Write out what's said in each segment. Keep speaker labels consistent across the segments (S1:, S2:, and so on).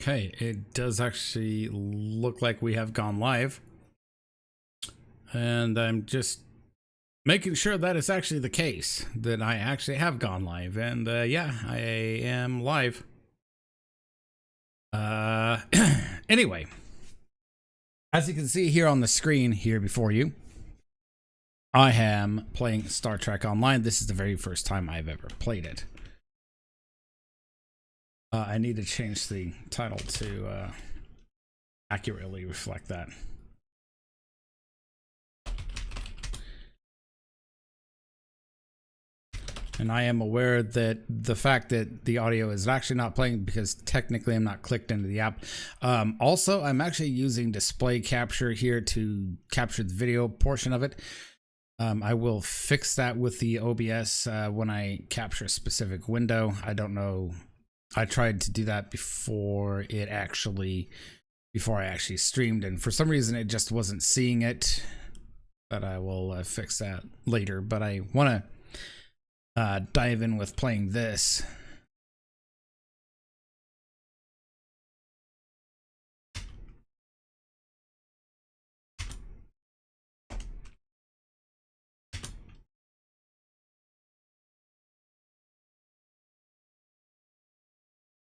S1: Okay, it does actually look like we have gone live. And I'm just making sure that it's actually the case, that I actually have gone live. And yeah, I am live. Anyway, as you can see here on the screen here before you, I am playing Star Trek Online. This is the very first time I've ever played it. I need to change the title to accurately reflect that. And I am aware that the fact that the audio is actually not playing because technically I'm not clicked into the app. Also, I'm actually using display capture here to capture the video portion of it. I will fix that with the OBS when I capture a specific window. I don't know. I tried to do that before I actually streamed, and for some reason it just wasn't seeing it. But I will fix that later. But I want to dive in with playing this.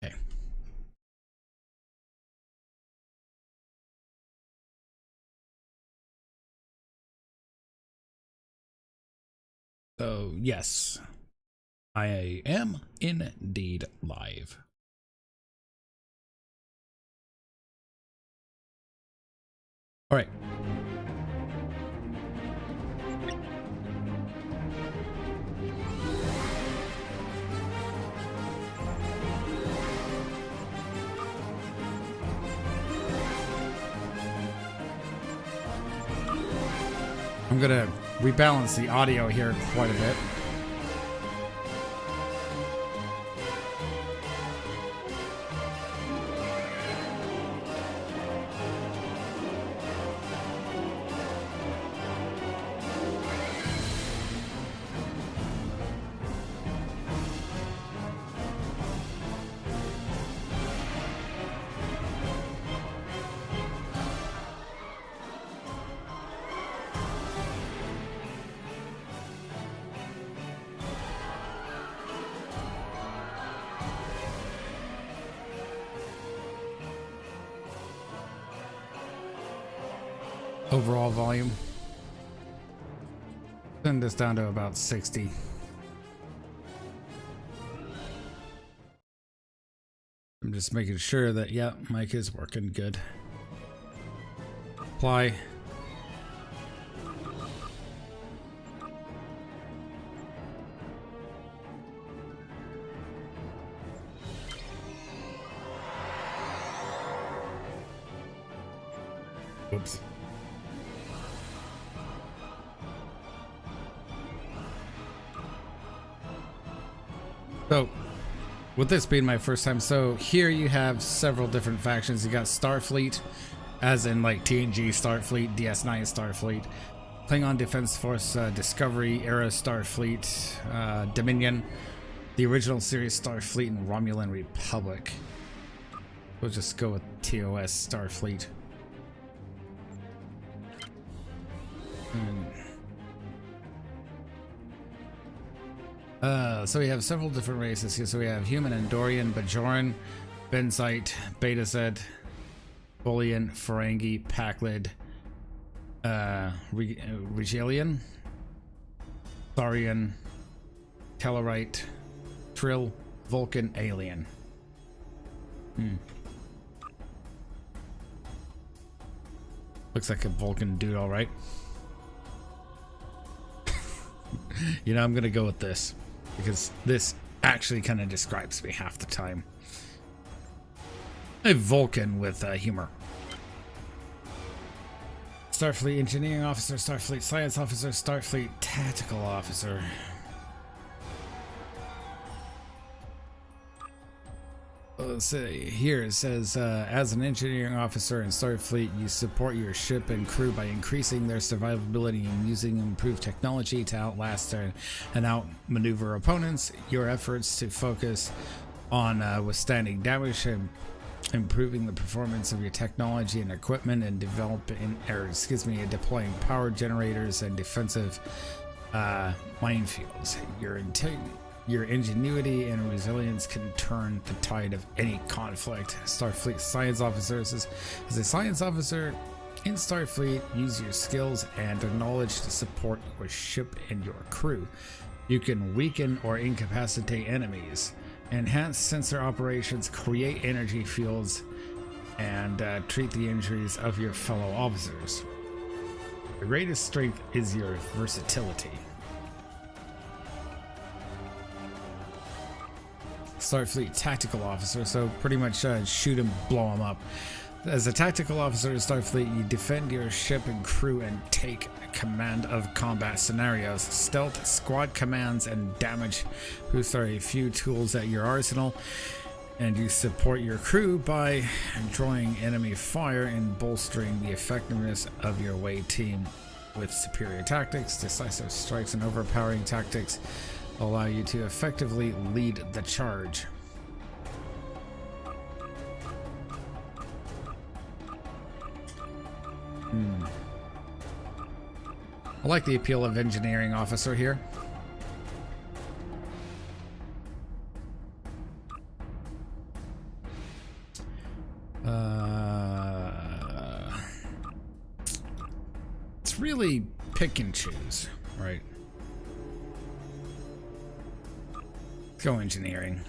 S1: Okay. So yes, I am indeed live. All right. I'm gonna rebalance the audio here quite a bit. Overall volume. Send this down to about 60. I'm just making sure that, yeah, mic is working good. Apply. Oops. So, with this being my first time, so here you have several different factions. You got Starfleet, as in like TNG Starfleet, DS9 Starfleet, Klingon Defense Force, Discovery era Starfleet, Dominion, the original series Starfleet, and Romulan Republic. We'll just go with TOS Starfleet. So we have several different races here. So we have Human, Andorian, Bajoran, Benzite, Betazed, Bolian, Ferengi, Pakled, Regalian, Tharian, Tellarite, Trill, Vulcan, Alien. Looks like a Vulcan dude, all right. You know, I'm gonna go with this because this actually kind of describes me half the time. A Vulcan with humor. Starfleet Engineering Officer, Starfleet Science Officer, Starfleet Tactical Officer. Let's see, here it says, as an engineering officer in Starfleet, you support your ship and crew by increasing their survivability and using improved technology to outlast and outmaneuver opponents. Your efforts to focus on withstanding damage and improving the performance of your technology and equipment, and deploying power generators and defensive minefields. Your ingenuity and resilience can turn the tide of any conflict. Starfleet science officers. As a science officer in Starfleet, use your skills and knowledge to support your ship and your crew. You can weaken or incapacitate enemies, enhance sensor operations, create energy fields, and treat the injuries of your fellow officers. The greatest strength is your versatility. Starfleet tactical officer, so pretty much shoot him, blow him up. As a tactical officer in Starfleet, you defend your ship and crew and take command of combat scenarios. Stealth, squad commands, and damage boosts are a few tools at your arsenal, and you support your crew by drawing enemy fire and bolstering the effectiveness of your away team with superior tactics. Decisive strikes and overpowering tactics allow you to effectively lead the charge. I like the appeal of engineering officer here. It's really pick and choose, right? Let's go engineering.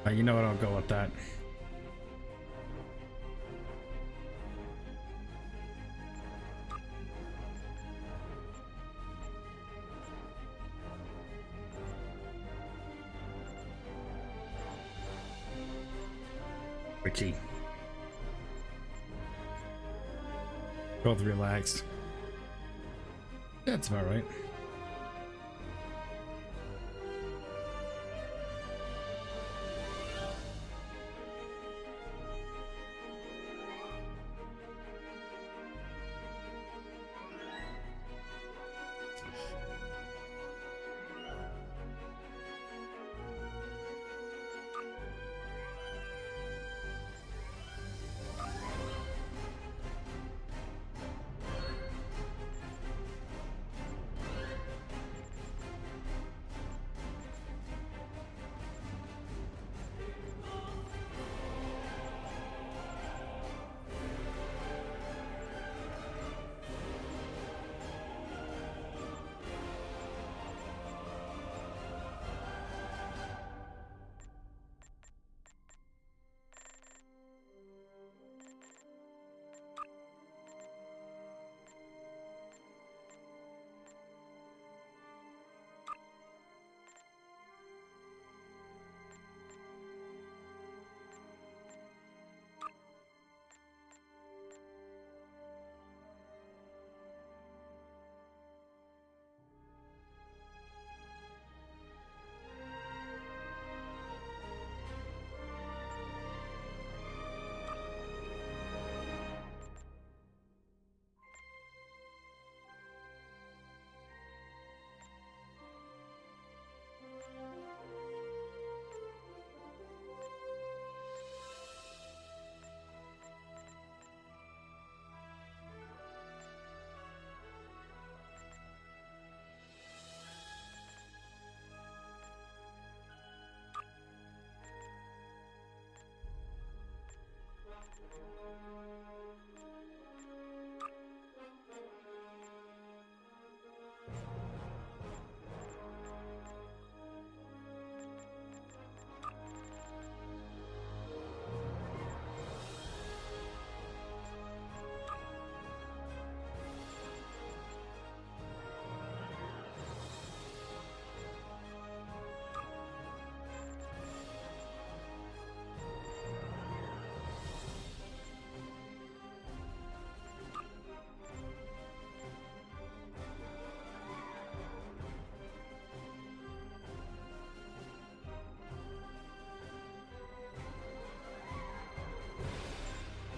S1: You know what? I'll go with that. Richie. Both relaxed. That's about right.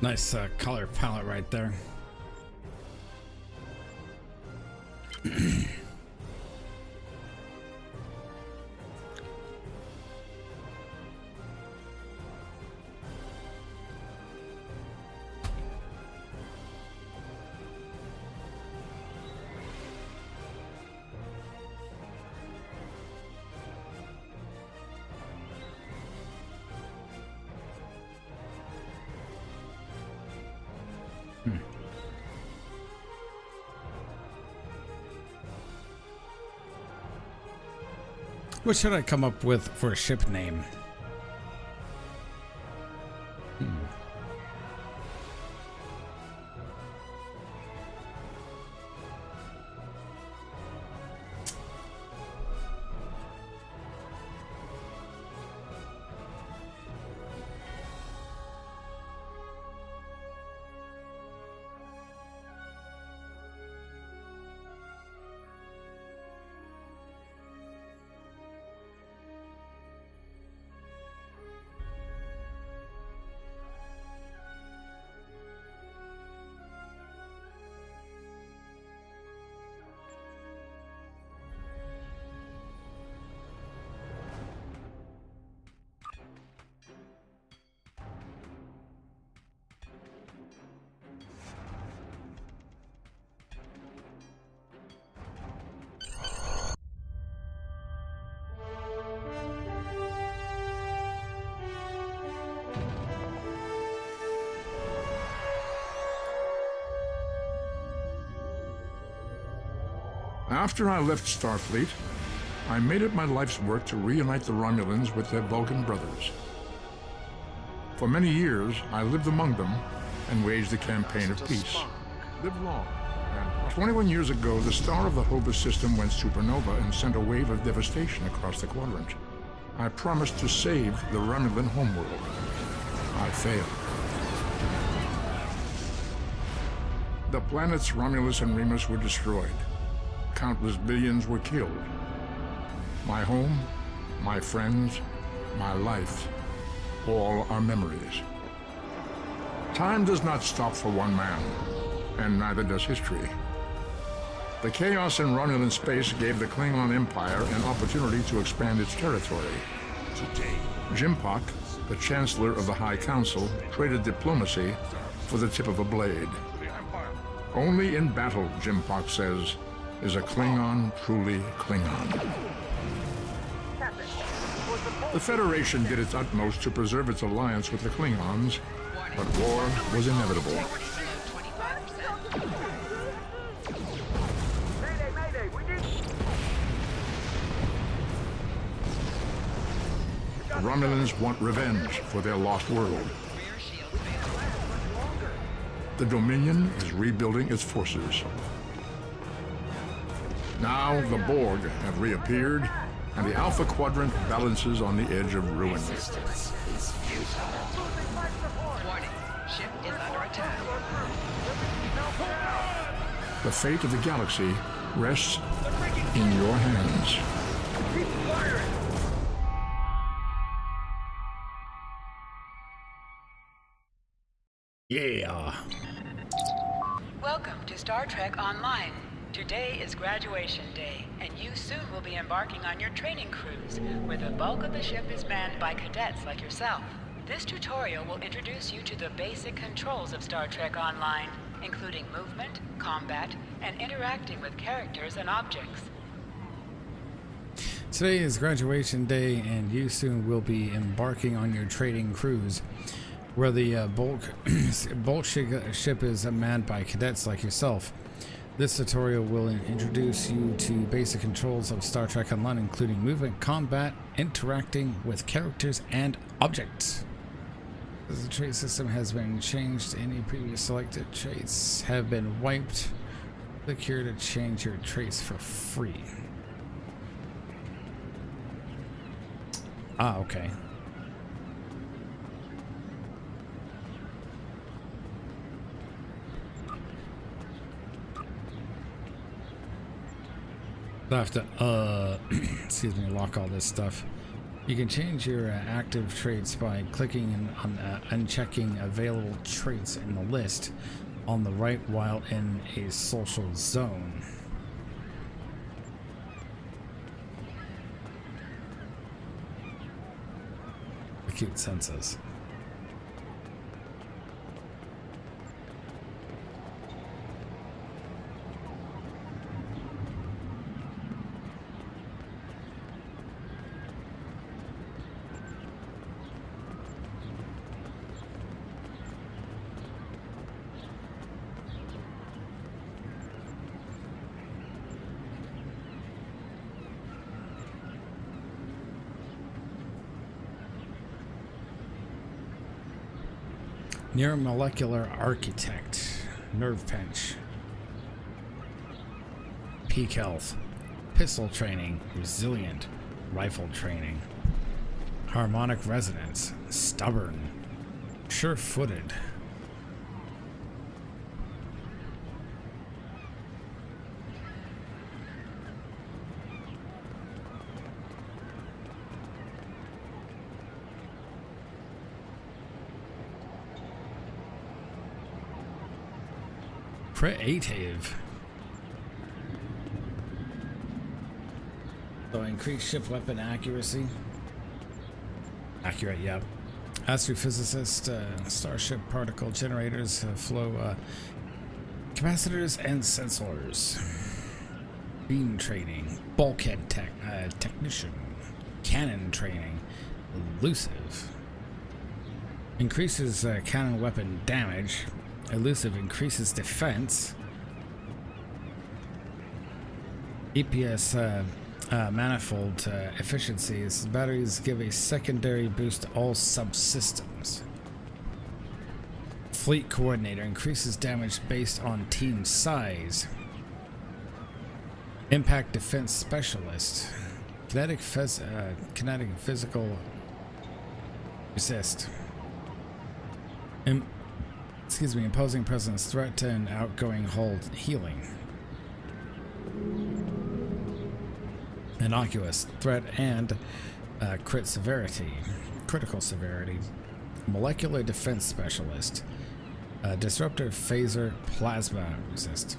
S1: Nice color palette right there. What should I come up with for a ship name?
S2: After I left Starfleet, I made it my life's work to reunite the Romulans with their Vulcan brothers. For many years, I lived among them and waged a campaign of peace. Live long. And 21 years ago, the star of the Hobus system went supernova and sent a wave of devastation across the quadrant. I promised to save the Romulan homeworld. I failed. The planets Romulus and Remus were destroyed. Countless billions were killed. My home, my friends, my life, all are memories. Time does not stop for one man, and neither does history. The chaos in Romulan space gave the Klingon Empire an opportunity to expand its territory. Jimpak, the Chancellor of the High Council, traded diplomacy for the tip of a blade. Only in battle, Jimpak says, is a Klingon truly Klingon. The Federation did its utmost to preserve its alliance with the Klingons, but war was inevitable. The Romulans want revenge for their lost world. The Dominion is rebuilding its forces. Now the Borg have reappeared, and the Alpha Quadrant balances on the edge of ruin.
S3: Warning, ship is under attack.
S2: The fate of the galaxy rests in your hands.
S1: Yeah.
S3: Welcome to Star Trek Online. Today is graduation day, and you soon will be embarking on your training cruise, where the bulk of the ship is manned by cadets like yourself. This tutorial will introduce you to the basic controls of Star Trek Online, including movement, combat, and interacting with characters and objects.
S1: Today is graduation day, and you soon will be embarking on your training cruise, where the bulk ship is manned by cadets like yourself. This tutorial will introduce you to basic controls of Star Trek Online, including movement, combat, interacting with characters, and objects. As the trait system has been changed, any previous selected traits have been wiped. Click here to change your traits for free. Ah, okay. I have to, excuse me, lock all this stuff. You can change your active traits by clicking on unchecking available traits in the list on the right while in a social zone. Acute senses. Neuromolecular architect, nerve pinch, peak health, pistol training, resilient, rifle training, harmonic resonance, stubborn, sure-footed. Creative. So increased ship weapon accuracy. Accurate, yeah. Astrophysicist, starship particle generators, flow capacitors and sensors. Beam training. Bulkhead technician. Cannon training. Elusive. Increases cannon weapon damage. Elusive increases defense. EPS manifold efficiencies. Batteries give a secondary boost to all subsystems. Fleet coordinator increases damage based on team size. Impact defense specialist. Kinetic physical resist. Imposing presence, threat and outgoing hold, healing. Innocuous, threat and critical severity. Molecular defense specialist. Disruptor phaser, plasma resist.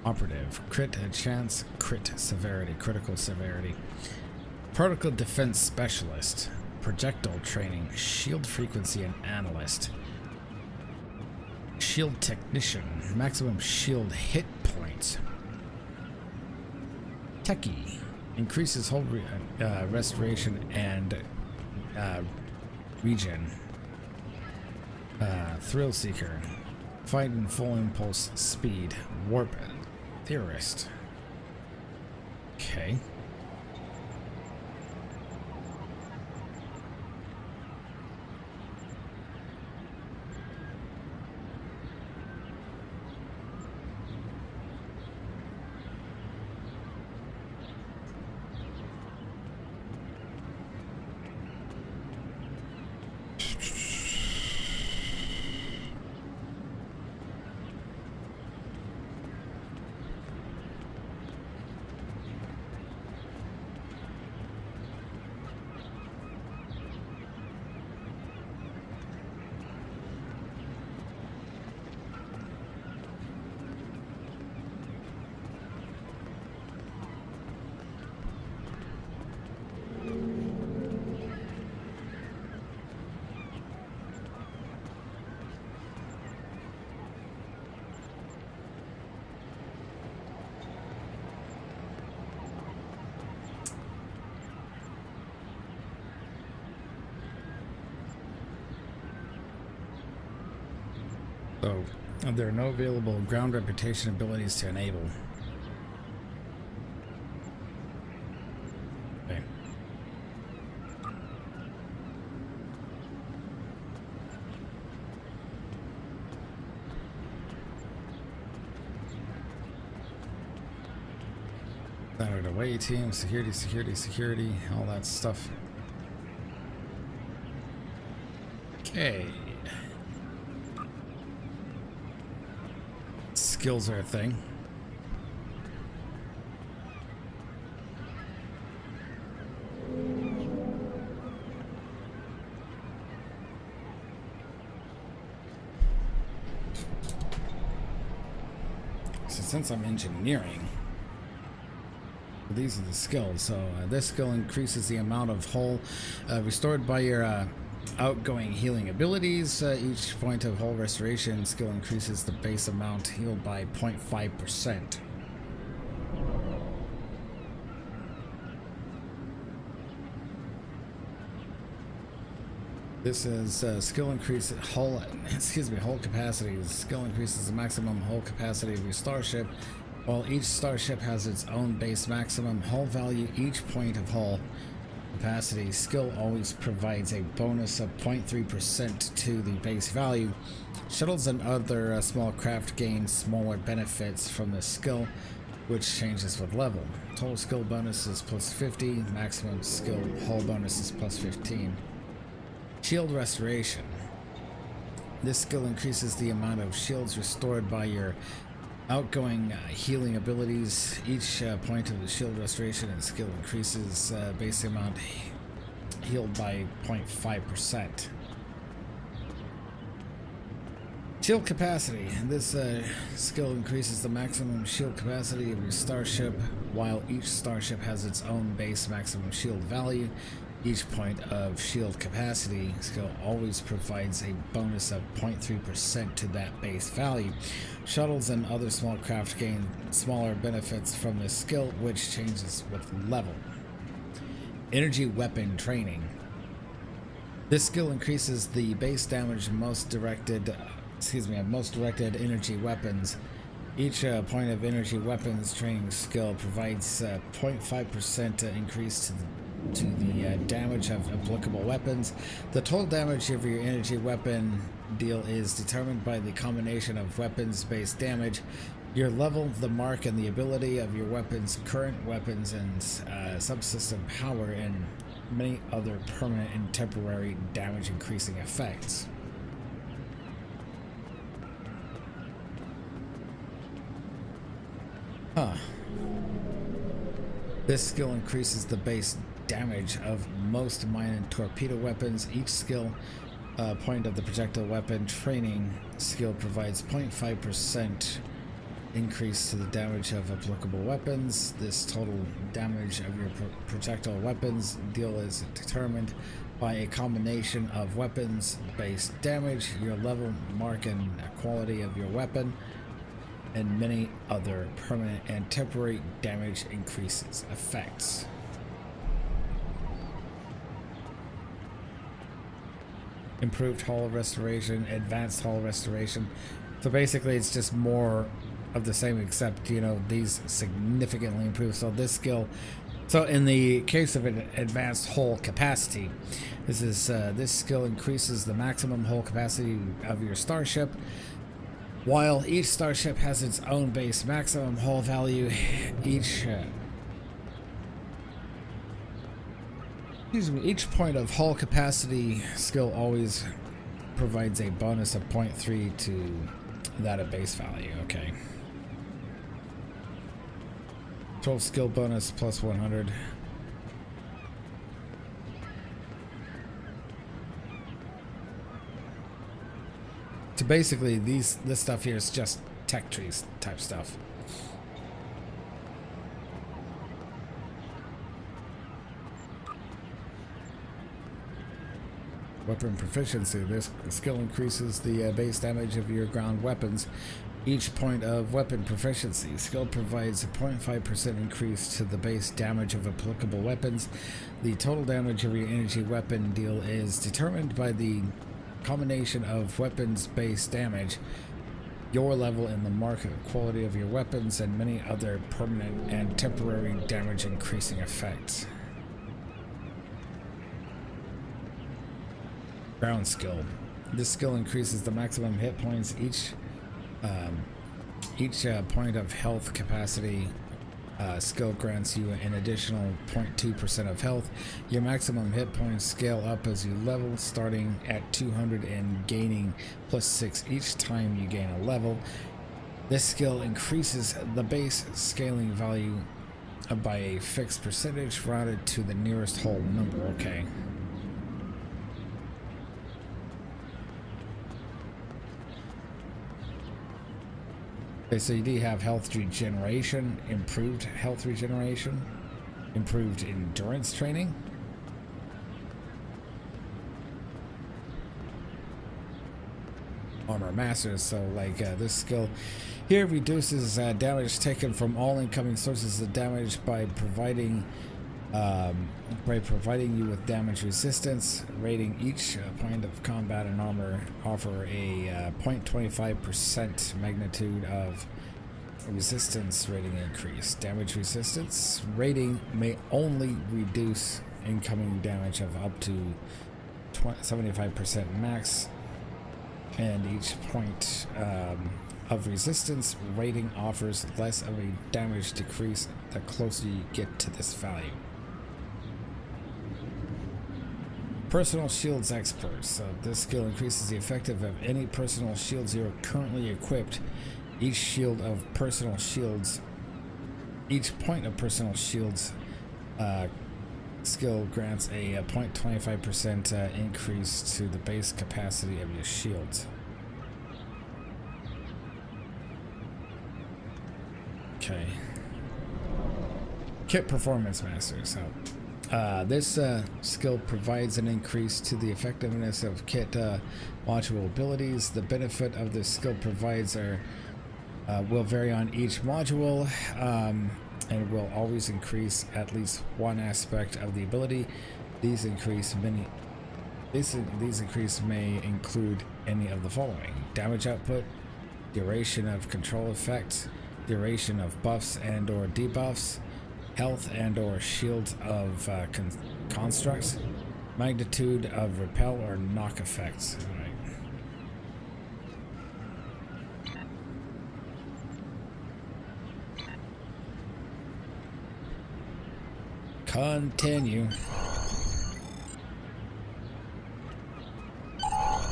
S1: Operative, crit chance, critical severity. Particle defense specialist. Projectile training, shield frequency and analyst. Shield technician, maximum shield hit points. Techie, increases hold restoration and regen. Thrill seeker, fight in full impulse speed. Warp theorist. Okay. So, there are no available ground reputation abilities to enable. Okay. Standard away team, security, all that stuff. Okay. Skills are a thing. since I'm engineering, these are the skills. So this skill increases the amount of hull restored by your outgoing healing abilities. Each point of hull restoration skill increases the base amount healed by 0.5%. This is skill increase hull. Hull capacity. Skill increases the maximum hull capacity of your starship. While each starship has its own base maximum hull value, each point of hull capacity skill always provides a bonus of 0.3% to the base value. Shuttles and other small craft gain smaller benefits from the skill, which changes with level. Total skill bonus is plus 50. Maximum skill hull bonus is plus 15. Shield restoration. This skill increases the amount of shields restored by your outgoing healing abilities. Each point of the shield restoration and skill increases base amount healed by 0.5%. Shield capacity. This skill increases the maximum shield capacity of your starship. While each starship has its own base maximum shield value, each point of shield capacity skill always provides a bonus of 0.3% to that base value. Shuttles and other small craft gain smaller benefits from this skill, which changes with level. Energy weapon training. This skill increases the base damage of most directed energy weapons. Each point of energy weapons training skill provides 0.5% increase to the damage of applicable weapons. The total damage of your energy weapon deal is determined by the combination of weapons-based damage, your level, the mark, and the ability of your weapons, current weapons, and subsystem power, and many other permanent and temporary damage increasing effects. This skill increases the base damage of most mine and torpedo weapons. Each skill point of the projectile weapon training skill provides 0.5% increase to the damage of applicable weapons. This total damage of your projectile weapons deal is determined by a combination of weapons-based damage, your level, mark, and quality of your weapon, and many other permanent and temporary damage increases effects. Improved hull restoration, advanced hull restoration. So basically it's just more of the same, except, you know, these significantly improve. So this skill, so in the case of an advanced hull capacity, this skill increases the maximum hull capacity of your starship. While each starship has its own base maximum hull value, each point of hull capacity skill always provides a bonus of 0.3 to that of base value. Okay. Total skill bonus plus 100. So basically, this stuff here is just tech trees type stuff. Weapon proficiency. This skill increases the base damage of your ground weapons. Each point of weapon proficiency skill provides a 0.5% increase to the base damage of applicable weapons. The total damage of your energy weapon deal is determined by the combination of weapons-based damage, your level, and the market quality of your weapons, and many other permanent and temporary damage increasing effects. Ground skill. This skill increases the maximum hit points. Each point of health capacity skill grants you an additional 0.2% of health. Your maximum hit points scale up as you level, starting at 200 and gaining plus 6 each time you gain a level. This skill increases the base scaling value by a fixed percentage rounded to the nearest whole number. Okay. Okay, so you do have health regeneration, improved health regeneration, improved endurance training. Armor masters, so like this skill here reduces damage taken from all incoming sources of damage by providing you with damage resistance. Rating each point of combat and armor offer a 0.25% magnitude of resistance rating increase. Damage resistance rating may only reduce incoming damage of up to 75% max, and each point of resistance rating offers less of a damage decrease the closer you get to this value. Personal shields expert. So this skill increases the effective of any personal shields you are currently equipped. Each point of personal shields skill grants a 0.25% increase to the base capacity of your shields. Okay. Kit Performance Master. So this skill provides an increase to the effectiveness of kit module abilities. The benefit of this skill provides will vary on each module, and will always increase at least one aspect of the ability. These increase may include any of the following: damage output, duration of control effects, duration of buffs and or debuffs, health and or shields of constructs, magnitude of repel or knock effects. All right. Continue.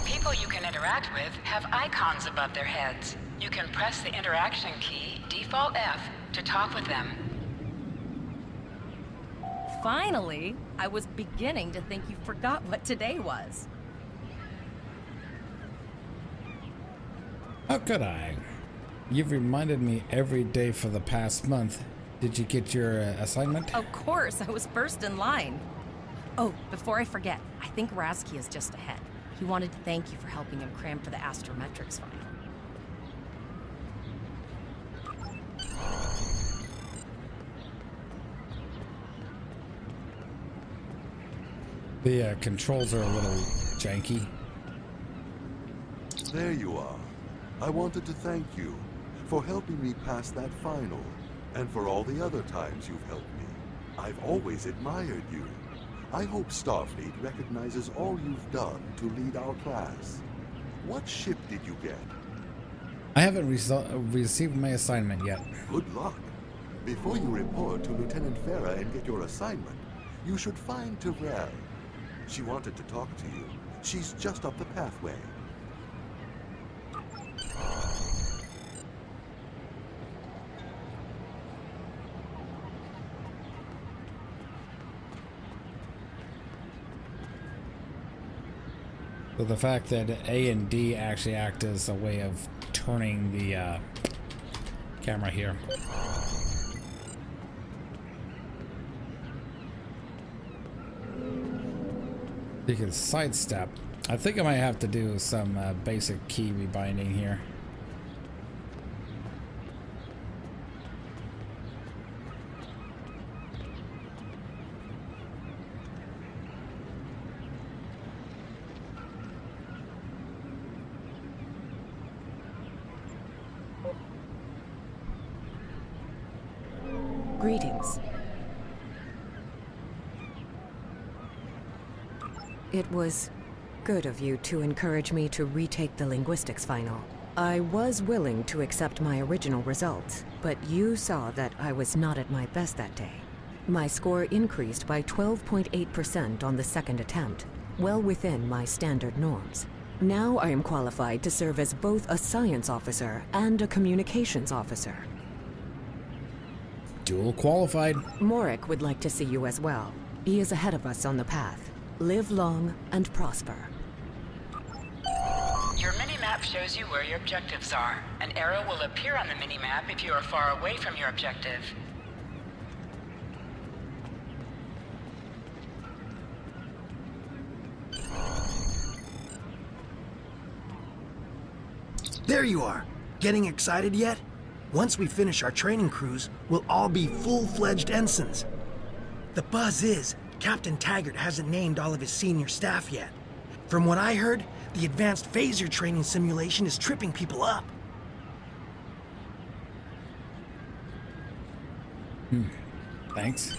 S3: People you can interact with have icons above their heads. You can press the interaction key, default F, to talk with them.
S4: Finally! I was beginning to think you forgot what today was.
S1: How could I? You've reminded me every day for the past month. Did you get your assignment?
S4: Of course, I was first in line. Oh, before I forget, I think Razki is just ahead. He wanted to thank you for helping him cram for the astrometrics final.
S1: The controls are a little janky.
S5: There you are. I wanted to thank you for helping me pass that final, and for all the other times you've helped me. I've always admired you. I hope Starfleet recognizes all you've done to lead our class. What ship did you get?
S1: I haven't received my assignment yet.
S5: Good luck. Before you report to Lieutenant Farah and get your assignment, you should find Tyrell. She wanted to talk to you. She's just up the pathway.
S1: So the fact that A and D actually act as a way of turning the camera here. You can sidestep. I think I might have to do some basic key rebinding here.
S6: Greetings. It was good of you to encourage me to retake the linguistics final. I was willing to accept my original results, but you saw that I was not at my best that day. My score increased by 12.8% on the second attempt, well within my standard norms. Now I am qualified to serve as both a science officer and a communications officer.
S1: Dual qualified.
S6: Morik would like to see you as well. He is ahead of us on the path. Live long and prosper.
S3: Your mini-map shows you where your objectives are. An arrow will appear on the minimap if you are far away from your objective.
S7: There you are. Getting excited yet? Once we finish our training cruise, we'll all be full-fledged ensigns. The buzz is, Captain Taggart hasn't named all of his senior staff yet. From what I heard, the advanced phaser training simulation is tripping people up.
S1: Thanks.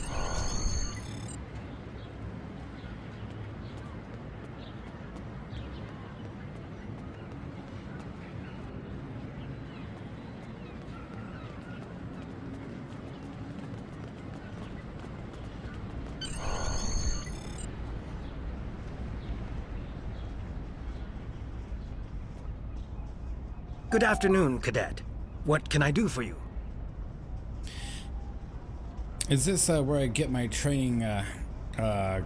S7: Good afternoon, Cadet. What can I do for you?
S1: Is this where I get my training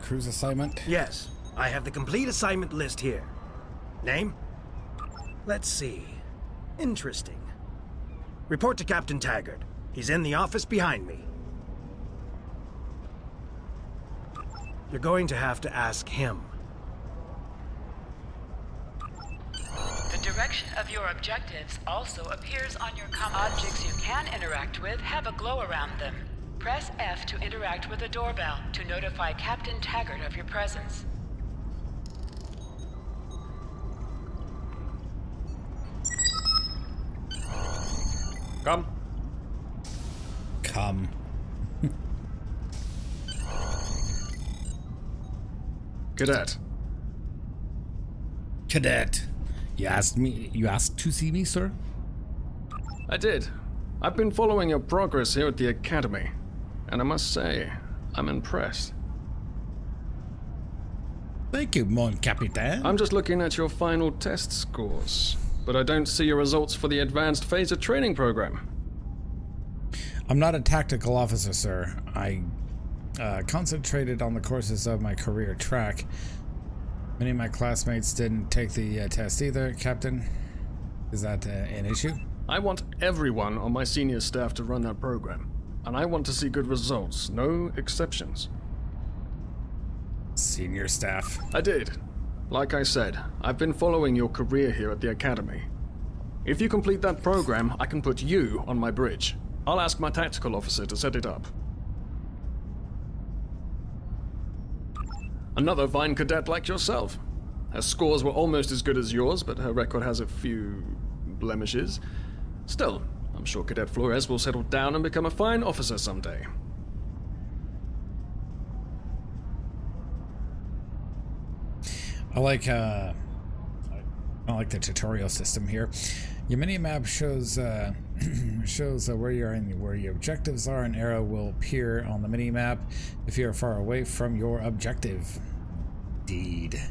S1: cruise assignment?
S7: Yes, I have the complete assignment list here. Name? Let's see. Interesting. Report to Captain Taggart. He's in the office behind me. You're going to have to ask him.
S3: The direction of your objectives also appears on your compass. Objects you can interact with have a glow around them. Press F to interact with a doorbell to notify Captain Taggart of your presence.
S8: Come.
S1: Come.
S8: Cadet.
S1: Cadet. You asked to see me, sir?
S8: I did. I've been following your progress here at the Academy, and I must say, I'm impressed.
S1: Thank you, mon capitaine.
S8: I'm just looking at your final test scores, but I don't see your results for the Advanced Phaser Training Program.
S1: I'm not a tactical officer, sir. I concentrated on the courses of my career track. Many of my classmates didn't take the test either, Captain. Is that an issue?
S8: I want everyone on my senior staff to run that program, and I want to see good results, no exceptions.
S1: Senior staff.
S8: I did. Like I said, I've been following your career here at the Academy. If you complete that program, I can put you on my bridge. I'll ask my tactical officer to set it up. Another fine cadet like yourself. Her scores were almost as good as yours, but her record has a few blemishes. Still, I'm sure Cadet Flores will settle down and become a fine officer someday.
S1: I like the tutorial system here. Your mini-map shows where you are and where your objectives are. An arrow will appear on the mini-map if you are far away from your objective. Indeed.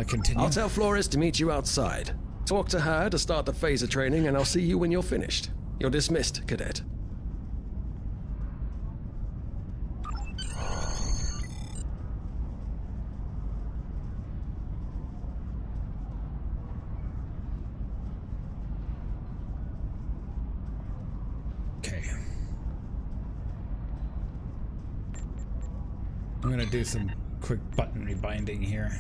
S1: Continue.
S9: I'll tell Flores to meet you outside. Talk to her to start the phaser training, and I'll see you when you're finished. You're dismissed, Cadet.
S1: Okay. I'm gonna do some quick button rebinding here.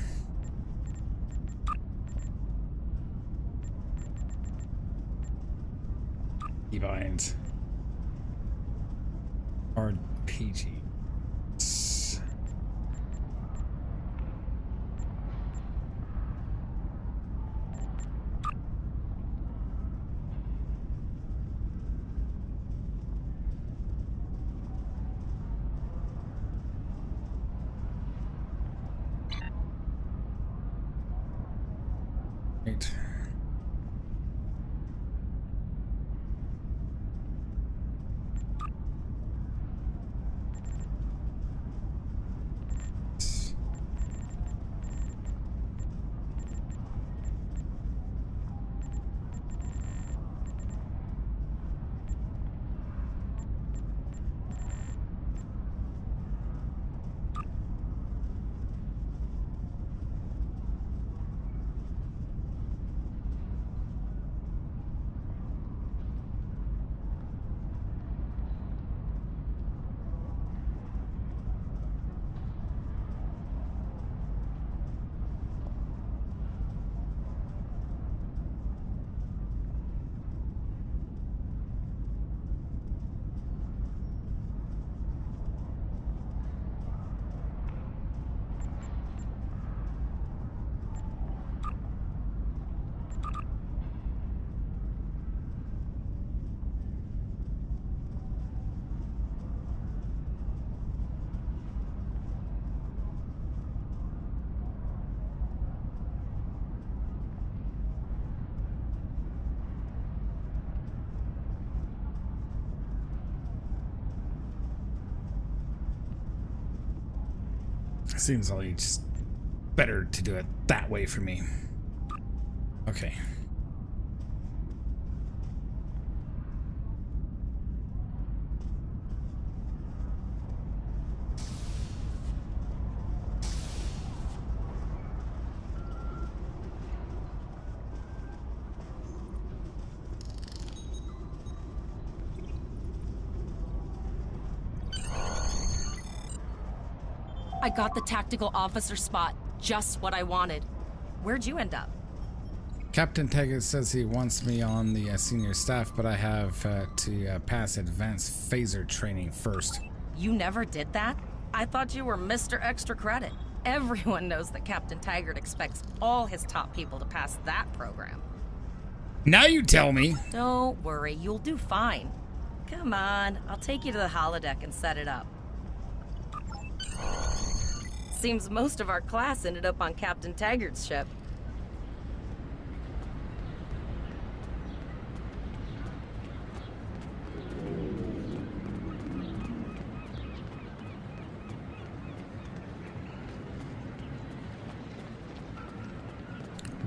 S1: Binds. Hard PG. Right. Seems like just better to do it that way for me. Okay.
S4: I got the tactical officer spot. Just what I wanted. Where'd you end up?
S1: Captain Taggart says he wants me on the senior staff, but I have to pass advanced phaser training first.
S4: You never did that? I thought you were Mr. Extra Credit. Everyone knows that Captain Taggart expects all his top people to pass that program.
S1: Now you tell me.
S4: Don't worry, you'll do fine. Come on, I'll take you to the holodeck and set it up. Seems most of our class ended up on Captain Taggart's ship.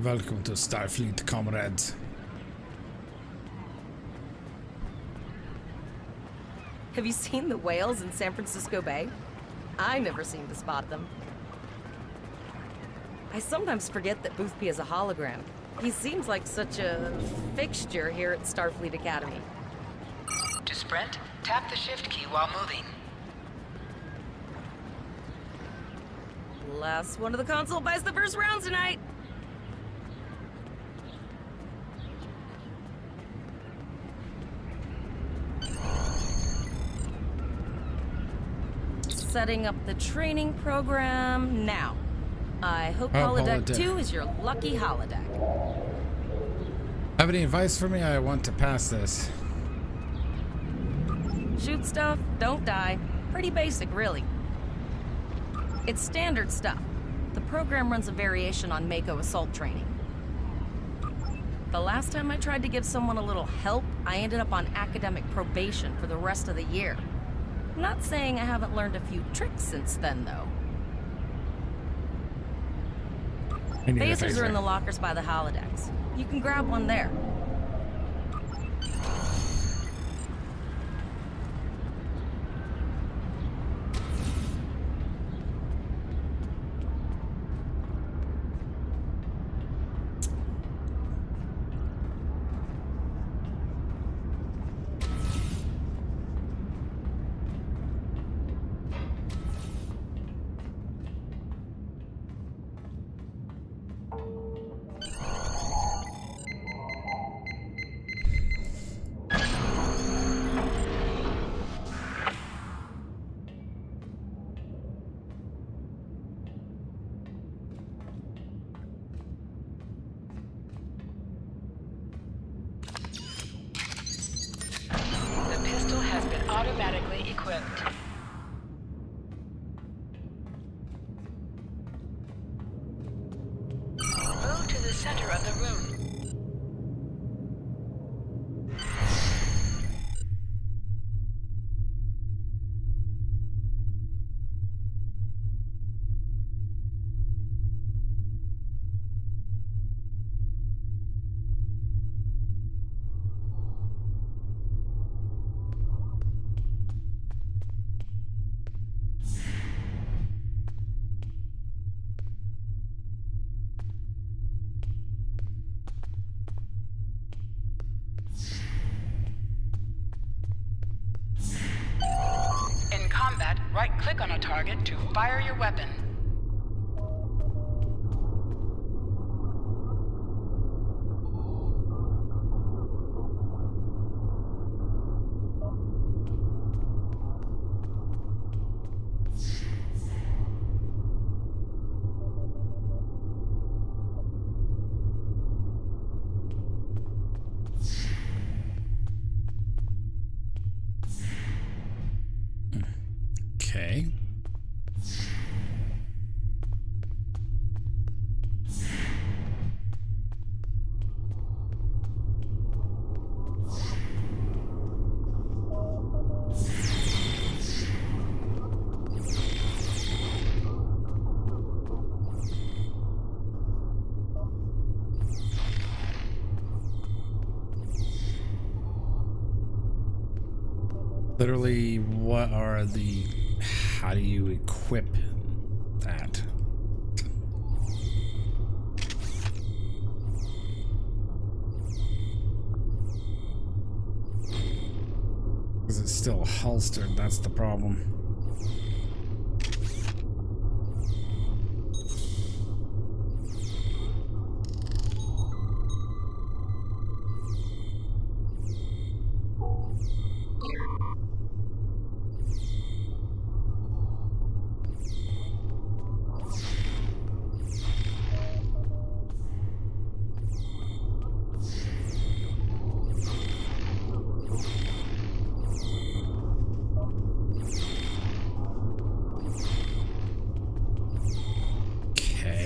S1: Welcome to Starfleet, comrades.
S4: Have you seen the whales in San Francisco Bay? I never seem to spot them. I sometimes forget that Boothby is a hologram. He seems like such a fixture here at Starfleet Academy.
S3: To sprint, tap the shift key while moving.
S4: Last one of the console buys the first round tonight. Setting up the training program now. I hope holodeck 2 is your lucky holodeck.
S1: Have any advice for me? I want to pass this.
S4: Shoot stuff, don't die. Pretty basic, really. It's standard stuff. The program runs a variation on Mako assault training. The last time I tried to give someone a little help, I ended up on academic probation for the rest of the year. I'm not saying I haven't learned a few tricks since then, though. Phasers are in the lockers by the holodecks. You can grab one there.
S3: Automatically equipped. Move to the center of the room. Right-click on a target to fire your weapon.
S1: Okay. Literally, what are the... How do you equip that? Because it's still holstered, that's the problem.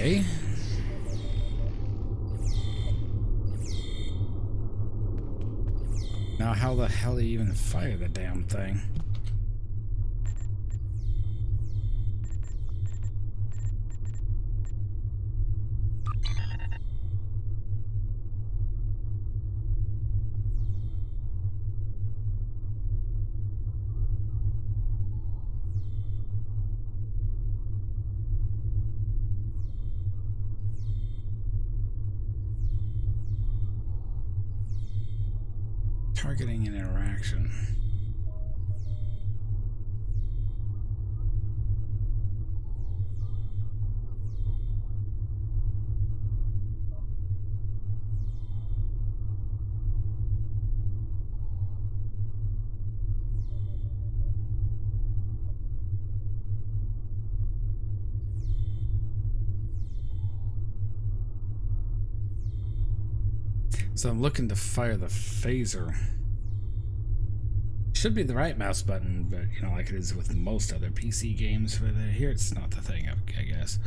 S1: Okay. Now how the hell do you even fire the damn thing? Targeting an interaction. So I'm looking to fire the phaser. Should be the right mouse button, but you know, like it is with most other PC games, where here it's not the thing, I guess.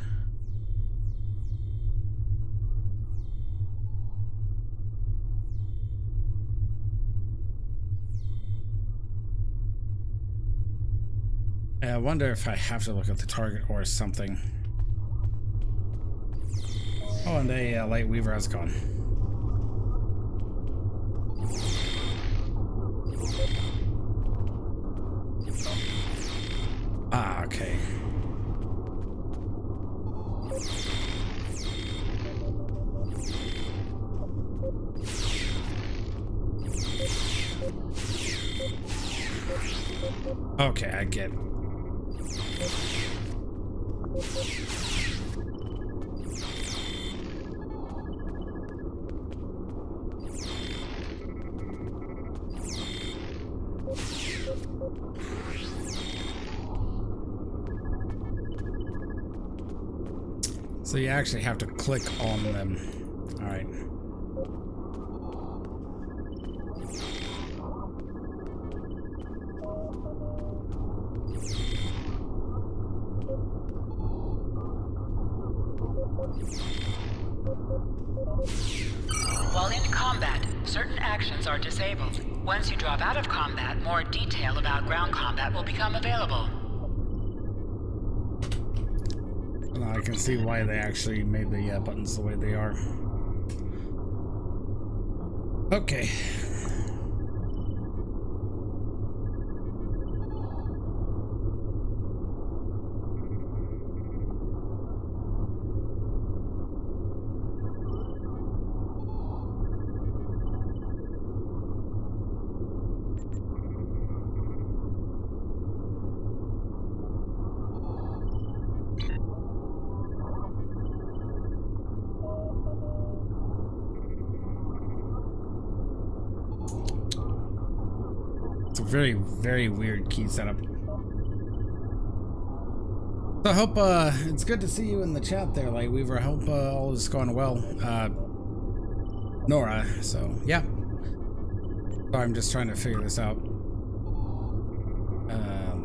S1: I wonder if I have to look at the target or something. Oh, and the Light Weaver has gone. Ah, okay. Okay, I get it. So you actually have to click on them. All right.
S3: While in combat, certain actions are disabled. Once you drop out of combat, more detail about ground combat will become available.
S1: I can see why they actually made the buttons the way they are. Okay. It's a very, very weird key setup. So I hope, it's good to see you in the chat there, Light Weaver. I hope all is going well. Nora, so yeah. Sorry, I'm just trying to figure this out.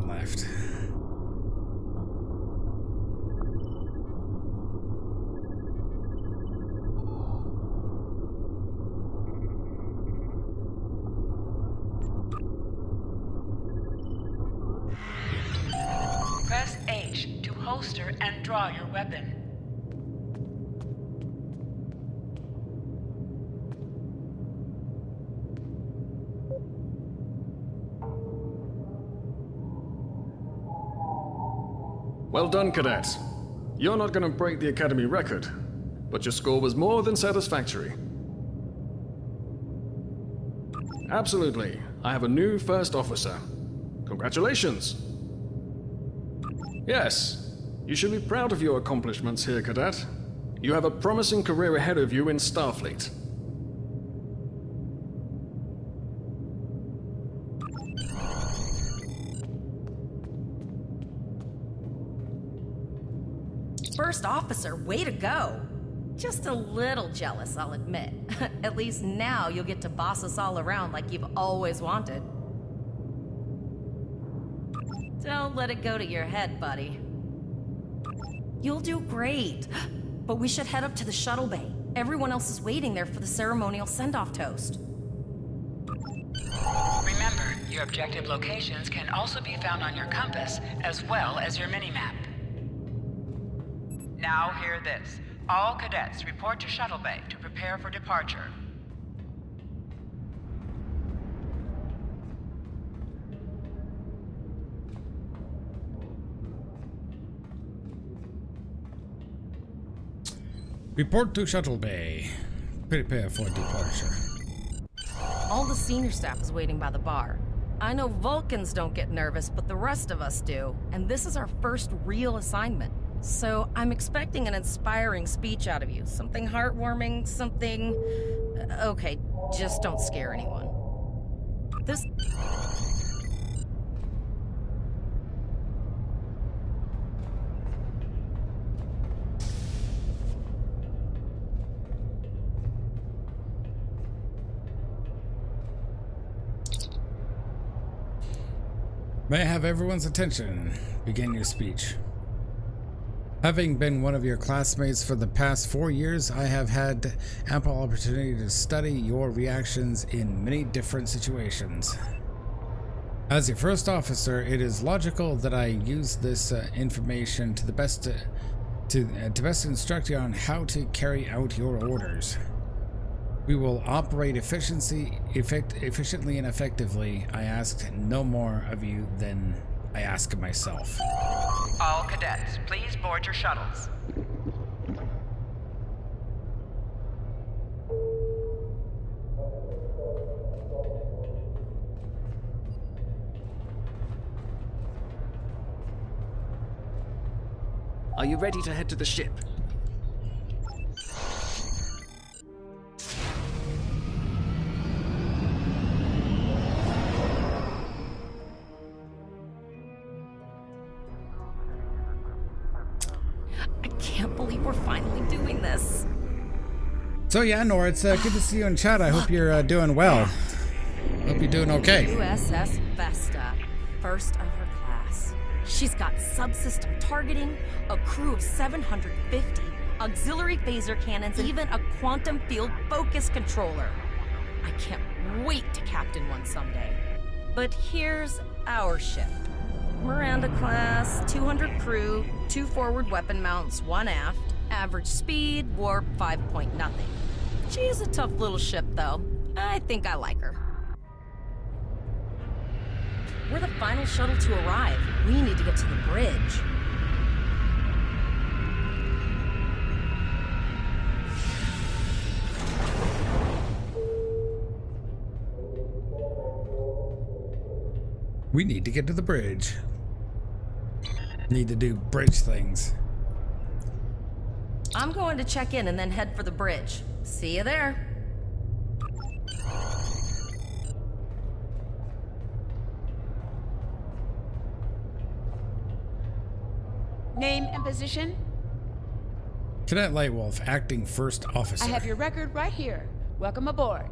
S1: Left.
S3: Press H to holster and draw your weapon.
S8: Well done, Cadet. You're not going to break the Academy record, but your score was more than satisfactory. Absolutely. I have a new first officer. Congratulations. Yes, you should be proud of your accomplishments here, Cadet. You have a promising career ahead of you in Starfleet.
S4: First officer, way to go. Just a little jealous, I'll admit. At least now you'll get to boss us all around like you've always wanted. Don't let it go to your head, buddy. You'll do great. But we should head up to the shuttle bay. Everyone else is waiting there for the ceremonial send-off toast.
S3: Remember, your objective locations can also be found on your compass, as well as your mini-map. Now hear this. All cadets report to Shuttle Bay to prepare for departure.
S1: Report to Shuttle Bay. Prepare for departure.
S4: All the senior staff is waiting by the bar. I know Vulcans don't get nervous, but the rest of us do. And this is our first real assignment. So I'm expecting an inspiring speech out of you. Something heartwarming, something... Okay, just don't scare anyone. This...
S1: May I have everyone's attention? Begin your speech. Having been one of your classmates for the past 4 years, I have had ample opportunity to study your reactions in many different situations. As your first officer, it is logical that I use this information to best instruct you on how to carry out your orders. We will operate efficiently and effectively. I ask no more of you than I ask of myself.
S3: All cadets, please board your shuttles.
S9: Are you ready to head to the ship?
S1: So yeah, Nora, it's good to see you in chat. I hope you're doing well. Hope you're doing okay.
S4: USS Vesta, first of her class. She's got subsystem targeting, a crew of 750, auxiliary phaser cannons, and even a quantum field focus controller. I can't wait to captain one someday. But here's our ship. Miranda class, 200 crew, 2 forward weapon mounts, 1 aft. Average speed, warp 5.0. She's a tough little ship, though. I think I like her. We're the final shuttle to arrive. We need to get to the bridge.
S1: We need to get to the bridge. Need to do bridge things.
S4: I'm going to check in and then head for the bridge. See you there.
S10: Name and position?
S1: Cadet Lightwolf, acting first officer.
S10: I have your record right here. Welcome aboard.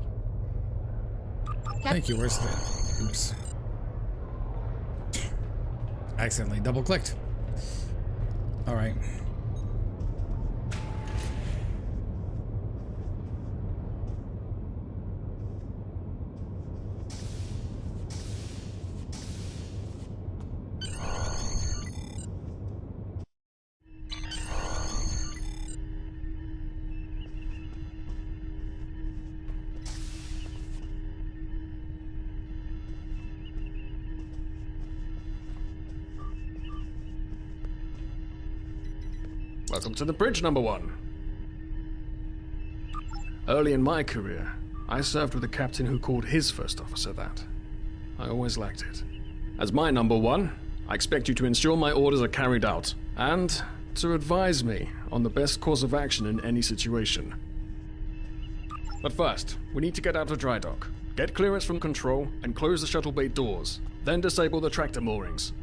S1: Thank you. Where's the... Oops. Accidentally double-clicked. All right.
S8: Welcome to the bridge, number one. Early in my career, I served with a captain who called his first officer that. I always liked it. As my number one, I expect you to ensure my orders are carried out, and to advise me on the best course of action in any situation. But first, we need to get out of dry dock, get clearance from control, and close the shuttle bay doors, then disable the tractor moorings.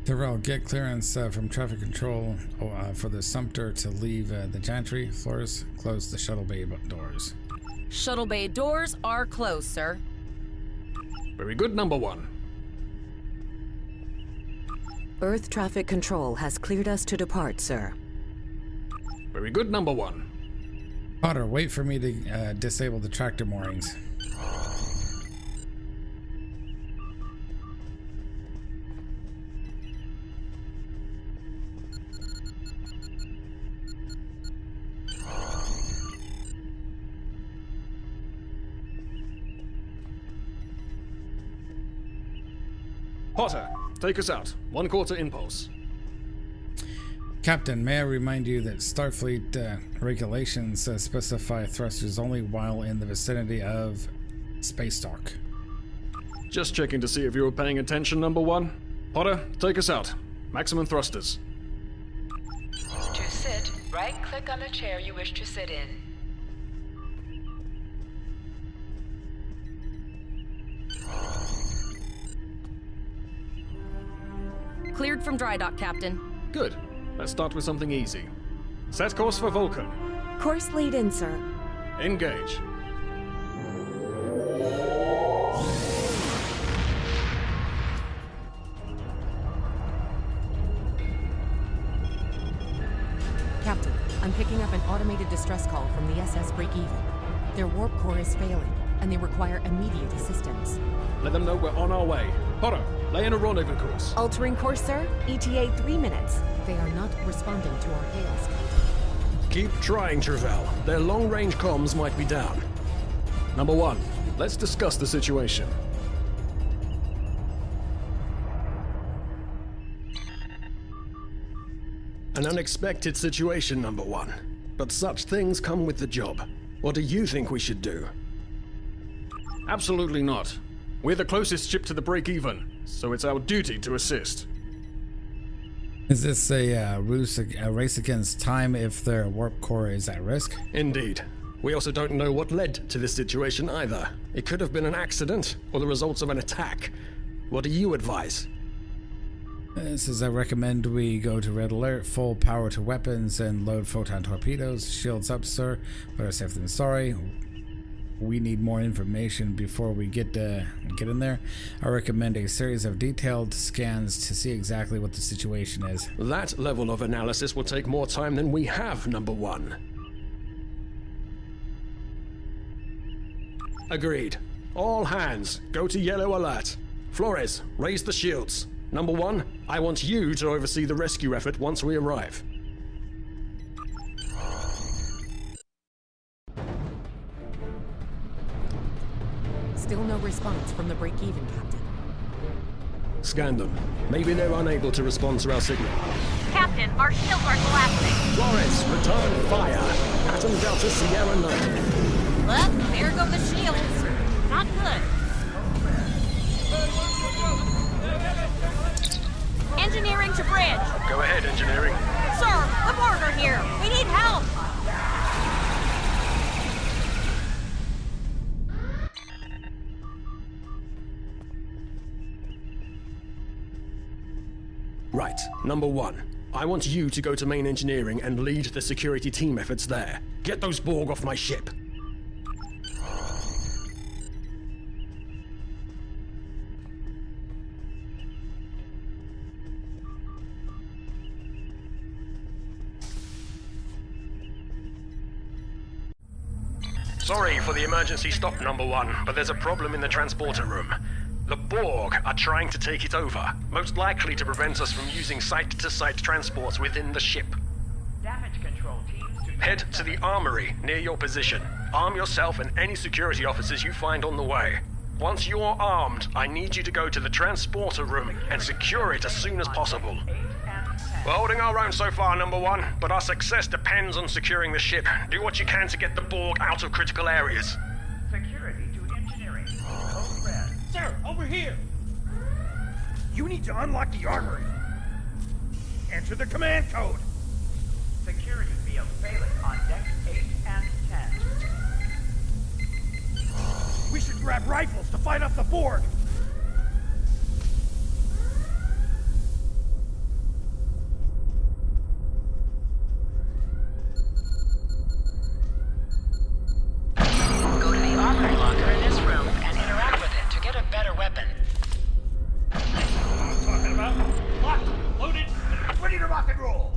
S1: Tyrell, get clearance from traffic control for the Sumter to leave the gantry. Flores, close the shuttle bay doors.
S4: Shuttle bay doors are closed, sir.
S8: Very good, number one.
S6: Earth traffic control has cleared us to depart, sir.
S8: Very good, number one.
S1: Potter, wait for me to disable the tractor moorings.
S8: Potter, take us out. 1/4 impulse.
S1: Captain, may I remind you that Starfleet regulations specify thrusters only while in the vicinity of space dock.
S8: Just checking to see if you were paying attention, number one. Potter, take us out. Maximum thrusters.
S3: To sit, right-click on the chair you wish to sit in.
S4: Cleared from dry dock, Captain.
S8: Good. Let's start with something easy. Set course for Vulcan.
S6: Course lead in, sir.
S8: Engage.
S6: Captain, I'm picking up an automated distress call from the SS Breakeven. Their warp core is failing, and they require immediate assistance.
S8: Let them know we're on our way. Potter, lay in a rendezvous course.
S6: Altering course, sir. ETA 3 minutes. They are not responding to our hails, Captain.
S9: Keep trying, Travell. Their long-range comms might be down.
S8: Number one, let's discuss the situation.
S9: An unexpected situation, number one. But such things come with the job. What do you think we should do?
S8: Absolutely not. We're the closest ship to the break-even, so it's our duty to assist.
S1: Is this a race against time if their warp core is at risk?
S9: Indeed. We also don't know what led to this situation either. It could have been an accident, or the results of an attack. What do you advise?
S1: This is I recommend we go to red alert, full power to weapons, and load photon torpedoes. Shields up, sir. Better safe than sorry. We need more information before we get in there. I recommend a series of detailed scans to see exactly what the situation is.
S9: That level of analysis will take more time than we have, number one. Agreed. All hands, go to yellow alert. Flores, raise the shields. Number one, I want you to oversee the rescue effort once we arrive.
S6: Still no response from the Breakeven, Captain.
S9: Scan them. Maybe they're unable to respond to our signal.
S11: Captain, our shields are collapsing.
S9: Flores, return fire. Atom Delta Sierra 9.
S11: Well, there go the shields. Not good. Engineering to bridge.
S9: Go ahead, engineering.
S11: Sir, the Borg are here. We need help.
S9: Right, number one. I want you to go to main engineering and lead the security team efforts there. Get those Borg off my ship. Sorry for the emergency stop, number one, but there's a problem in the transporter room. The Borg are trying to take it over, most likely to prevent us from using site-to-site transports within the ship.
S3: Damage control teams
S9: Head to the armory near your position. Arm yourself and any security officers you find on the way. Once you're armed, I need you to go to the transporter room and secure it as soon as possible. We're holding our own so far, number one, but our success depends on securing the ship. Do what you can to get the Borg out of critical areas.
S12: Security to engineering. Code red. Sir, over here! You need to unlock the armory. Enter the command code. Security field failing on decks 8 and 10. We should grab rifles to fight off the Borg.
S3: Go to the armory locker in this room and interact with it to get a better weapon.
S12: Talking about locked, loaded, and ready to rock and roll.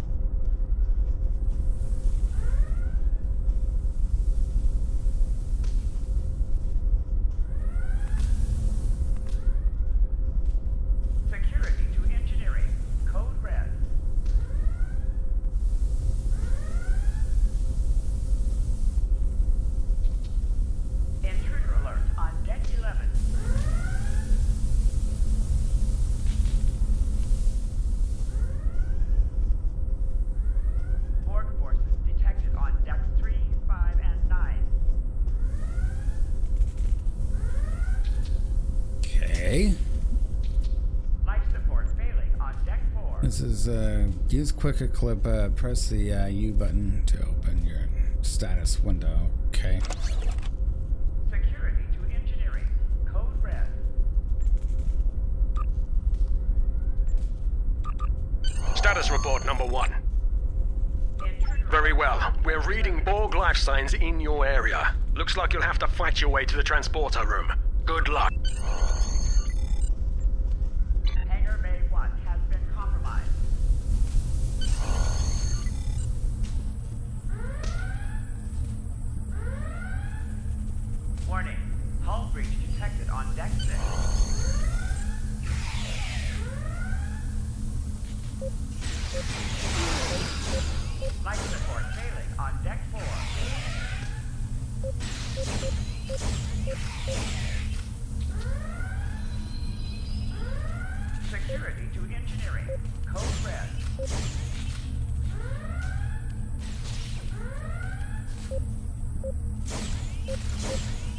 S12: Security to engineering. Code red. Intruder alert on deck 11. Borg forces detected on decks 3, 5, and 9.
S1: Okay.
S12: Life support failing on deck 4.
S1: This is use quick clip. Press the U button to open your status window. Okay.
S12: Security to engineering. Code red.
S9: Status report, number one. Very well. We're reading Borg life signs in your area. Looks like you'll have to fight your way to the transporter room. Good luck.
S12: Hangar Bay 1 has been compromised. Warning. Hull breach detected on deck 6. Life support failing on deck 4. Security to engineering. Code red.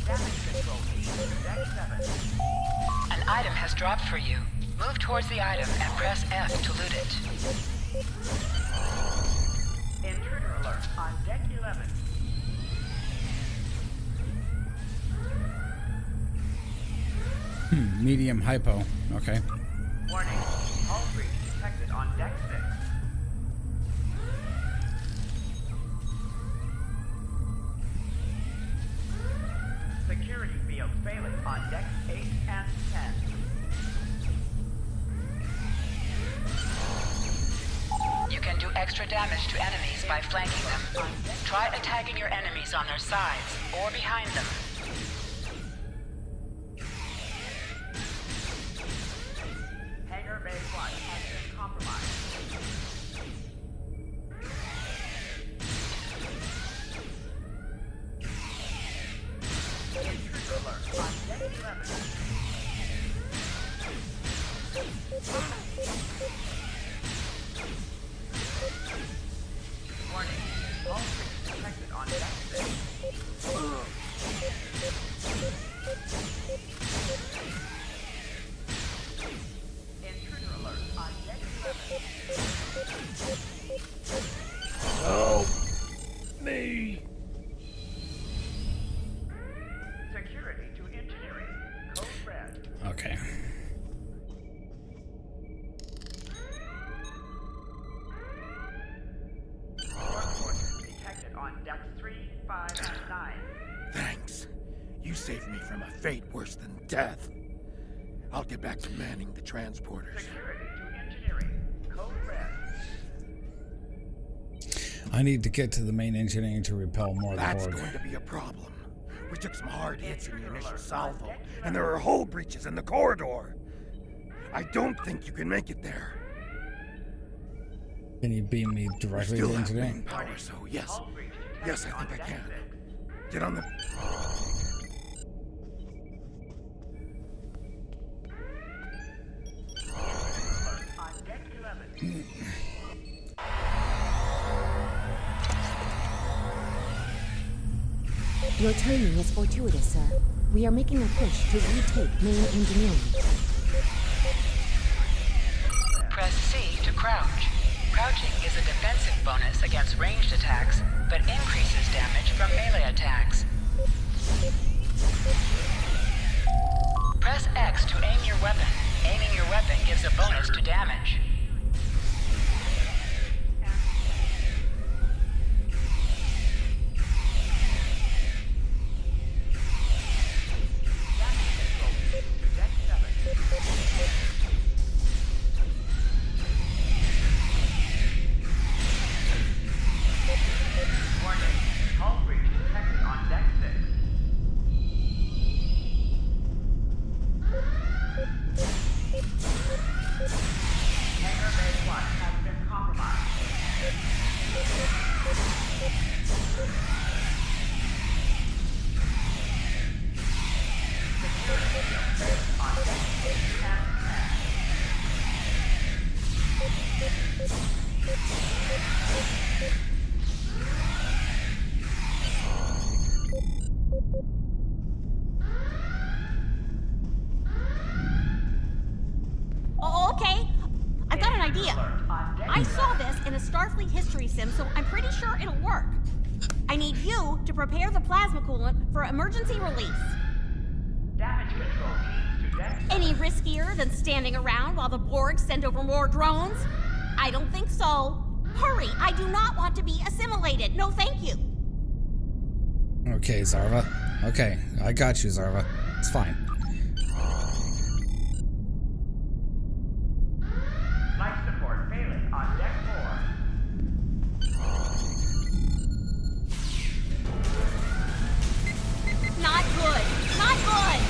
S12: Damage control key to deck 7.
S3: An item has dropped for you. Move towards the item and press F to loot it.
S12: Intruder alert on deck 11.
S1: Medium hypo. Okay.
S12: Warning. Hull breach detected on deck 6. Security field failing on decks 8 and 10.
S3: You can do extra damage to enemies by flanking them. Try attacking your enemies on their sides or behind them.
S12: Hangar Bay 1 has been compromised. Intruder alert on deck 11. Warning. Hull breach detected on deck 6. Intruder alert on deck 11.
S2: Help me!
S12: Security to engineering. Code red.
S1: Okay.
S12: Borg forces detected on decks 3, 5, and 9.
S13: Thanks. You saved me from a fate worse than death. I'll get back to manning the transporters.
S12: Security to engineering. Code red.
S1: I need to get to the main engineering to repel more of the
S13: That's
S1: Borg.
S13: going to be a problem. We took some hard hits in the initial salvo, and there are hull breaches in the corridor. I don't think you can make it there.
S1: Can you beam me
S13: We
S1: directly
S13: still
S1: to
S13: have
S1: engineering?
S13: main power, so yes. Yes, I think I can. Get on the...
S14: Your timing is fortuitous, sir. We are making a push to retake main engineering.
S3: Press C to crouch. Crouching is a defensive bonus against ranged attacks, but increases damage from melee attacks. Press X to aim your weapon. Aiming your weapon gives a bonus to damage.
S11: Oh, okay. I've got an idea. I saw this in a Starfleet history sim, so I'm pretty sure it'll work. I need you to prepare the plasma coolant for emergency release.
S12: Damage control teams to deck.
S11: Any riskier than standing around while the Borg send over more drones? I don't think so. Hurry, I do not want to be assimilated. No, thank you.
S1: Okay, Zarva. Okay, I got you, Zarva. It's fine.
S12: Life support failing on deck 4.
S11: Not good. Not good.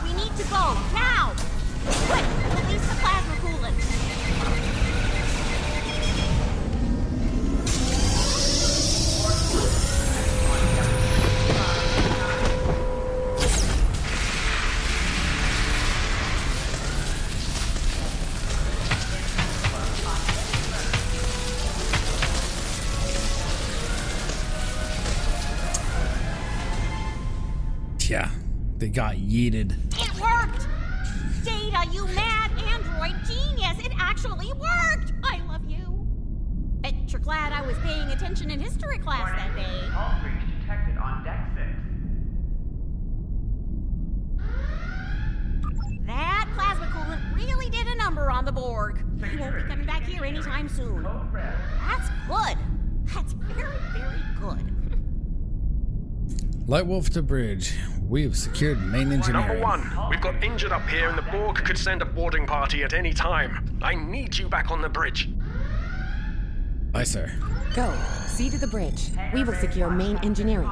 S11: We need to go now. Quick, release the plasma coolant.
S1: Yeah, they got yeeted.
S11: It worked! Data, you mad android genius! It actually worked! I love you. Bet you're glad I was paying attention in history class that day.
S12: Hull breach detected on deck 6.
S11: That plasma coolant really did a number on the Borg. He won't be coming back here anytime soon.
S12: Code red.
S11: That's good. That's very, very good.
S1: Lightwolf to bridge. We have secured main engineering.
S9: Number 1, we've got injured up here and the Borg could send a boarding party at any time. I need you back on the bridge.
S1: Aye, sir.
S14: Go. See to the bridge. We will secure main engineering.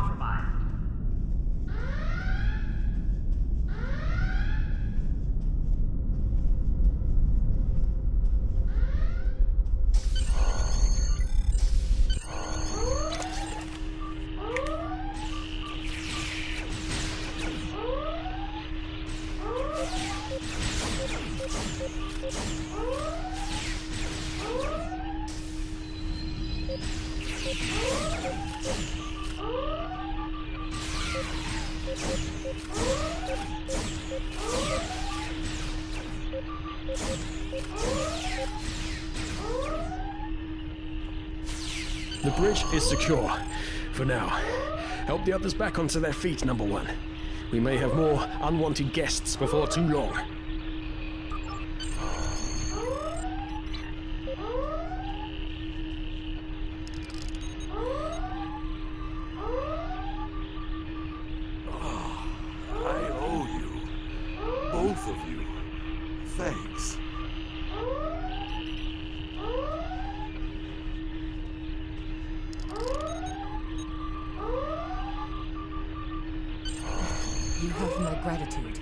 S9: The bridge is secure. For now. Help the others back onto their feet, Number 1. We may have more unwanted guests before too long.
S5: I owe you. Both of you. Thanks.
S6: You have my gratitude.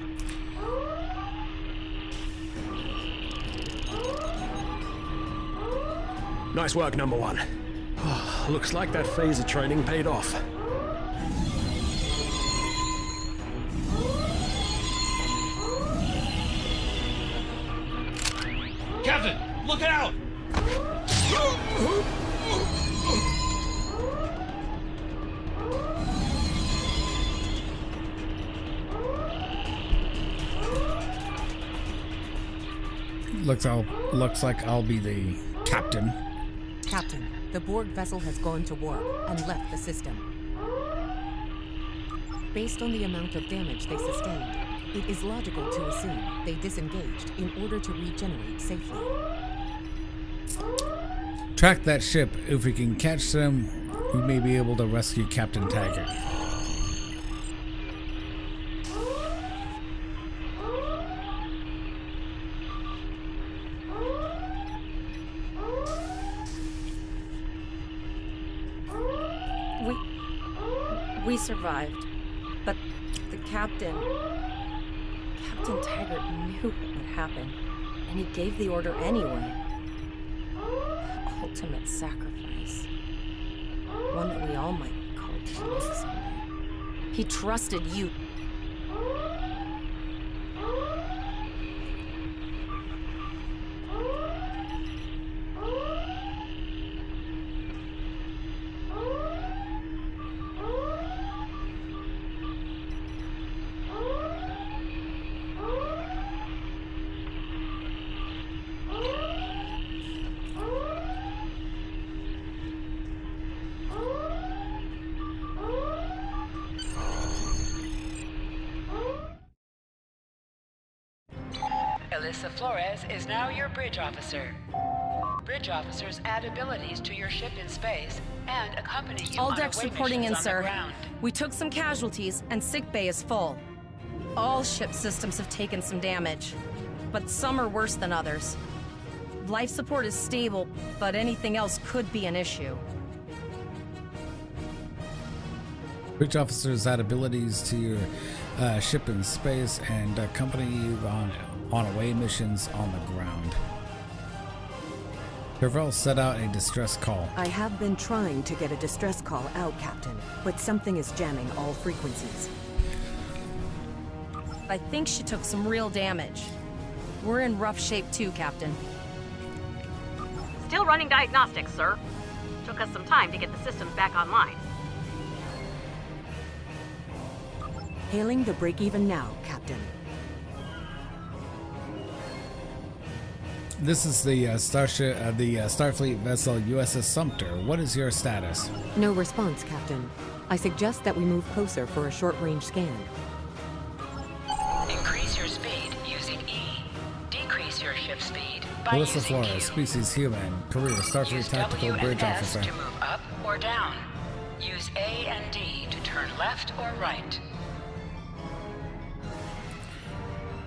S9: Nice work, Number 1. Looks like that phaser training paid off.
S12: Captain, look out!
S1: Looks like I'll be the captain.
S6: Captain, the Borg vessel has gone to warp and left the system. Based on the amount of damage they sustained, it is logical to assume they disengaged in order to regenerate safely.
S1: Track that ship. If we can catch them, we may be able to rescue Captain Taggart.
S4: We survived, but the Captain Taggart knew what would happen, and he gave the order anyway. The ultimate sacrifice. One that we all might be called to make someday. He trusted you.
S3: Alyssa Flores is now your bridge officer. Bridge officers add abilities to your ship in space and accompany you
S4: All
S3: on
S4: decks
S3: away
S4: reporting in,
S3: missions on the
S4: sir.
S3: ground.
S4: We took some casualties, and sickbay is full. All ship systems have taken some damage, but some are worse than others. Life support is stable, but anything else could be an issue.
S1: Bridge officers add abilities to your ship in space and accompany you on away missions on the ground. Tervel set out a distress call.
S6: I have been trying to get a distress call out, Captain, but something is jamming all frequencies.
S4: I think she took some real damage. We're in rough shape too, Captain.
S11: Still running diagnostics, sir. Took us some time to get the systems back online.
S6: Hailing the break-even now, Captain.
S1: This is the Starfleet vessel USS Sumter. What is your status?
S6: No response, Captain. I suggest that we move closer for a short-range scan.
S3: Increase your speed using E. Decrease your ship speed by
S1: Alyssa
S3: using Q.
S1: Flores, species human, career Starfleet
S3: Use
S1: tactical
S3: W
S1: bridge
S3: and S
S1: officer.
S3: to move up or down. Use A and D to turn left or right.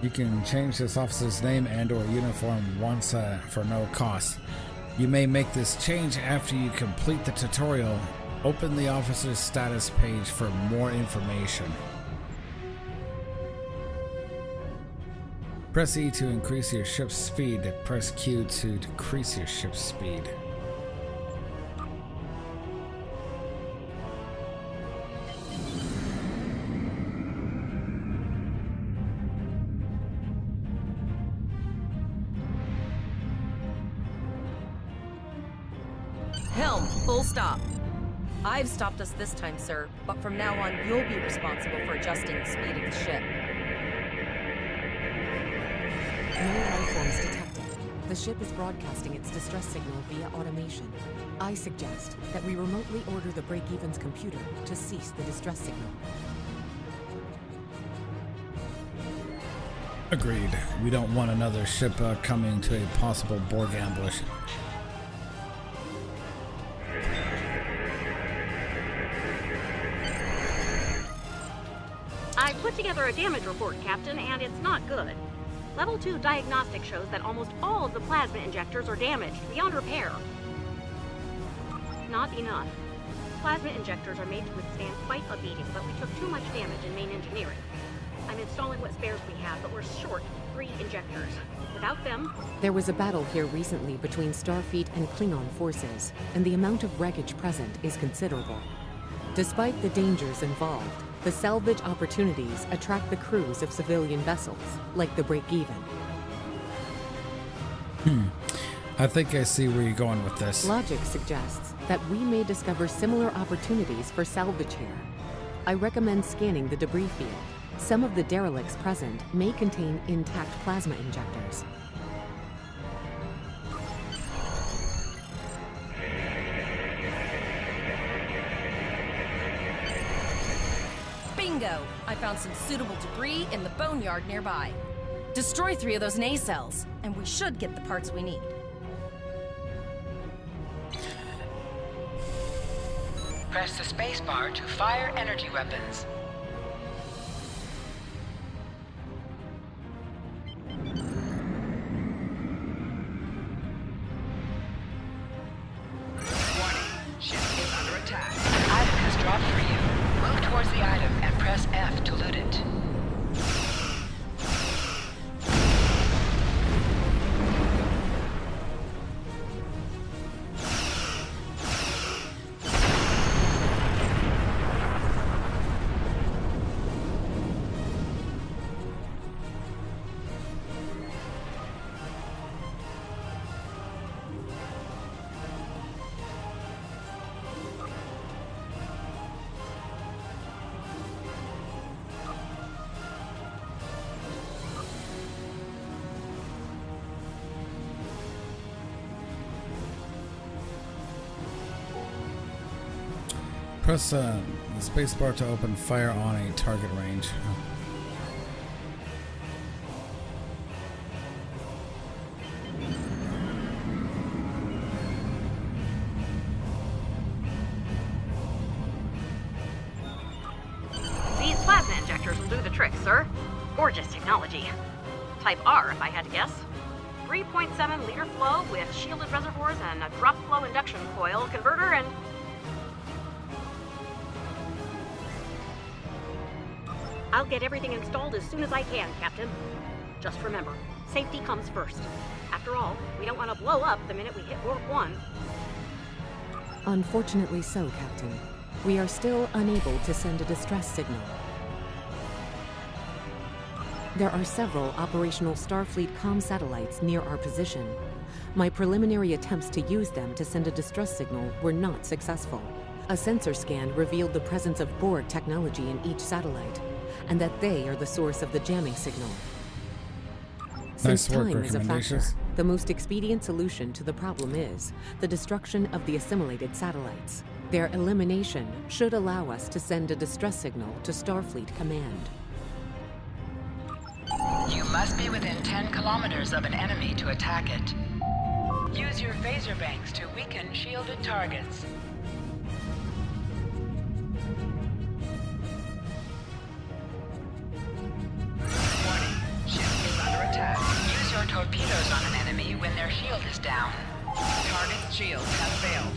S1: You can change this officer's name and or uniform once for no cost. You may make this change after you complete the tutorial. Open the officer's status page for more information. Press E to increase your ship's speed. Press Q to decrease your ship's speed.
S4: Helm, full stop. I've stopped us this time, sir, but from now on, you'll be responsible for adjusting the speed of the ship.
S6: No life forms detected. The ship is broadcasting its distress signal via automation. I suggest that we remotely order the break-even's computer to cease the distress signal.
S1: Agreed. We don't want another ship coming to a possible Borg ambush.
S11: I put together a damage report, Captain, and it's not good. Level 2 diagnostic shows that almost all of the plasma injectors are damaged beyond repair. Not enough. Plasma injectors are made to withstand quite a beating, but we took too much damage in main engineering. I'm installing what spares we have, but we're short 3 injectors. Without them...
S6: There was a battle here recently between Starfleet and Klingon forces, and the amount of wreckage present is considerable. Despite the dangers involved, the salvage opportunities attract the crews of civilian vessels, like the Break-Even.
S1: I think I see where you're going with this.
S6: Logic suggests that we may discover similar opportunities for salvage here. I recommend scanning the debris field. Some of the derelicts present may contain intact plasma injectors.
S4: go. I found some suitable debris in the boneyard nearby. Destroy 3 of those nacelles, and we should get the parts we need.
S3: Press the spacebar to fire energy weapons. Ship is under attack. An item has dropped for you. Move towards the item and press F to loot it.
S1: Press the spacebar to open fire on a target range.
S15: These plasma injectors will do the trick, sir. Gorgeous technology. Type R, if I had to guess. 3.7 liter flow with shielded reservoirs and a drop flow induction coil converter and... I'll get everything installed as soon as I can, Captain. Just remember, safety comes first. After all, we don't want to blow up the minute we hit Warp 1.
S6: Unfortunately so, Captain. We are still unable to send a distress signal. There are several operational Starfleet comm satellites near our position. My preliminary attempts to use them to send a distress signal were not successful. A sensor scan revealed the presence of Borg technology in each satellite, and that they are the source of the jamming signal. Since time is a factor, the most expedient solution to the problem is the destruction of the assimilated satellites. Their elimination should allow us to send a distress signal to Starfleet Command.
S3: You must be within 10 kilometers of an enemy to attack it. Use your phaser banks to weaken shielded targets. Warning, ship is under attack. Use your torpedoes on an enemy when their shield is down. Target's shields have failed.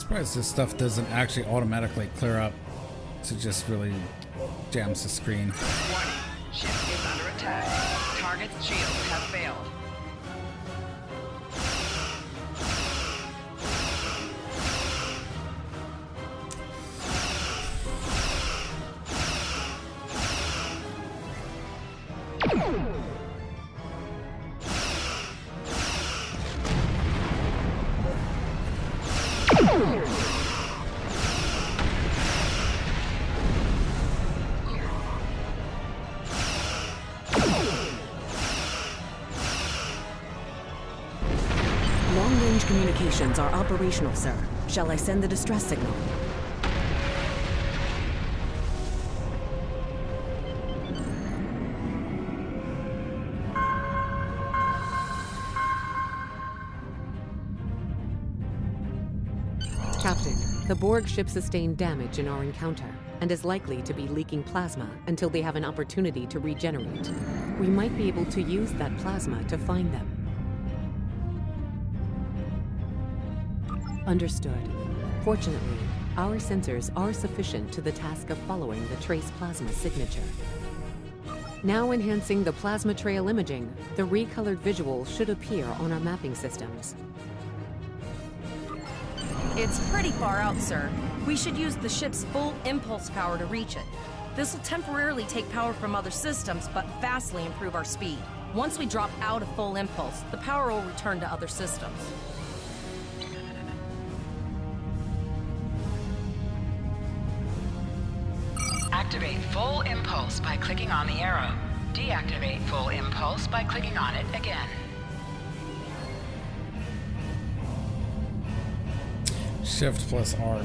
S1: Surprised this stuff doesn't actually automatically clear up. So it just really jams the screen.
S3: Warning, ship is under attack. Target's shields have failed.
S6: Long-range communications are operational, sir. Shall I send the distress signal? Captain, the Borg ship sustained damage in our encounter and is likely to be leaking plasma until they have an opportunity to regenerate. We might be able to use that plasma to find them. Understood. Fortunately, our sensors are sufficient to the task of following the trace plasma signature. Now enhancing the plasma trail imaging, the recolored visual should appear on our mapping systems.
S4: It's pretty far out, sir. We should use the ship's full impulse power to reach it. This will temporarily take power from other systems, but vastly improve our speed. Once we drop out of full impulse, the power will return to other systems.
S3: Activate full impulse by clicking on the arrow. Deactivate full impulse by clicking on it again.
S1: Shift plus R.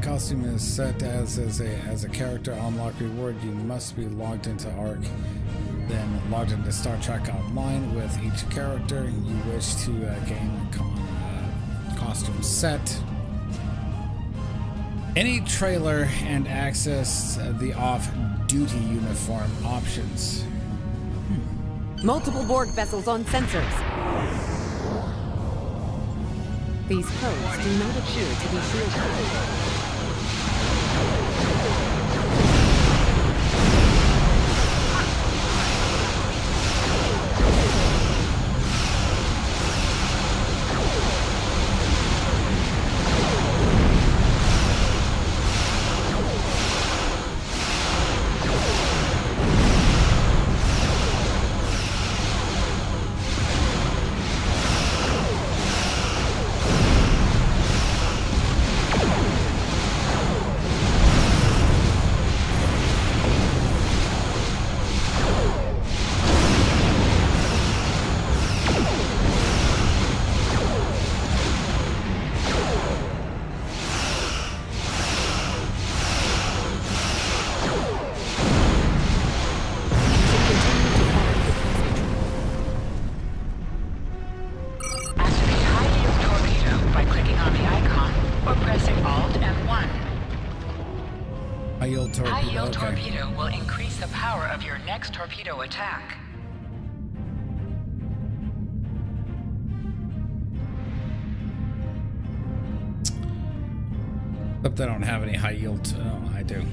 S1: Costume is set as a character unlock reward. You must be logged into ARC, then logged into Star Trek Online with each character you wish to gain costume set. Any trailer and access the off-duty uniform options.
S6: Multiple Borg vessels on sensors. These codes do not appear to be shielded.
S3: High-yield torpedo will increase the power of your next torpedo attack.
S1: Except I don't have any high yield. Oh, I do.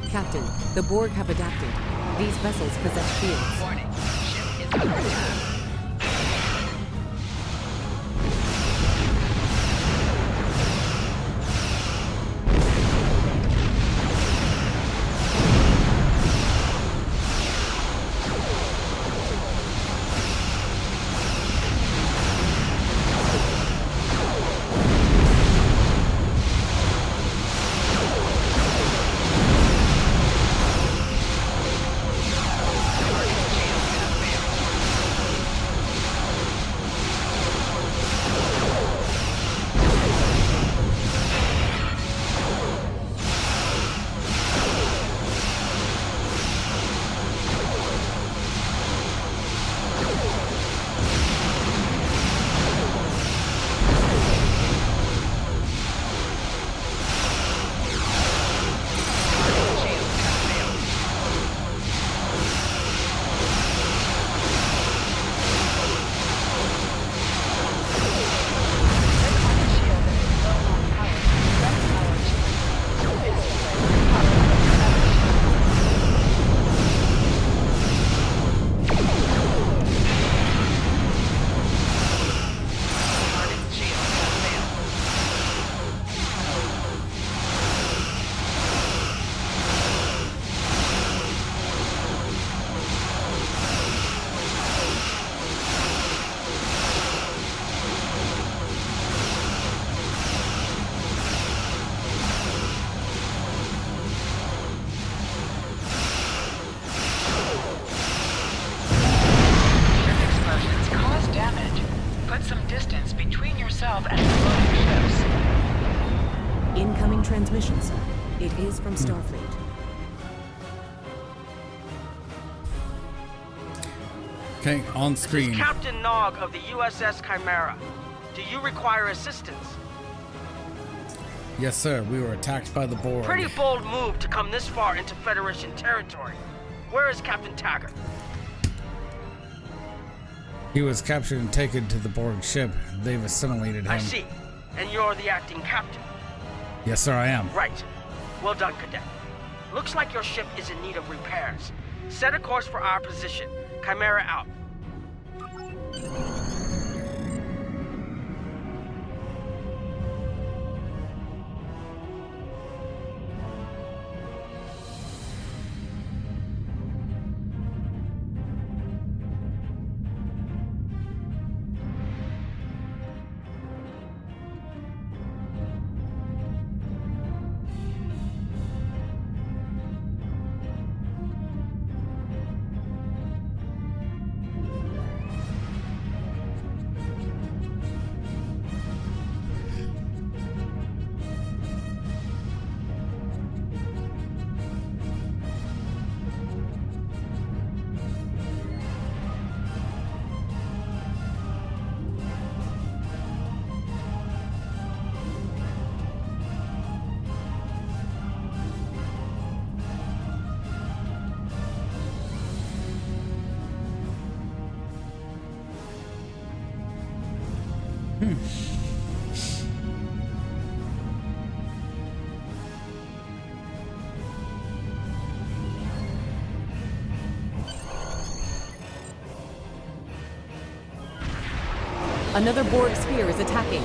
S6: Captain, the Borg have adapted. These vessels possess shields.
S3: Warning, ship is under attack.
S6: transmission, sir. It is from Starfleet.
S1: Okay, on
S16: This
S1: screen.
S16: is Captain Nog of the USS Chimera. Do you require assistance?
S1: Yes, sir. We were attacked by the Borg.
S16: Pretty bold move to come this far into Federation territory. Where is Captain Taggart?
S1: He was captured and taken to the Borg ship. They've assimilated him.
S16: I see. And you're the acting captain.
S1: Yes, sir, I am.
S16: Right. Well done, Cadet. Looks like your ship is in need of repairs. Set a course for our position. Chimera out.
S17: Another Borg sphere is attacking.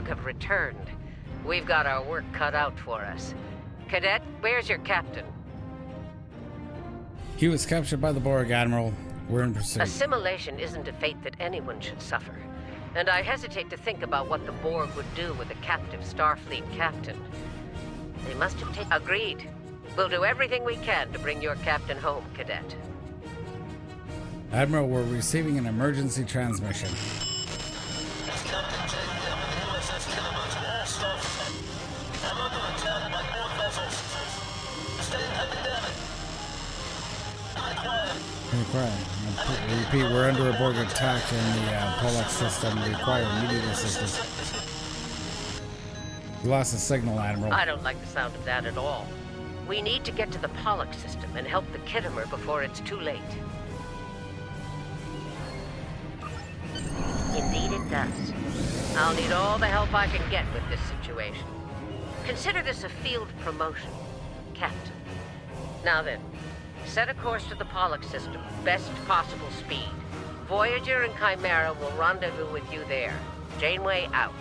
S18: Have returned.
S17: We've got our work cut out for us. Cadet, where's your captain?
S1: He was captured by the Borg, Admiral. We're in pursuit.
S17: Assimilation isn't a fate that anyone should suffer. And I hesitate to think about what the Borg would do with a captive Starfleet captain. They must have taken... Agreed. We'll do everything we can to bring your captain home, Cadet.
S1: Admiral, we're receiving an emergency transmission. Repeat, we're under a Borg attack in the Pollux system. We require immediate assistance. We lost the signal, Admiral.
S17: I don't like the sound of that at all. We need to get to the Pollux system and help the Kittimer before it's too late. Indeed it does. I'll need all the help I can get with this situation. Consider this a field promotion, Captain. Now then, set a course to the Pollux system, best possible speed. Voyager and Chimera will rendezvous with you there. Janeway out.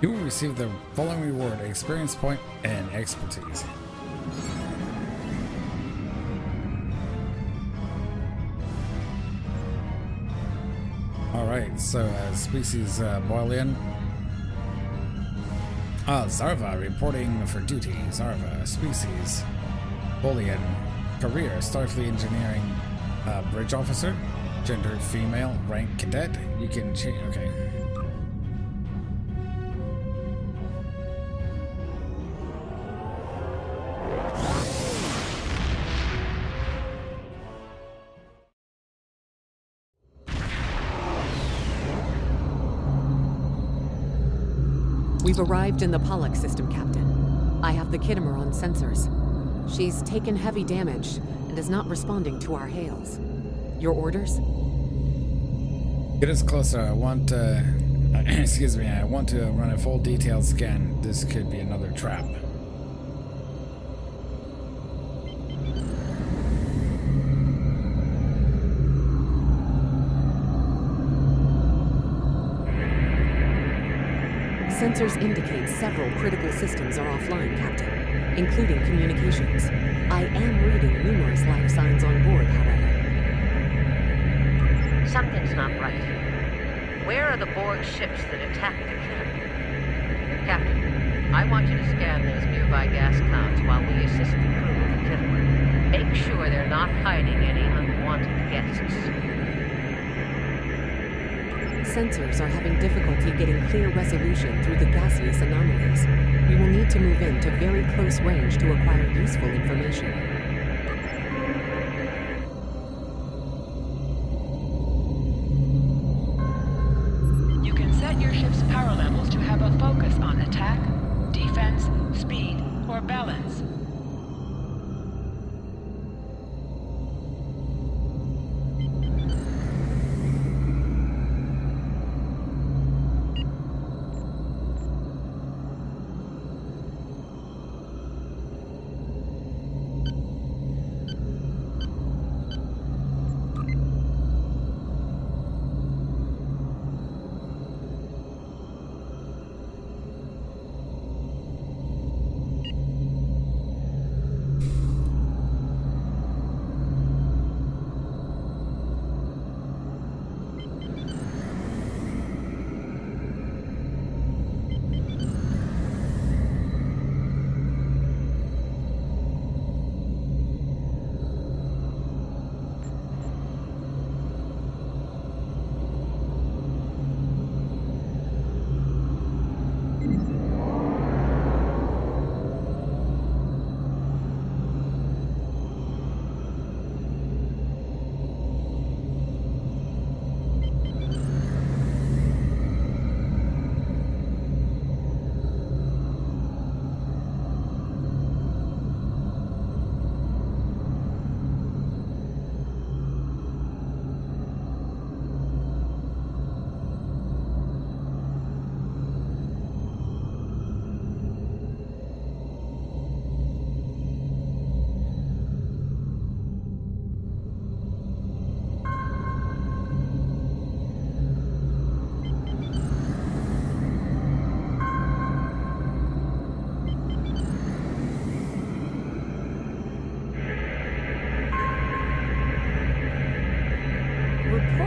S1: You will receive the following reward: experience point and expertise. Alright, so species Boilian. Zarva reporting for duty. Zarva, species Boilian. Career, Starfleet Engineering Bridge Officer. Gender, female. Rank, Cadet. You can change. Okay.
S6: We've arrived in the Pollux system, Captain. I have the Kittimer on sensors. She's taken heavy damage and is not responding to our hails. Your orders?
S1: Get us closer. I want excuse me, I want to run a full detailed scan. This could be another trap.
S6: Sensors indicate several critical systems are offline, Captain, including communications. I am reading numerous life signs on board, however.
S17: Something's not right here. Where are the Borg ships that attacked the Kittimer? Captain, I want you to scan those nearby gas clouds while we assist the crew of the Kittimer. Make sure they're not hiding any unwanted guests.
S6: Sensors are having difficulty getting clear resolution through the gaseous anomalies. We will need to move into very close range to acquire useful information.
S3: You can set your ship's power levels to have a focus on attack, defense, speed, or balance.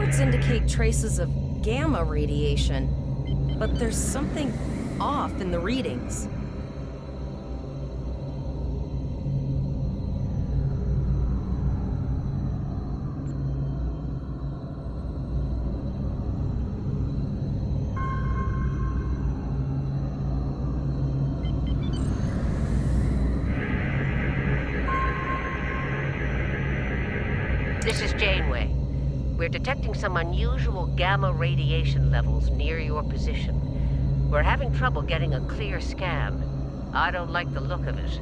S4: Reports indicate traces of gamma radiation, but there's something off in the readings.
S17: This is Janeway. We're detecting some unusual gamma radiation levels near your position. We're having trouble getting a clear scan. I don't like the look of it.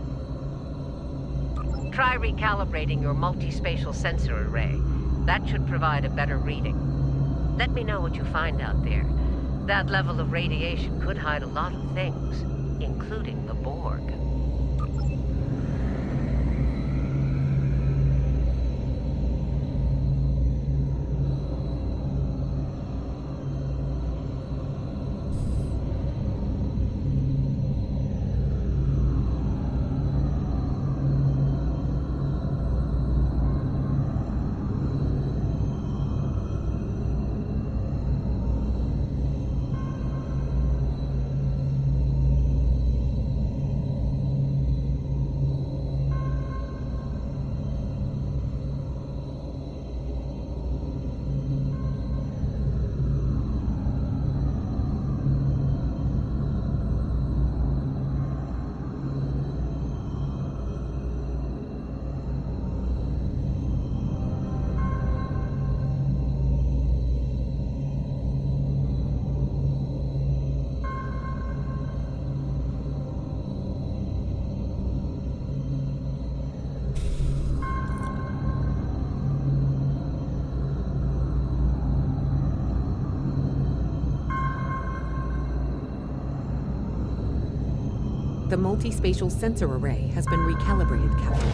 S17: Try recalibrating your multispatial sensor array. That should provide a better reading. Let me know what you find out there. That level of radiation could hide a lot of things, including the Borg.
S6: The multispatial sensor array has been recalibrated, Captain.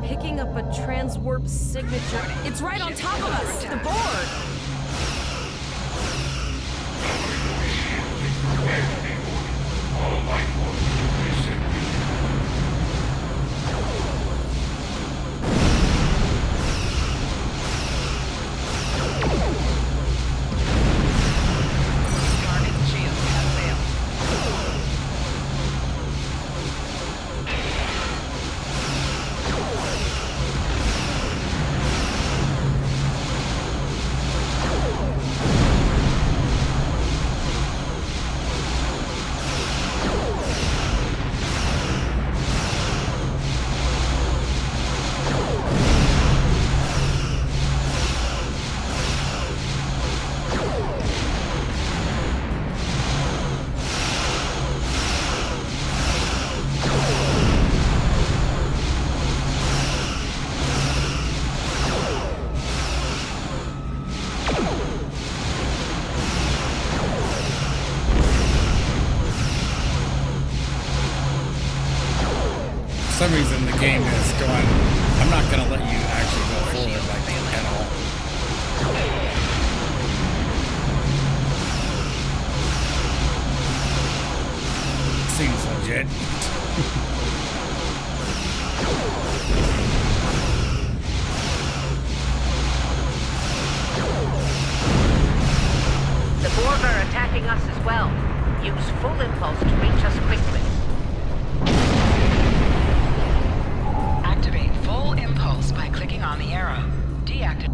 S4: Picking up a transwarp signature. It's right on top of us! The Borg!
S1: For some reason the game is going, I'm not going to let you actually go forward like at all. Seems legit.
S17: The Borg are attacking us as well. Use full impulse to reach us quickly.
S3: Activate full impulse by clicking on the arrow. Deactivate.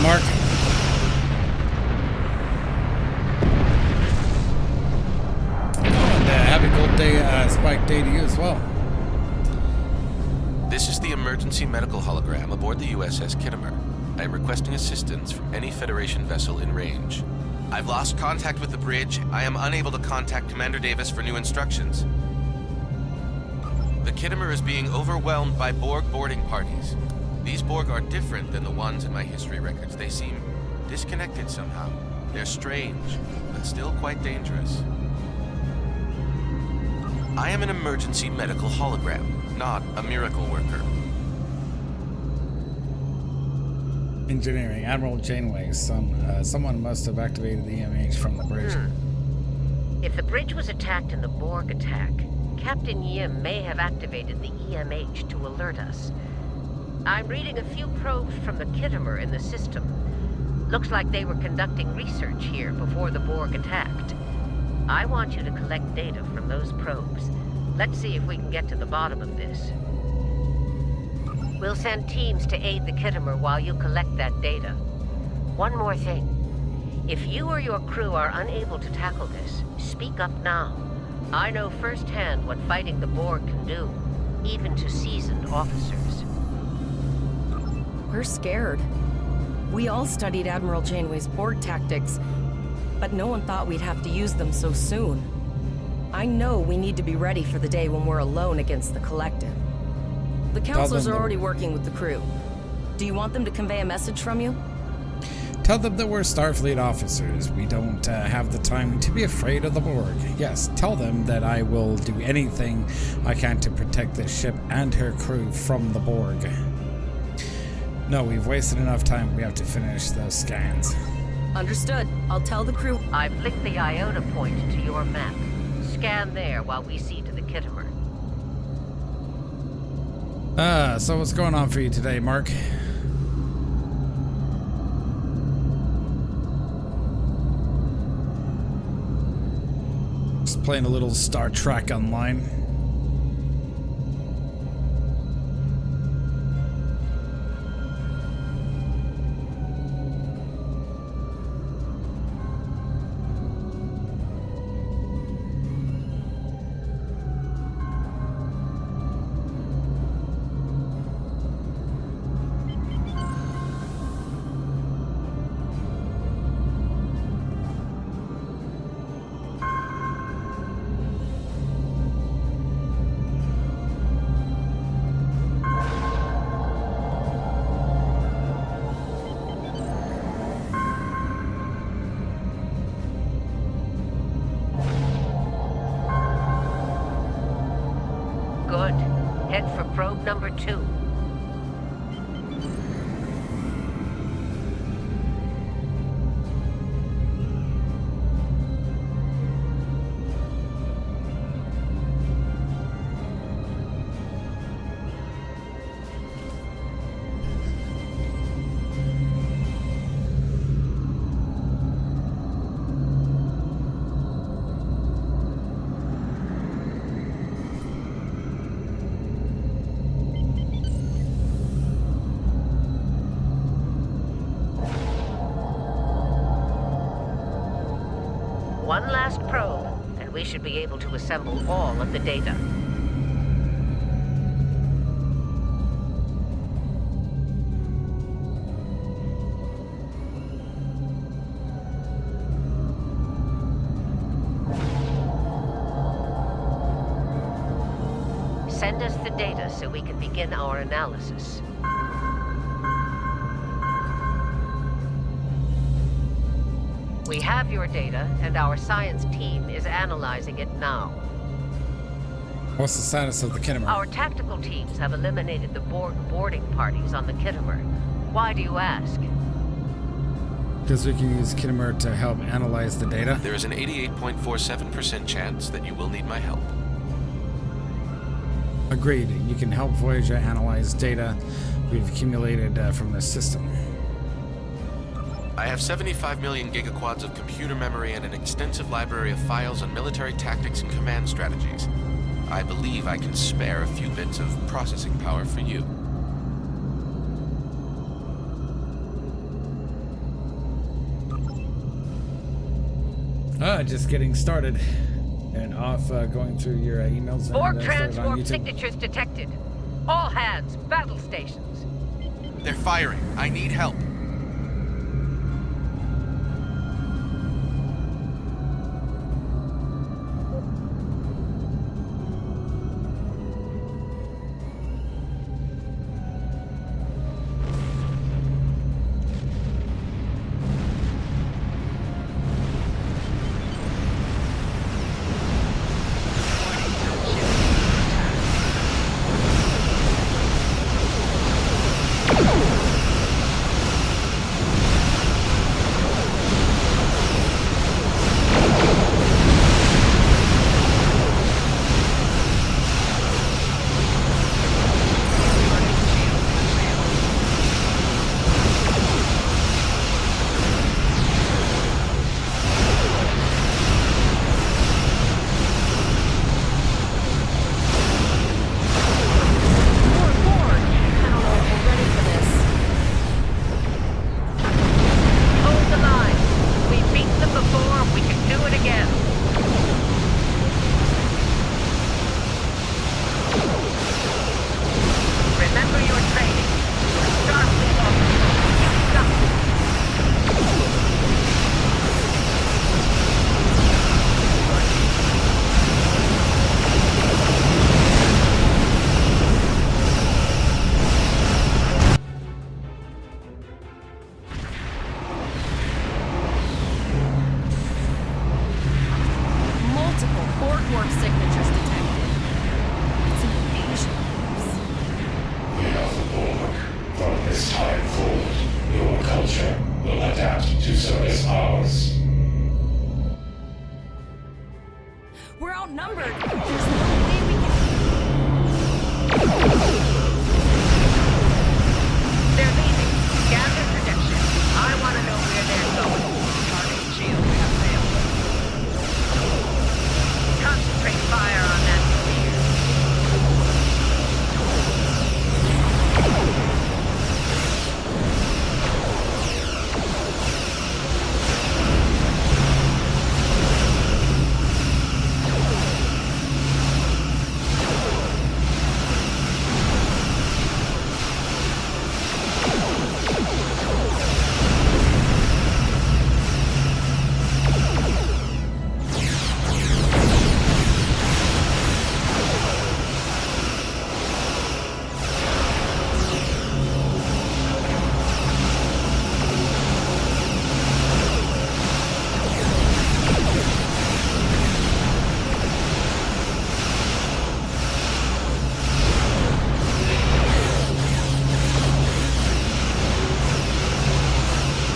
S1: Mark. And happy Gold Day, Spike Day to you as well.
S18: This is the emergency medical hologram aboard the USS Kittimer. I am requesting assistance from any Federation vessel in range. I've lost contact with the bridge. I am unable to contact Commander Davis for new instructions. The Kittimer is being overwhelmed by Borg boarding parties. These Borg are different than the ones in my history records. They seem disconnected somehow. They're strange, but still quite dangerous. I am an emergency medical hologram, not a miracle worker.
S1: Engineering, Admiral Janeway. Someone must have activated the EMH from the bridge.
S17: If the bridge was attacked in the Borg attack, Captain Yim may have activated the EMH to alert us. I'm reading a few probes from the Kittimer in the system. Looks like they were conducting research here before the Borg attacked. I want you to collect data from those probes. Let's see if we can get to the bottom of this. We'll send teams to aid the Kittimer while you collect that data. One more thing. If you or your crew are unable to tackle this, speak up now. I know firsthand what fighting the Borg can do, even to seasoned officers.
S4: We're scared. We all studied Admiral Janeway's Borg tactics, but no one thought we'd have to use them so soon. I know we need to be ready for the day when we're alone against the Collective. The counselors are already working with the crew. Do you want them to convey a message from you?
S1: Tell them that we're Starfleet officers. We don't have the time to be afraid of the Borg. Yes, tell them that I will do anything I can to protect this ship and her crew from the Borg. No, we've wasted enough time. We have to finish those scans.
S4: Understood. I'll tell the crew.
S17: I've linked the Iota point to your map. Scan there while we see to the Kittimer.
S1: So what's going on for you today, Mark? Just playing a little Star Trek Online.
S17: Good. Head for probe number 2. One last probe, and we should be able to assemble all of the data. Send us the data so we can begin our analysis. We have your data, and our science team is analyzing it now.
S1: What's the status of the Kittimer?
S17: Our tactical teams have eliminated the Borg boarding parties on the Kittimer. Why do you ask?
S1: Because we can use Kittimer to help analyze the data.
S18: There is an 88.47% chance that you will need my help.
S1: Agreed. You can help Voyager analyze data we've accumulated from the system.
S18: I have 75 million gigaquads of computer memory and an extensive library of files on military tactics and command strategies. I believe I can spare a few bits of processing power for you.
S1: Just getting started. And off going through your emails.
S17: Borg
S1: and
S17: transwarp signatures detected. All hands, battle stations.
S18: They're firing. I need help.
S4: warp signatures detected. It's an invasion force.
S19: We are the Borg. From this time forward, your culture will adapt to service ours.
S4: We're outnumbered. There's no way we can.
S17: They're leaving. Scan their projection. I want to know where they're going. Target shield have failed. Concentrate fire on that sphere.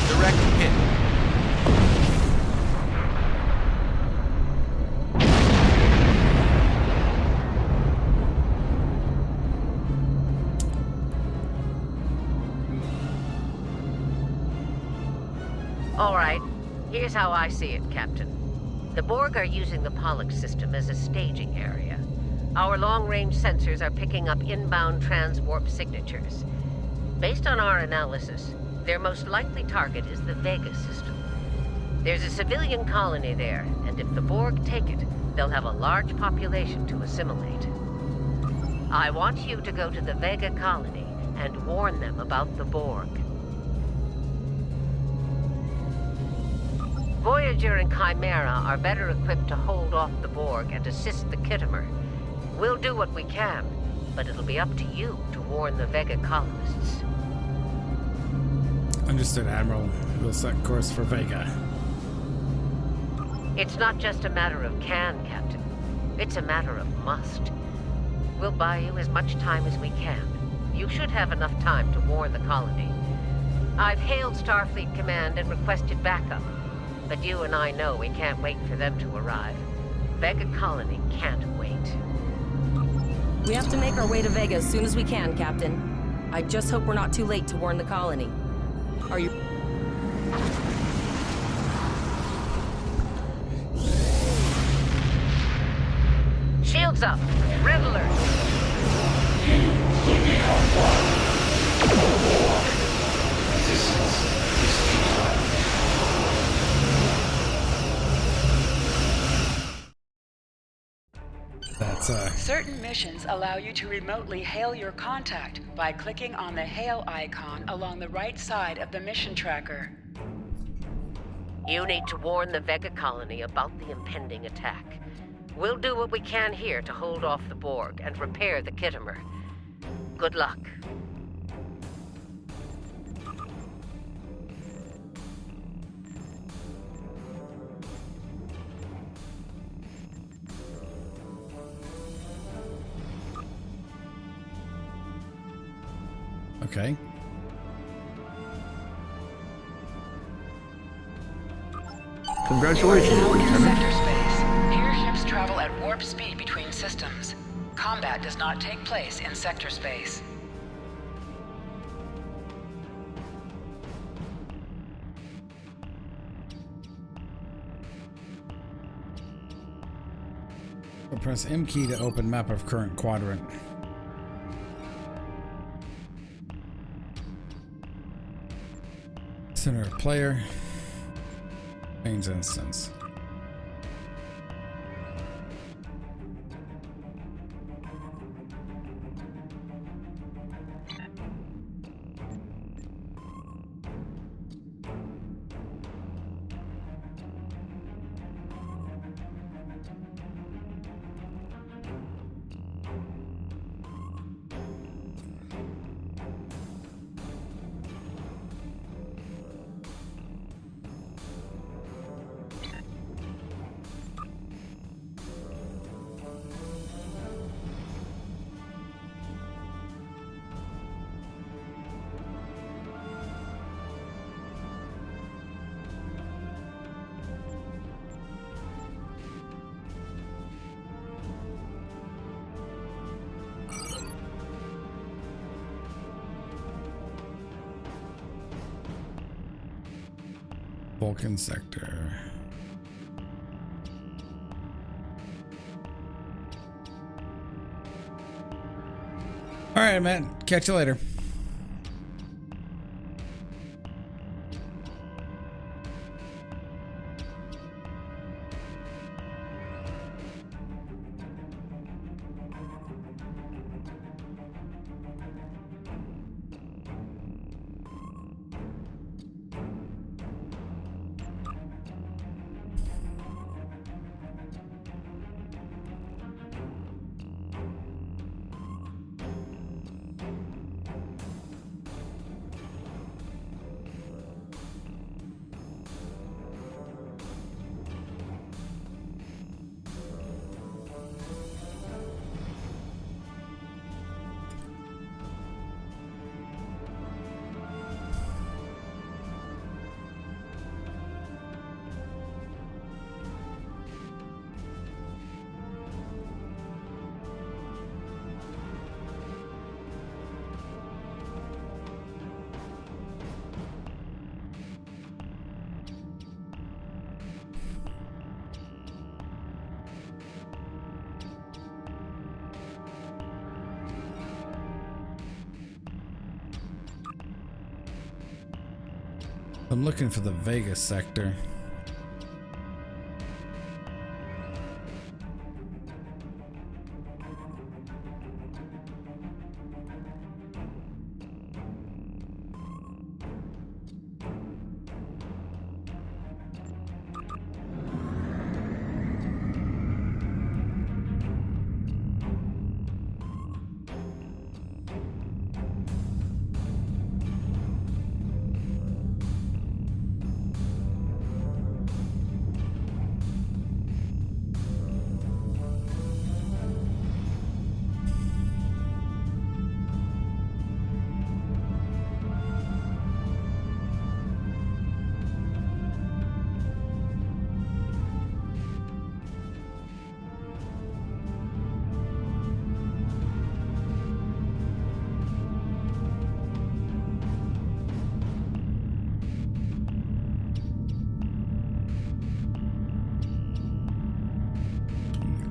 S18: Direct hit.
S17: All right. Here's how I see it, Captain. The Borg are using the Pollux system as a staging area. Our long-range sensors are picking up inbound transwarp signatures. Based on our analysis, their most likely target is the Vega system. There's a civilian colony there, and if the Borg take it, they'll have a large population to assimilate. I want you to go to the Vega colony and warn them about the Borg. Voyager and Chimera are better equipped to hold off the Borg and assist the Khitomer. We'll do what we can, but it'll be up to you to warn the Vega colonists.
S1: Understood, Admiral. We'll set course for Vega.
S17: It's not just a matter of can, Captain. It's a matter of must. We'll buy you as much time as we can. You should have enough time to warn the colony. I've hailed Starfleet Command and requested backup, but you and I know we can't wait for them to arrive. Vega colony can't wait.
S4: We have to make our way to Vega as soon as we can, Captain. I just hope we're not too late to warn the colony. Are you...
S17: Shields up. Red alert.
S19: You will become one. The Borg. Resistance is futile.
S1: That's
S3: Certain missions allow you to remotely hail your contact by clicking on the hail icon along the right side of the mission tracker.
S17: You need to warn the Vega colony about the impending attack. We'll do what we can here to hold off the Borg and repair the Khitomer. Good luck.
S1: okay.
S2: Congratulations,
S3: You are now in
S2: Lieutenant.
S3: sector space. Here ships travel at warp speed between systems. Combat does not take place in sector space.
S1: We'll press M key to open map of current quadrant. Center of player. Change instance. Vulcan sector. All right, man. Catch you later. I'm looking for the Vegas sector.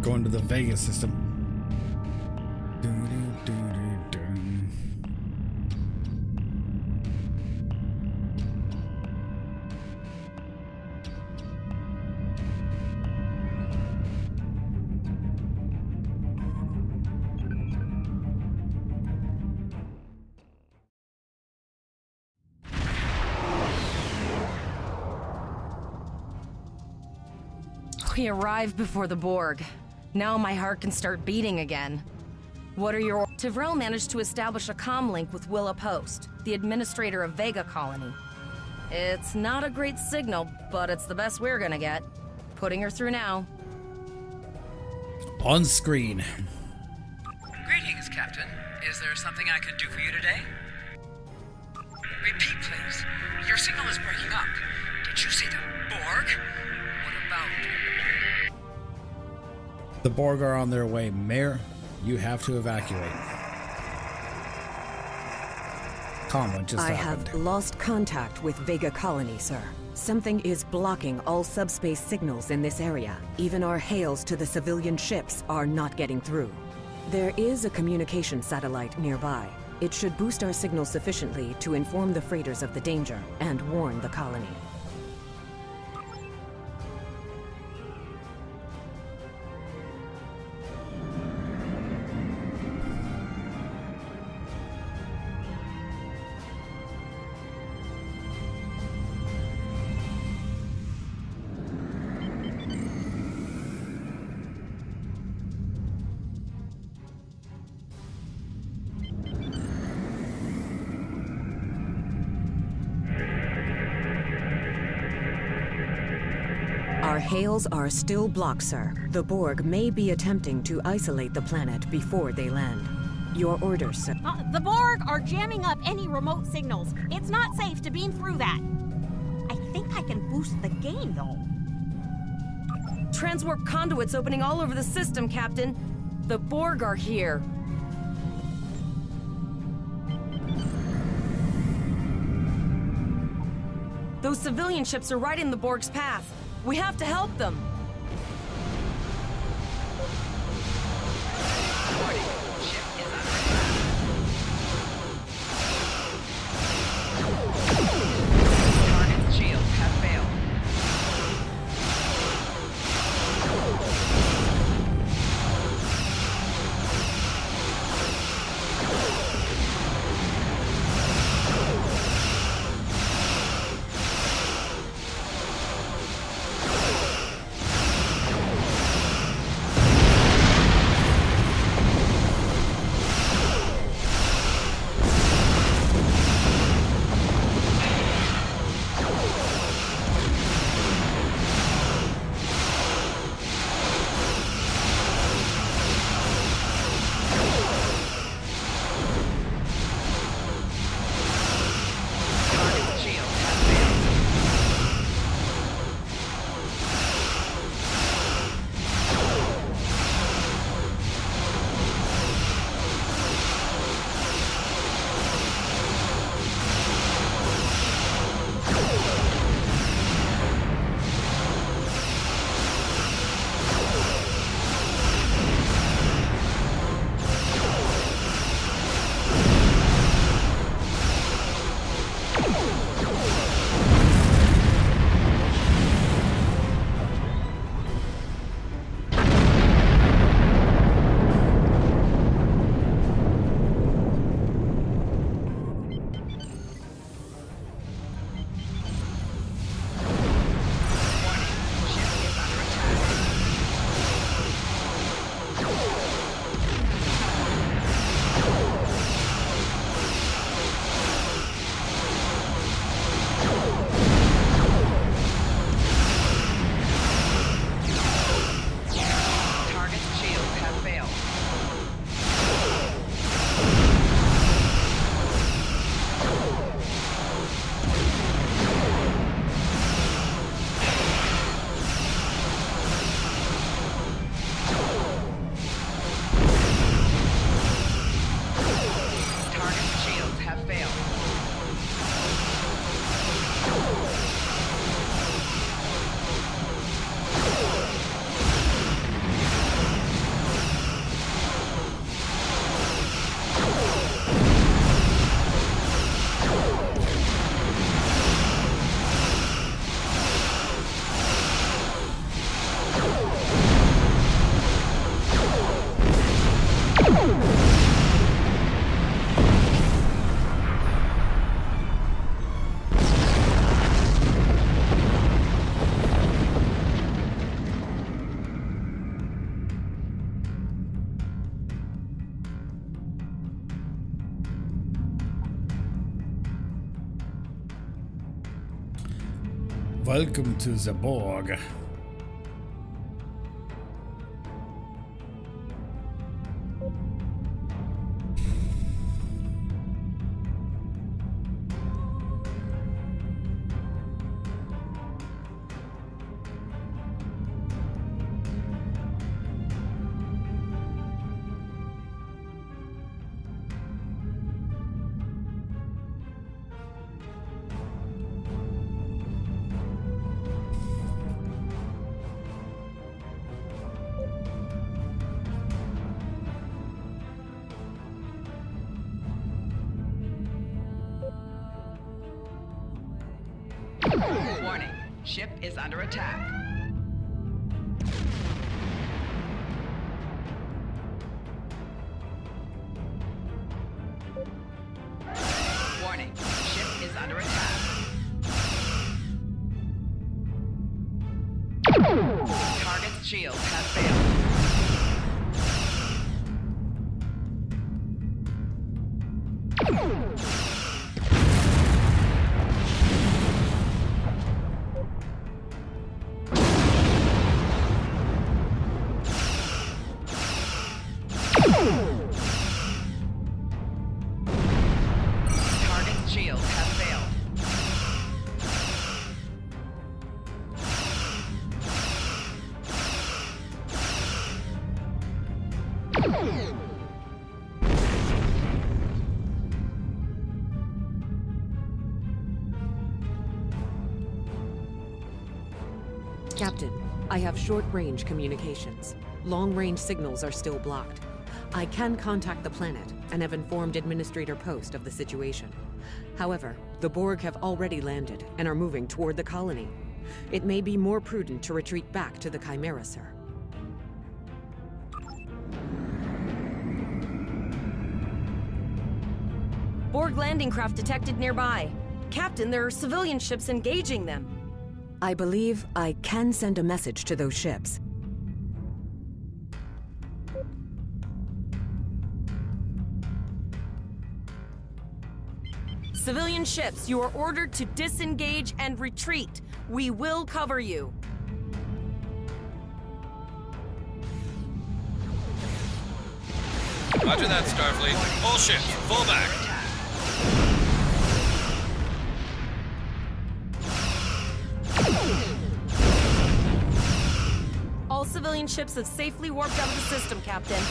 S1: Going to the Vegas system.
S4: We arrived before the Borg. Now my heart can start beating again. What are your... Tivrell managed to establish a comm link with Willa Post, the administrator of Vega Colony. It's not a great signal, but it's the best we're gonna get. Putting her through now.
S1: On screen.
S20: Greetings, Captain. Is there something I can do for you today? Repeat, please. Your signal is breaking up. Did you see the Borg? What about...
S1: The Borg are on their way. Mayor, you have to evacuate. What just happened?
S6: I have lost contact with Vega Colony, sir. Something is blocking all subspace signals in this area. Even our hails to the civilian ships are not getting through. There is a communication satellite nearby. It should boost our signal sufficiently to inform the freighters of the danger and warn the colony. Our hails are still blocked, sir. The Borg may be attempting to isolate the planet before they land. Your orders, sir.
S11: The Borg are jamming up any remote signals. It's not safe to beam through that. I think I can boost the gain, though.
S4: Transwarp conduits opening all over the system, Captain. The Borg are here. Those civilian ships are right in the Borg's path. We have to help them.
S3: Target's shields have failed.
S1: Welcome to the Borg.
S3: Warning, ship is under attack. Warning, ship is under attack. Target's shields have failed. Target's shields have failed.
S6: I have short-range communications. Long-range signals are still blocked. I can contact the planet and have informed Administrator Post of the situation. However, the Borg have already landed and are moving toward the colony. It may be more prudent to retreat back to the Chimera, sir.
S4: Borg landing craft detected nearby. Captain, there are civilian ships engaging them.
S6: I believe I can send a message to those ships.
S4: Civilian ships, you are ordered to disengage and retreat. We will cover you.
S21: Roger that, Starfleet. All ships, fall back.
S4: All civilian ships have safely warped out of the system, Captain.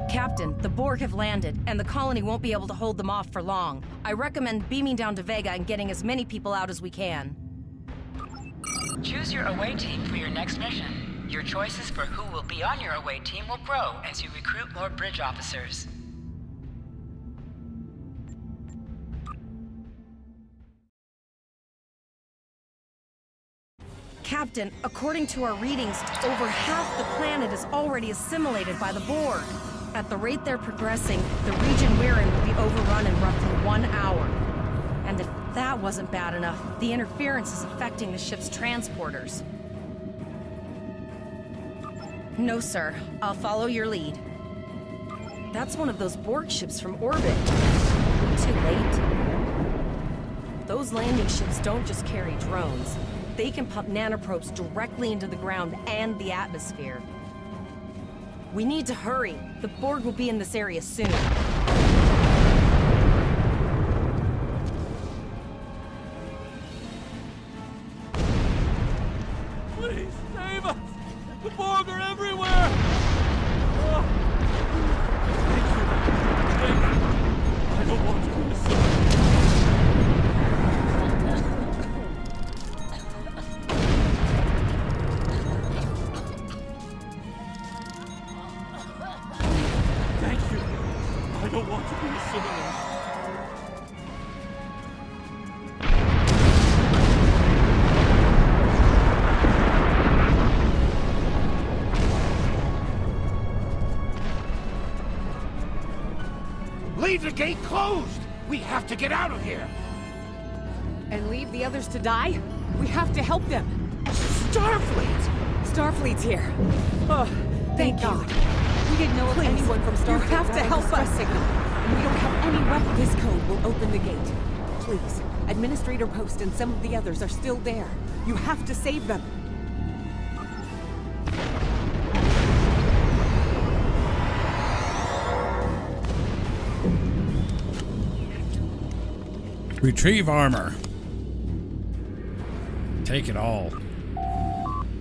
S4: Captain, the Borg have landed, and the colony won't be able to hold them off for long. I recommend beaming down to Vega and getting as many people out as we can.
S3: Choose your away team for your next mission. Your choices for who will be on your away team will grow as you recruit more bridge officers.
S4: Captain, according to our readings, over half the planet is already assimilated by the Borg. At the rate they're progressing, the region we're in will be overrun in roughly 1 hour. And if that wasn't bad enough, the interference is affecting the ship's transporters. No, sir. I'll follow your lead. That's one of those Borg ships from orbit. Too late. Those landing ships don't just carry drones. They can pump nanoprobes directly into the ground and the atmosphere. We need to hurry. The Borg will be in this area soon.
S7: Please, save us! The Borg are everywhere! Oh. Thank you. Thank you. I don't want to be a civilian. Thank you. I don't want to be a civilian.
S12: Leave the gate closed! We have to get out of here!
S6: And leave the others to die? We have to help them!
S12: Starfleet!
S6: Starfleet's here. Oh, thank God. We didn't know of anyone from Starfleet. You have to help us. Signal. And we don't have any weapons. This code will open the gate. Please, Administrator Post and some of the others are still there. You have to save them.
S1: Retrieve armor. Take it all.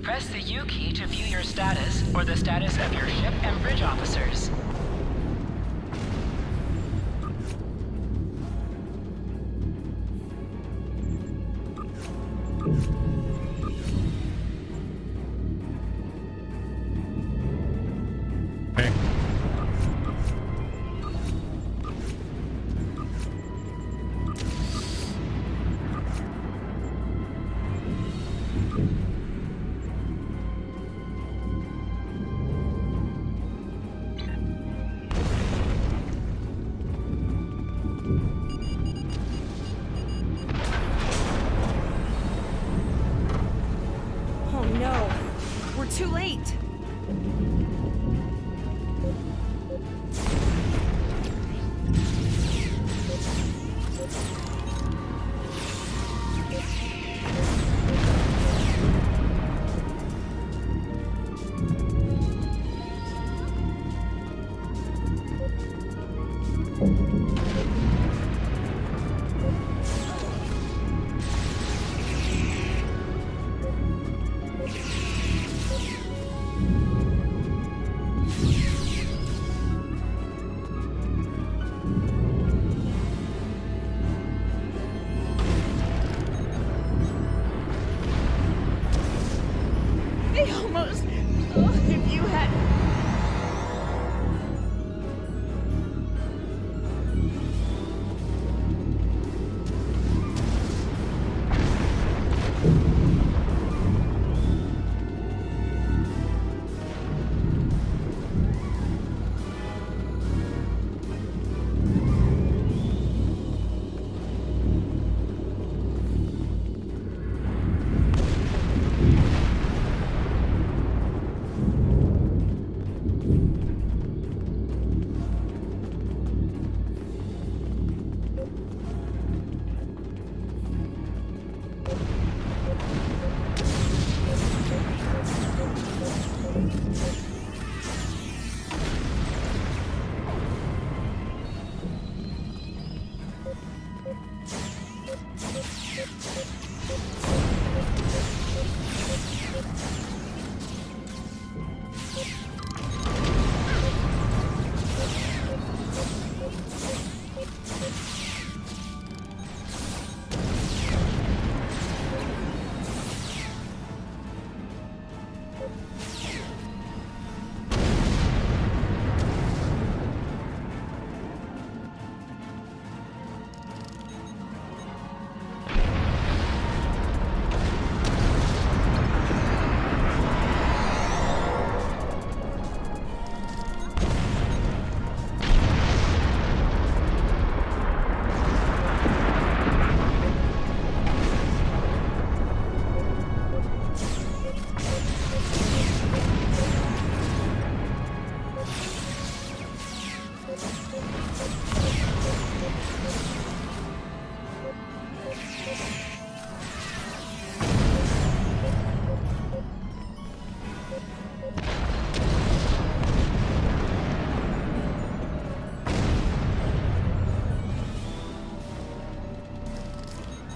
S3: Press the U key to view your status or the status of your ship and bridge officers.
S1: Okay.
S4: Oh no, we're too late.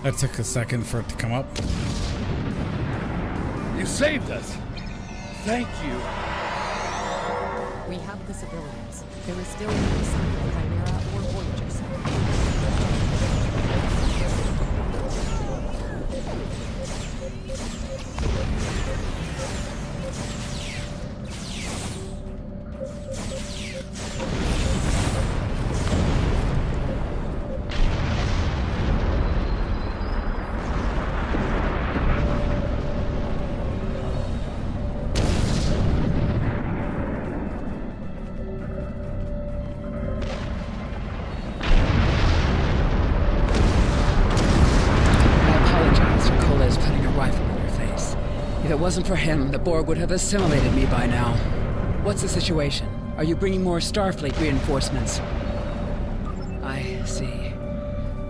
S1: That took a second for it to come up.
S7: You saved us. Thank you.
S14: We have the civilians. There is still no sign of Chimera or Voyager
S20: If it wasn't for him, the Borg would have assimilated me by now. What's the situation? Are you bringing more Starfleet reinforcements? I see.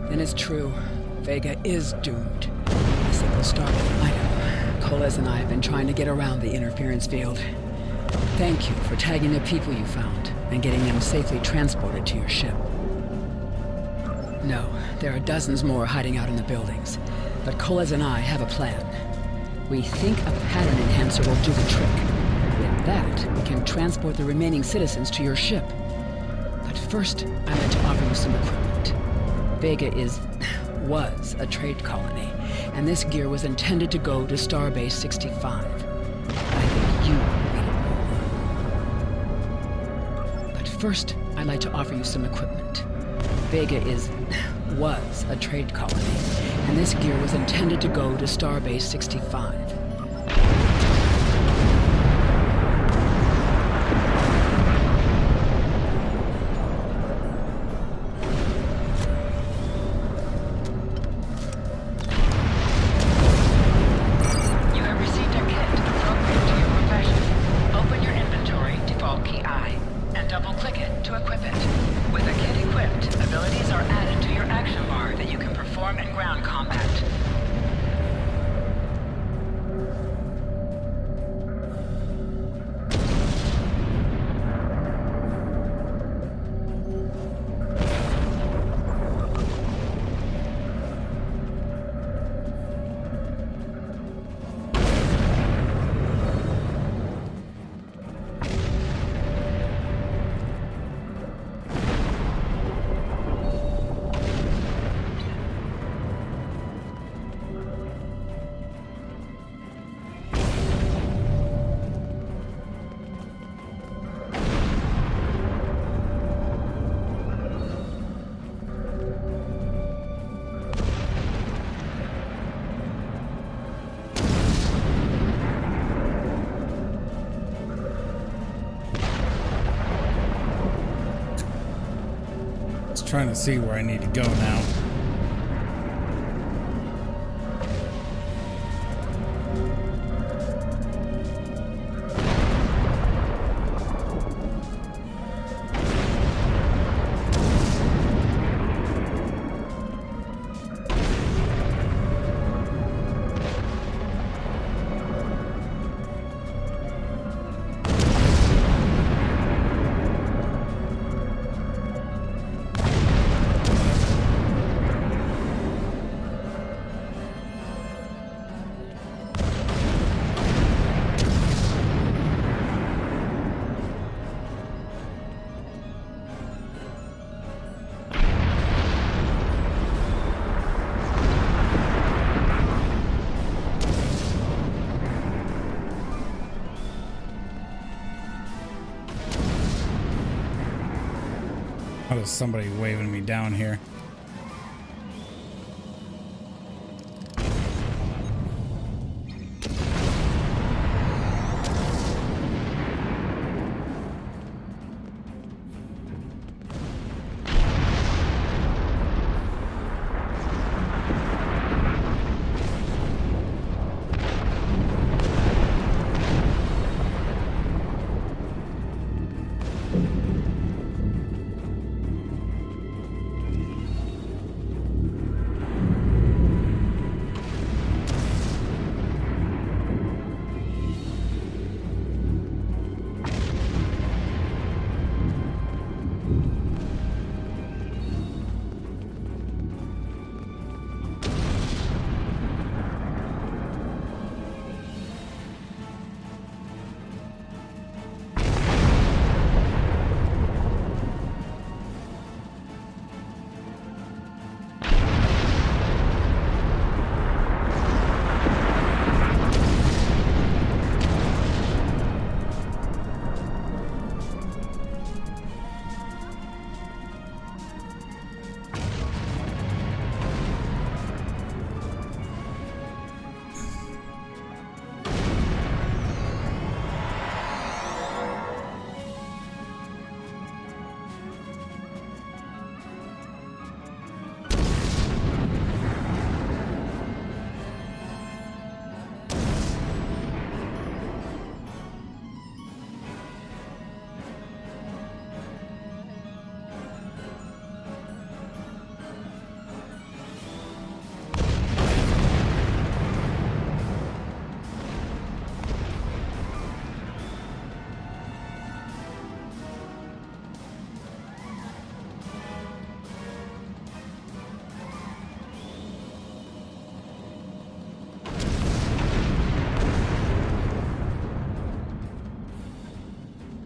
S20: Then it's true. Vega is doomed. A single Starfleet item. Coles and I have been trying to get around the interference field. Thank you for tagging the people you found and getting them safely transported to your ship. No, there are dozens more hiding out in the buildings. But Coles and I have a plan. We think a pattern enhancer will do the trick. With that, we can transport the remaining citizens to your ship. But first, I'd like to offer you some equipment. Vega was a trade colony, and this gear was intended to go to Starbase 65. I think you need it more. But first, I'd like to offer you some equipment. Vega was a trade colony, and this gear was intended to go to Starbase 65.
S3: You have received a kit appropriate to your profession. Open your inventory, default key I, and double-click it to equip it. With a kit equipped, abilities are added to your action bar that you can perform in ground combat.
S1: Trying to see where I need to go now. Oh, there's somebody waving me down here.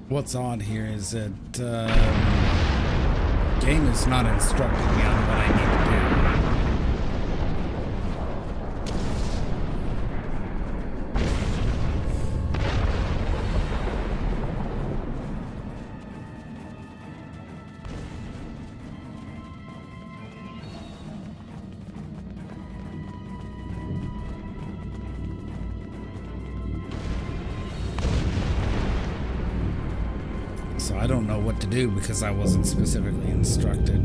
S1: what's odd here is that game is not instructing me on what I need to do. So I don't know what to do because I wasn't specifically instructed.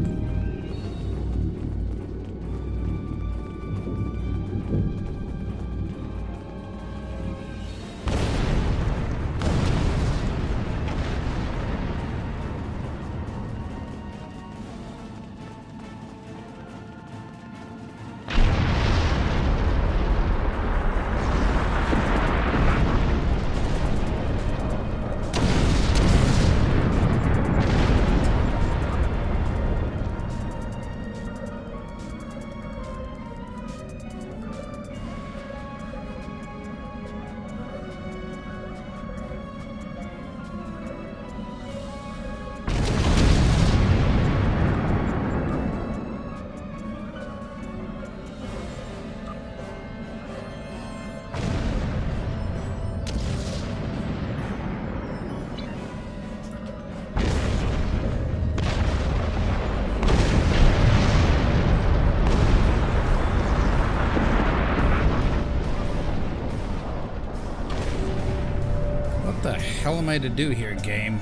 S1: What the hell am I to do here, game?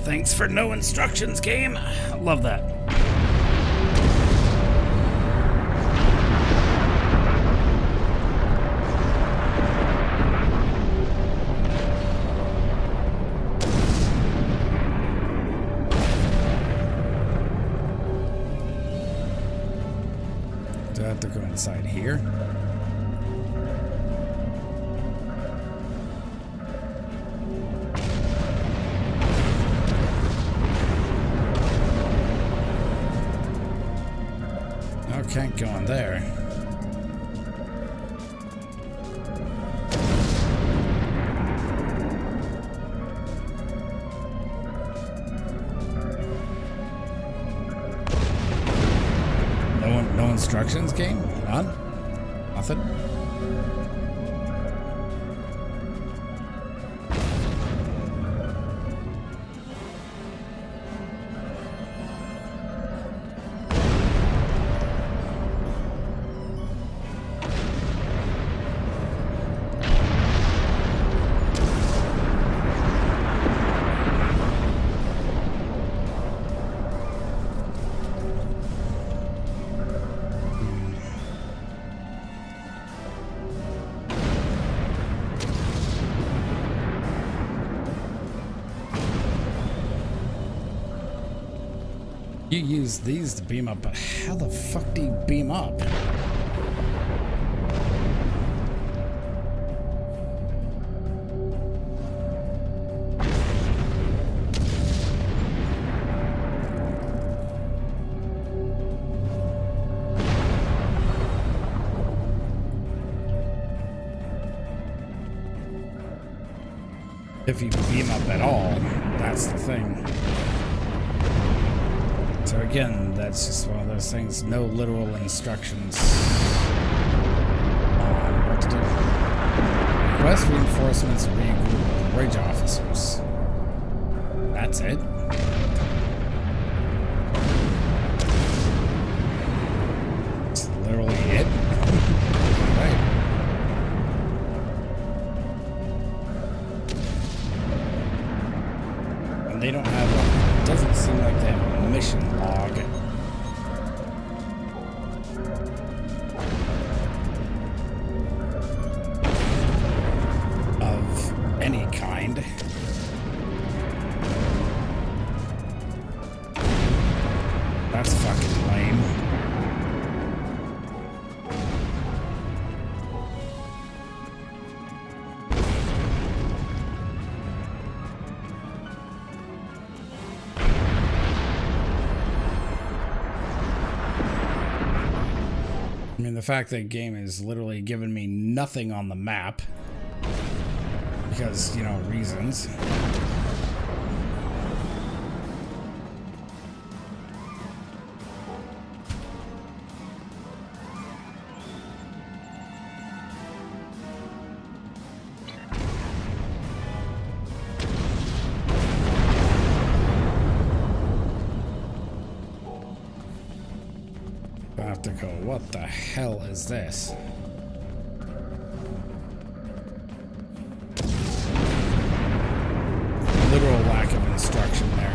S1: Thanks for no instructions, game. I love that. Do I have to go inside here? Can't go in there. No instructions, game? None? Nothing? You use these to beam up, but how the fuck do you beam up? If you beam up at all, that's the thing. So again, that's just one of those things, no literal instructions on what to do. Request reinforcements and regroup bridge officers. That's it. It's literally it. Right. And they don't have a, it doesn't seem like they have a mission log. the fact that the game is literally giving me nothing on the map because, you know, reasons. I have to go, what the hell is this? Literal lack of instruction there.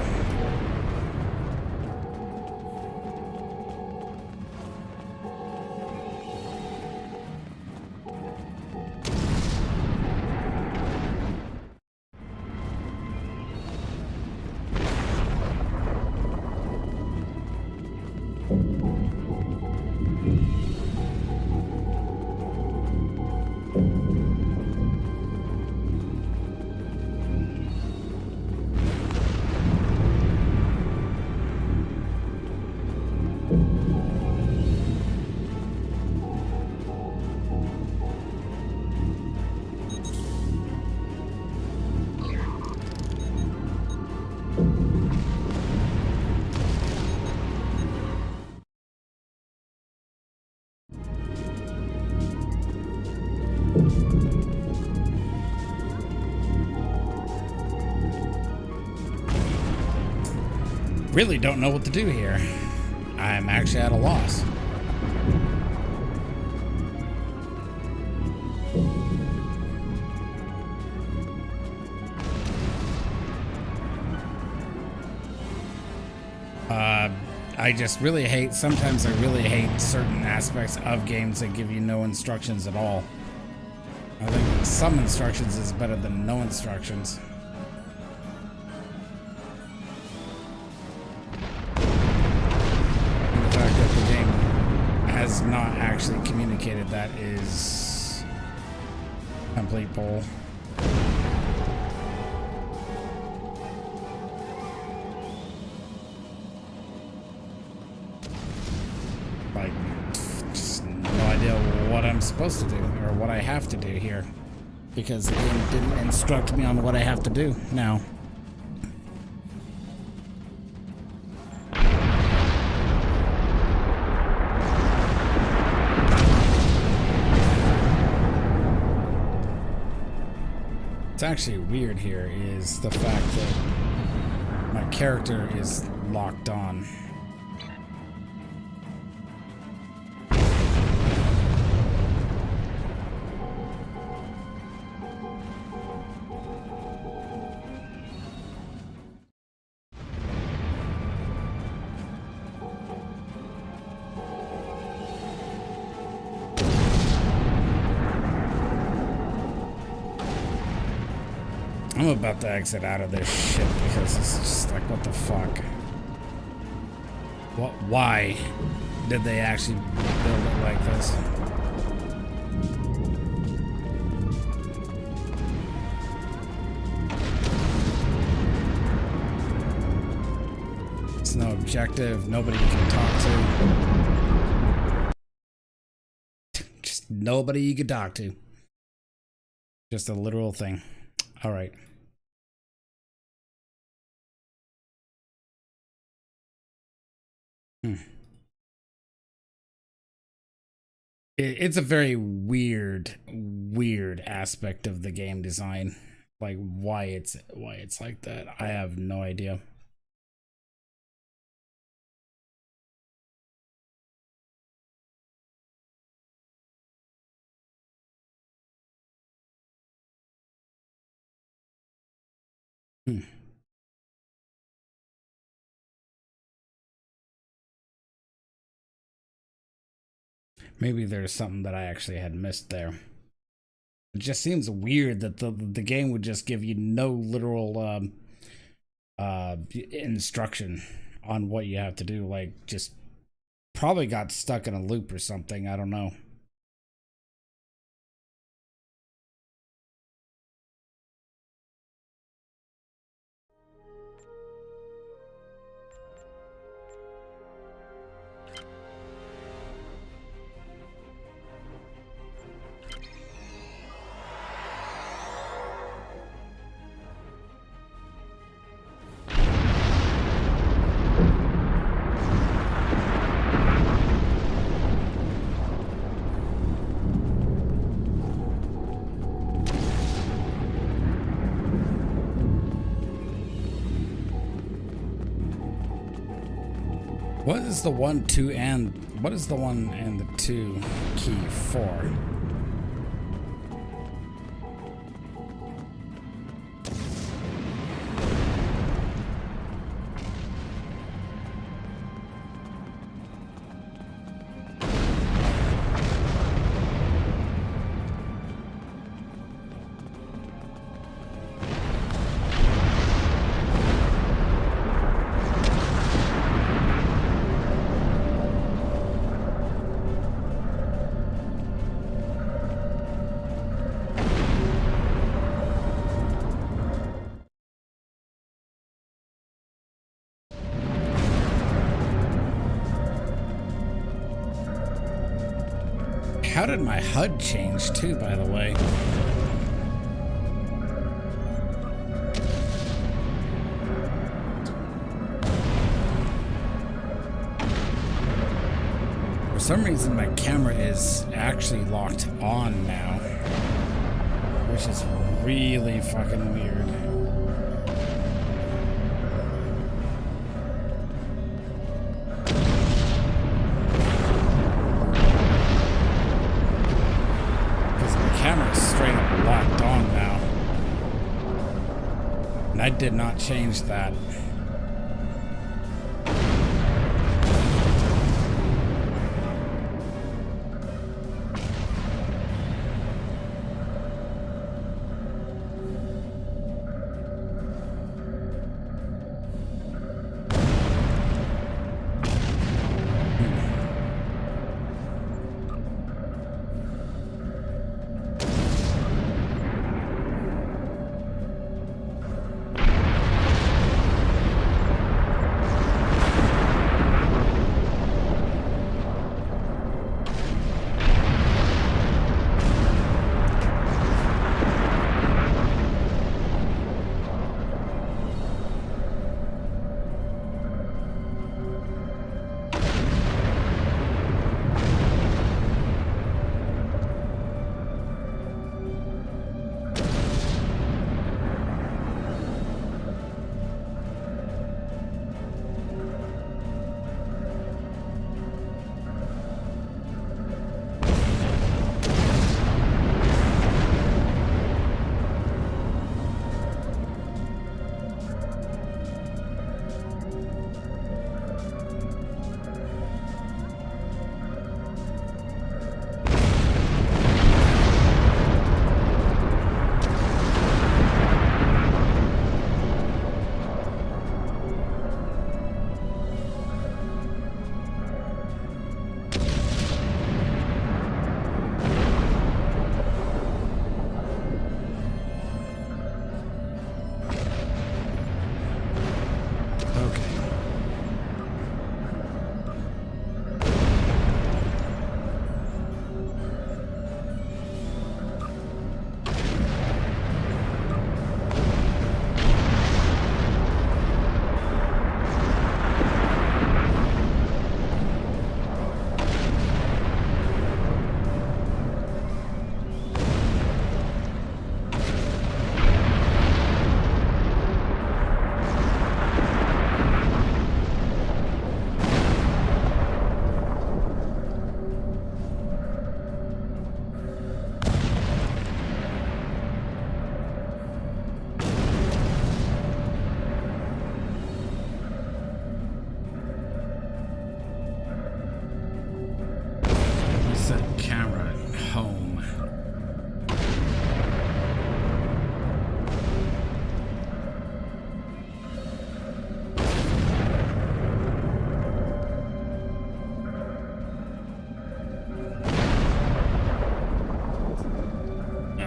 S1: Really don't know what to do here. I'm actually at a loss. I just really hate, sometimes I really hate certain aspects of games that give you no instructions at all. I think some instructions is better than no instructions. And the fact that the game has not actually communicated that is complete bull. Like, just no idea what I'm supposed to do or what I have to do here, because the game didn't instruct me on what I have to do now. What's actually weird here is the fact that my character is locked on. I'm about to exit out of this shit because it's just like, what the fuck? What? Why did they actually build it like this? It's no objective, nobody you can talk to. Just nobody you can talk to. Just a literal thing. All right. It's a very weird aspect of the game design. Like why it's like that, I have no idea. Maybe there's something that I actually had missed there. It just seems weird that the game would just give you no literal instruction on what you have to do. Like, just probably got stuck in a loop or something. I don't know. What is the 1, 2, and what is the 1 and the 2 key for? How did my HUD change too, by the way? For some reason, my camera is actually locked on now, which is really fucking weird. Straight up locked on now. And I did not change that.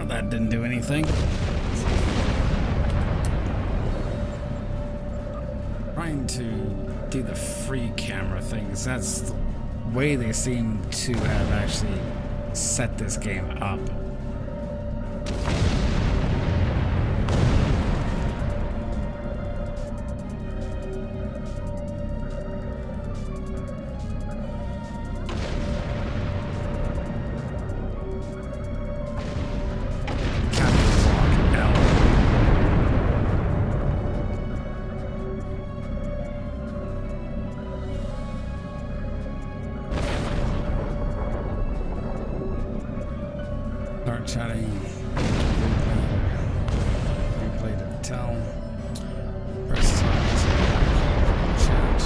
S1: That didn't do anything. Trying to do the free camera things. That's the way they seem to have actually set this game up. Chatting. Replay to tell. Press time to chat.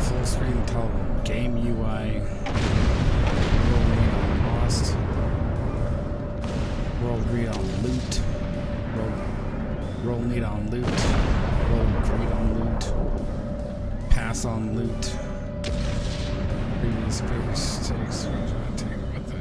S1: Full screen toggle. Game UI. World read on lost. World read on loot. Roll need on loot. Roll read on loot. Pass on loot. Previous page takes take with it.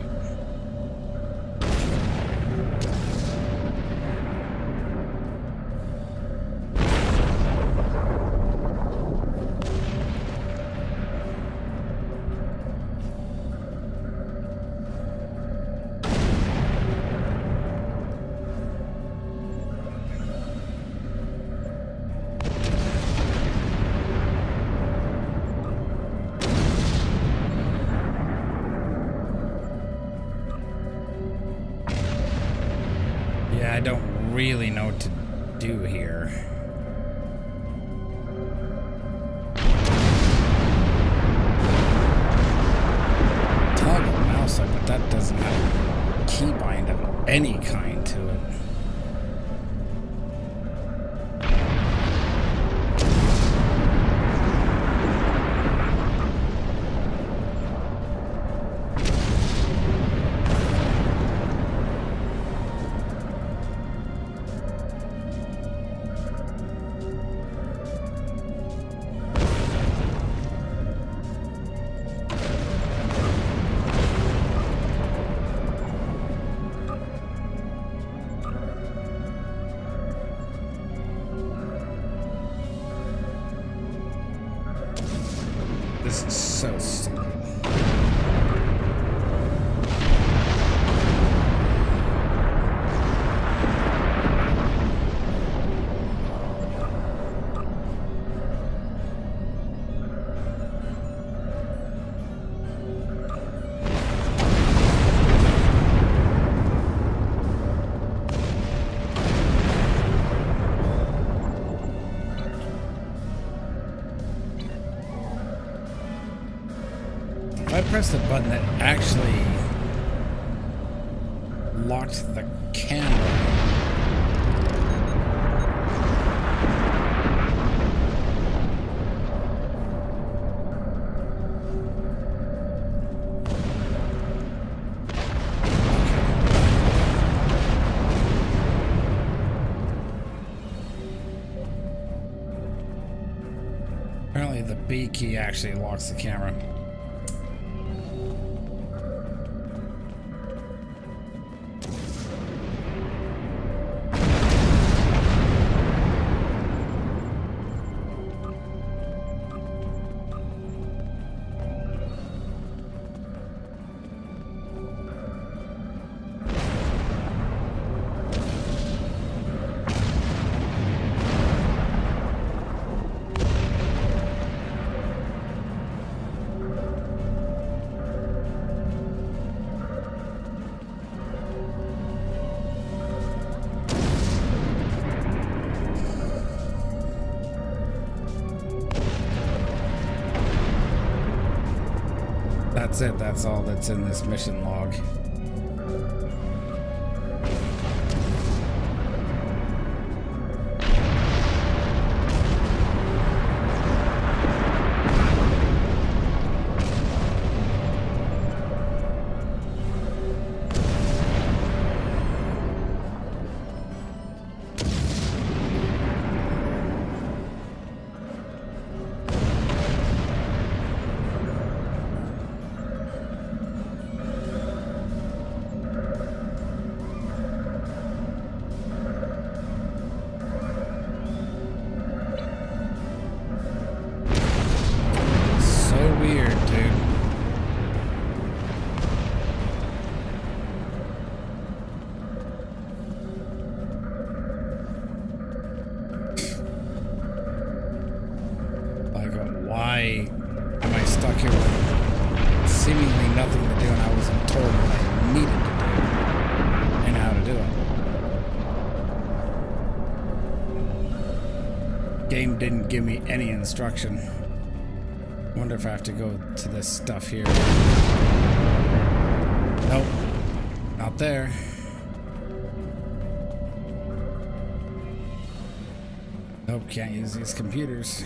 S1: I don't really know what to do here. Toggle mouse up, but that doesn't have a keybind of any kind to it. This is so stupid. I pressed the button that actually locked the camera. Apparently the B key actually locks the camera. That's it. That's all that's in this mission log. Why am I stuck here with seemingly nothing to do and I wasn't told what I needed to do and how to do it? Game didn't give me any instruction. Wonder if I have to go to this stuff here. Nope. Not there. Nope, can't use these computers.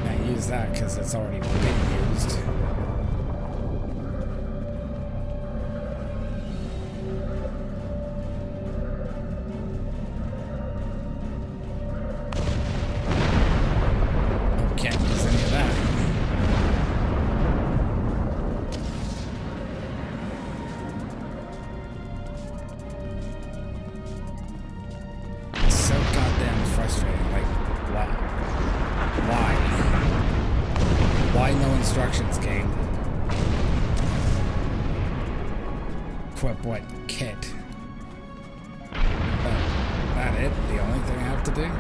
S1: Can't use that because it's already been used. Instructions game. Equip what kit? That it? The only thing I have to do?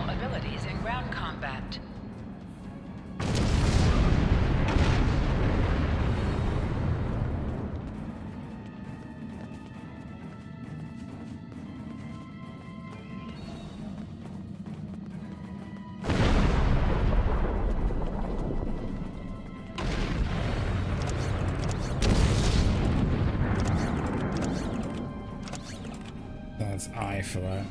S3: Abilities in ground combat.
S1: That's I for that.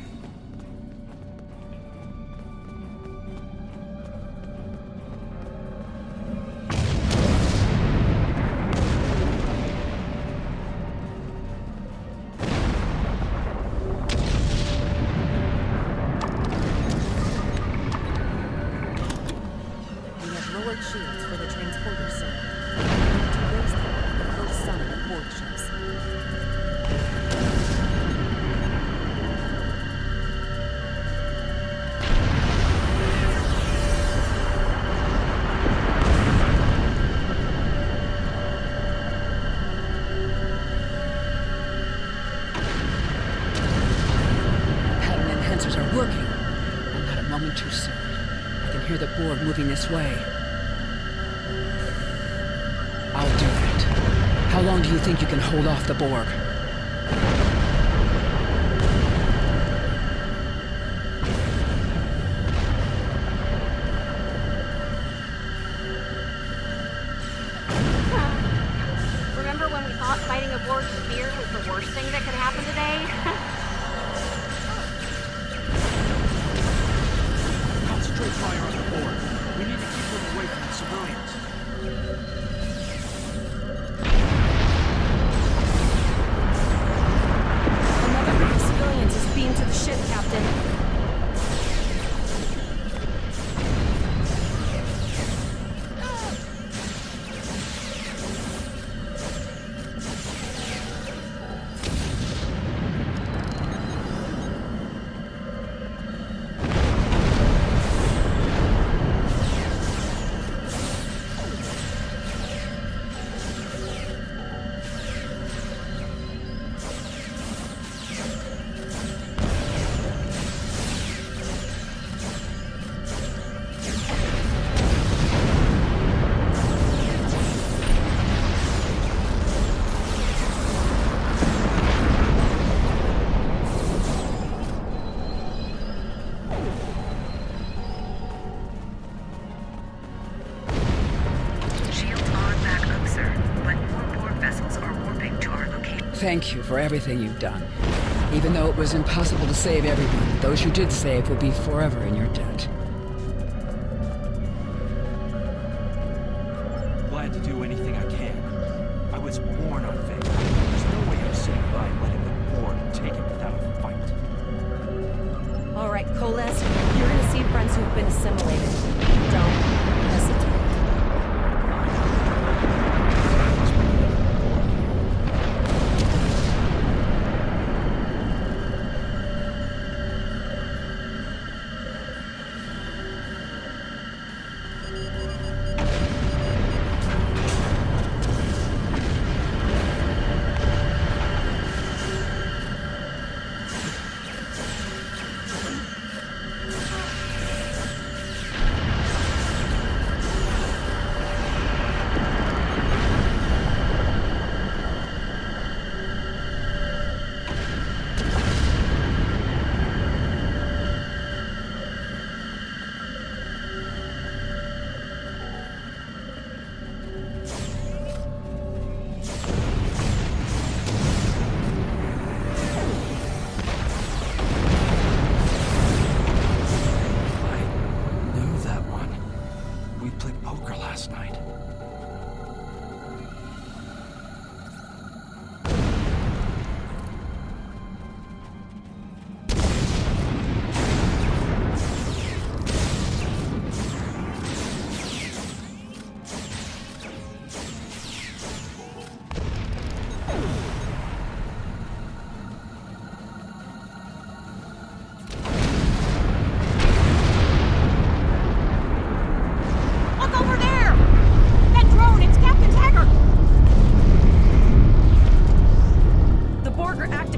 S14: Shields for the transporter, sir. We need to raise them at the first sign of Borg ships.
S20: Pattern enhancers are working. I'm not a moment too soon. I can hear the Borg moving this way. I'll do that. How long do you think you can hold off the Borg?
S11: Remember when we thought fighting a Borg spear was the worst thing that could happen today?
S12: Concentrate fire on the Borg. We need to keep them away from the civilians.
S4: Another group of civilians is beamed to the ship, Captain.
S20: Thank you for everything you've done. Even though it was impossible to save everyone, those you did save will be forever in your debt.
S12: Glad to do anything I can. I was born on Vega. There's no way I'm sitting by letting them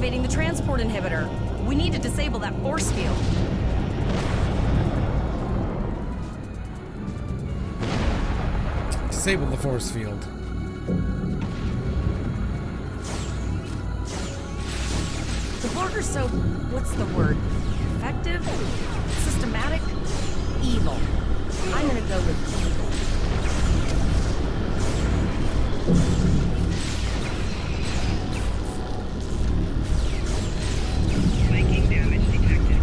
S4: activating the transport inhibitor. We need to disable that force field.
S1: Disable the force field.
S4: The Borg are so, what's the word? Effective? Systematic? Evil. I'm gonna go with evil.
S16: Flanking damage detected.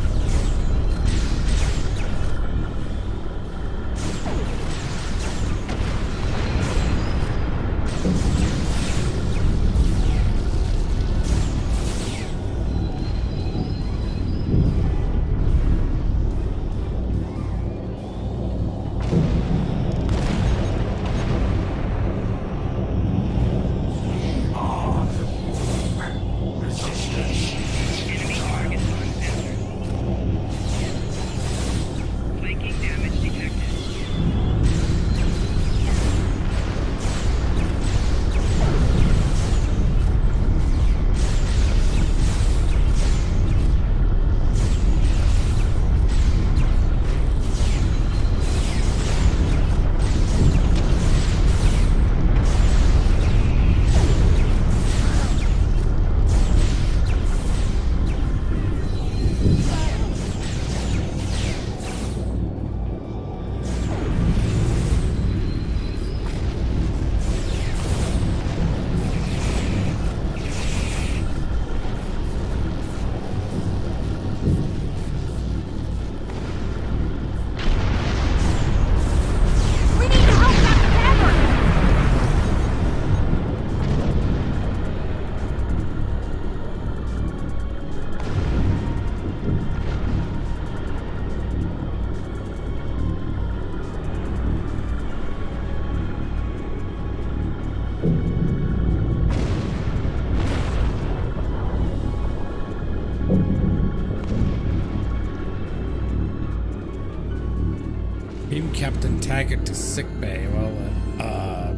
S1: Beam Captain Taggart to sickbay. Well, oh,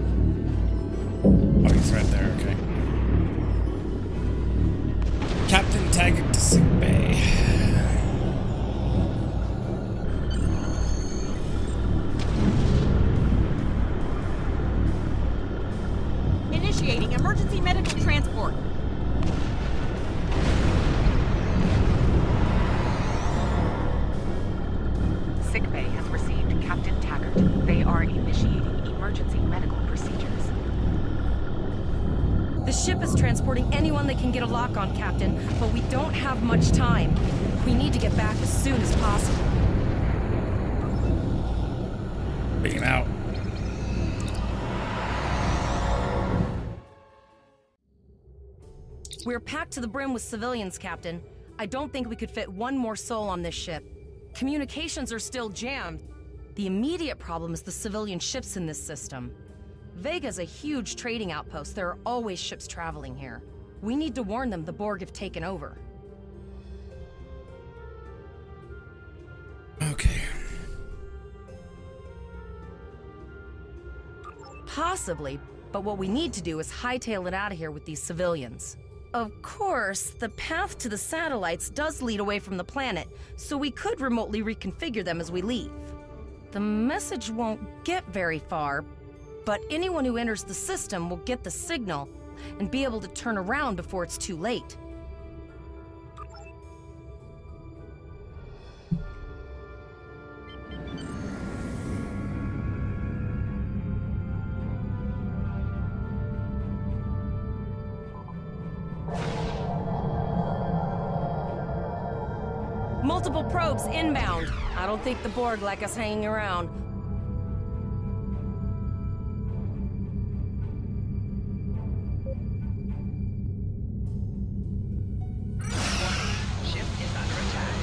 S1: he's right there. Okay. Captain Taggart to sickbay.
S11: Initiating emergency medical transport.
S10: Sickbay has received Captain Taggart. They are initiating emergency medical procedures.
S4: The ship is transporting anyone that can get a lock on, Captain, but we don't have much time. We need to get back as soon as possible.
S1: Beam out.
S4: We're packed to the brim with civilians, Captain. I don't think we could fit one more soul on this ship. Communications are still jammed. The immediate problem is the civilian ships in this system. Vega's a huge trading outpost. There are always ships traveling here. We need to warn them the Borg have taken over.
S1: Okay.
S4: Possibly, but what we need to do is hightail it out of here with these civilians. Of course, the path to the satellites does lead away from the planet, so we could remotely reconfigure them as we leave. The message won't get very far, but anyone who enters the system will get the signal and be able to turn around before it's too late. Multiple probes inbound. I don't think the Borg like us hanging around.
S3: Ship is under attack.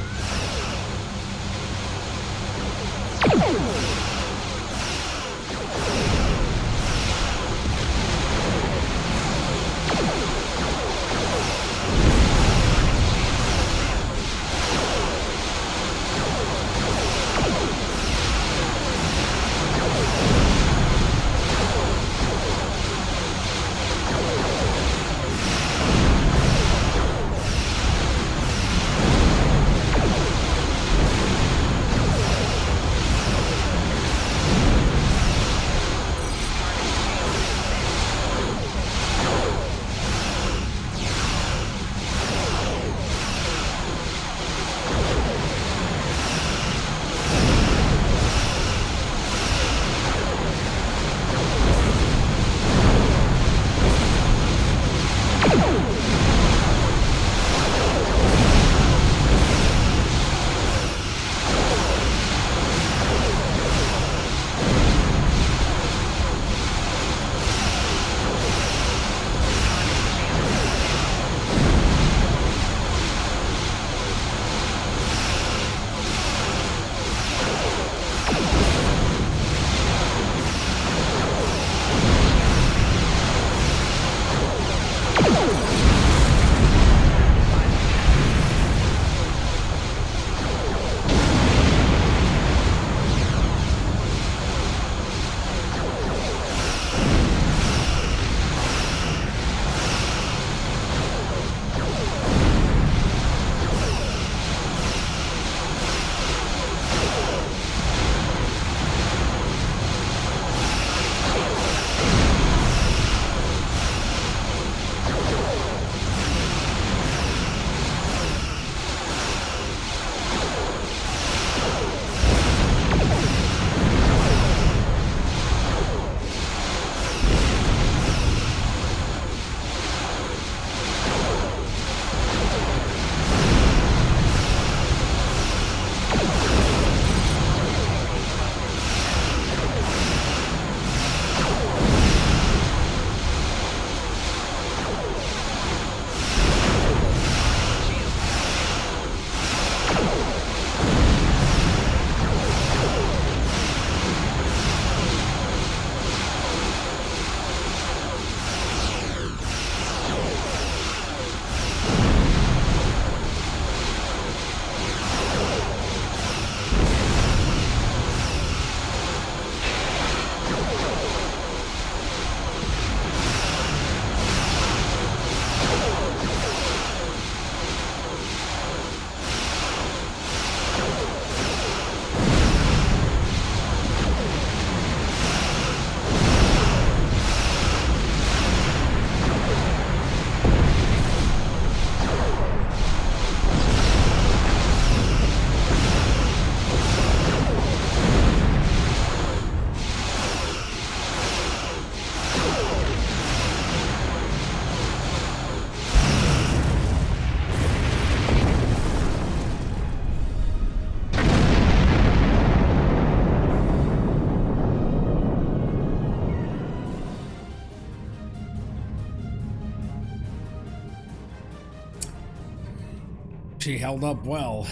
S1: She held up well.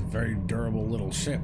S1: Very durable little ship.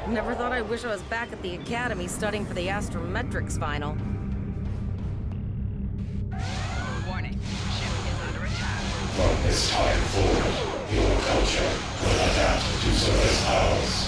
S4: Never thought I wish I was back at the academy studying for the astrometrics final.
S3: Warning, ship is under attack.
S19: From this time forward, your culture will adapt to service ours.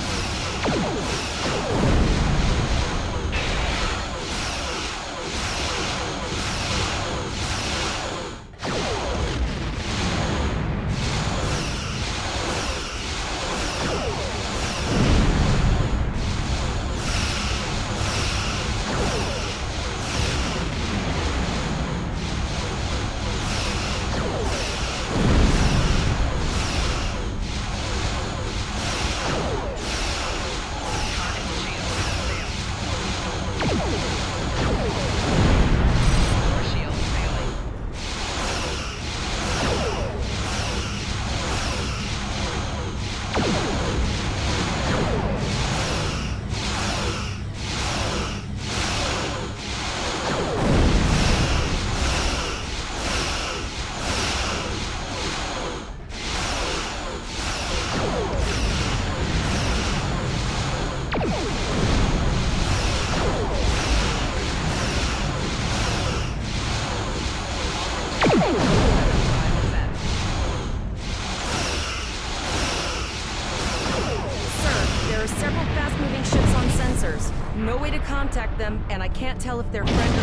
S4: No way to contact them, and I can't tell if they're friend or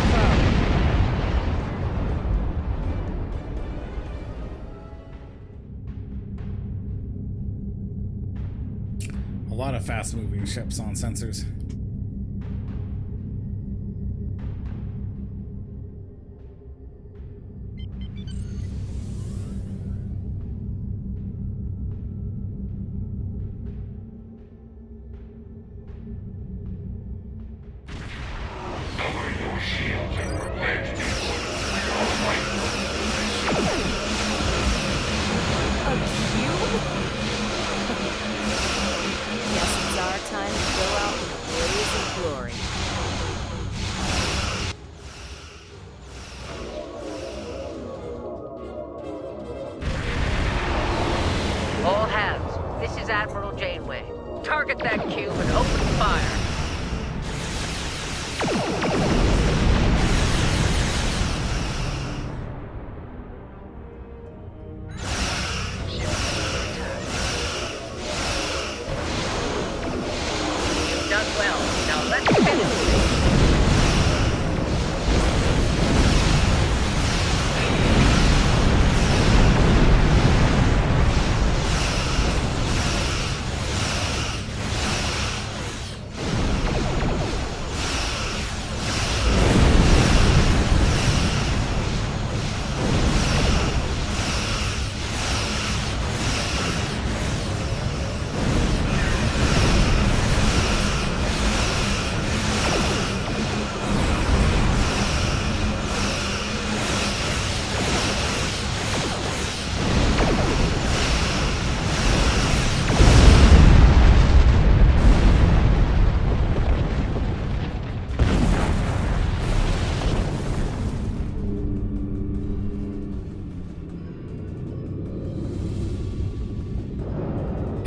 S4: foe.
S1: A lot of fast-moving ships on sensors.
S17: All hands, this is Admiral Janeway. Target that cube and open fire. You've done well. Now let's finish this.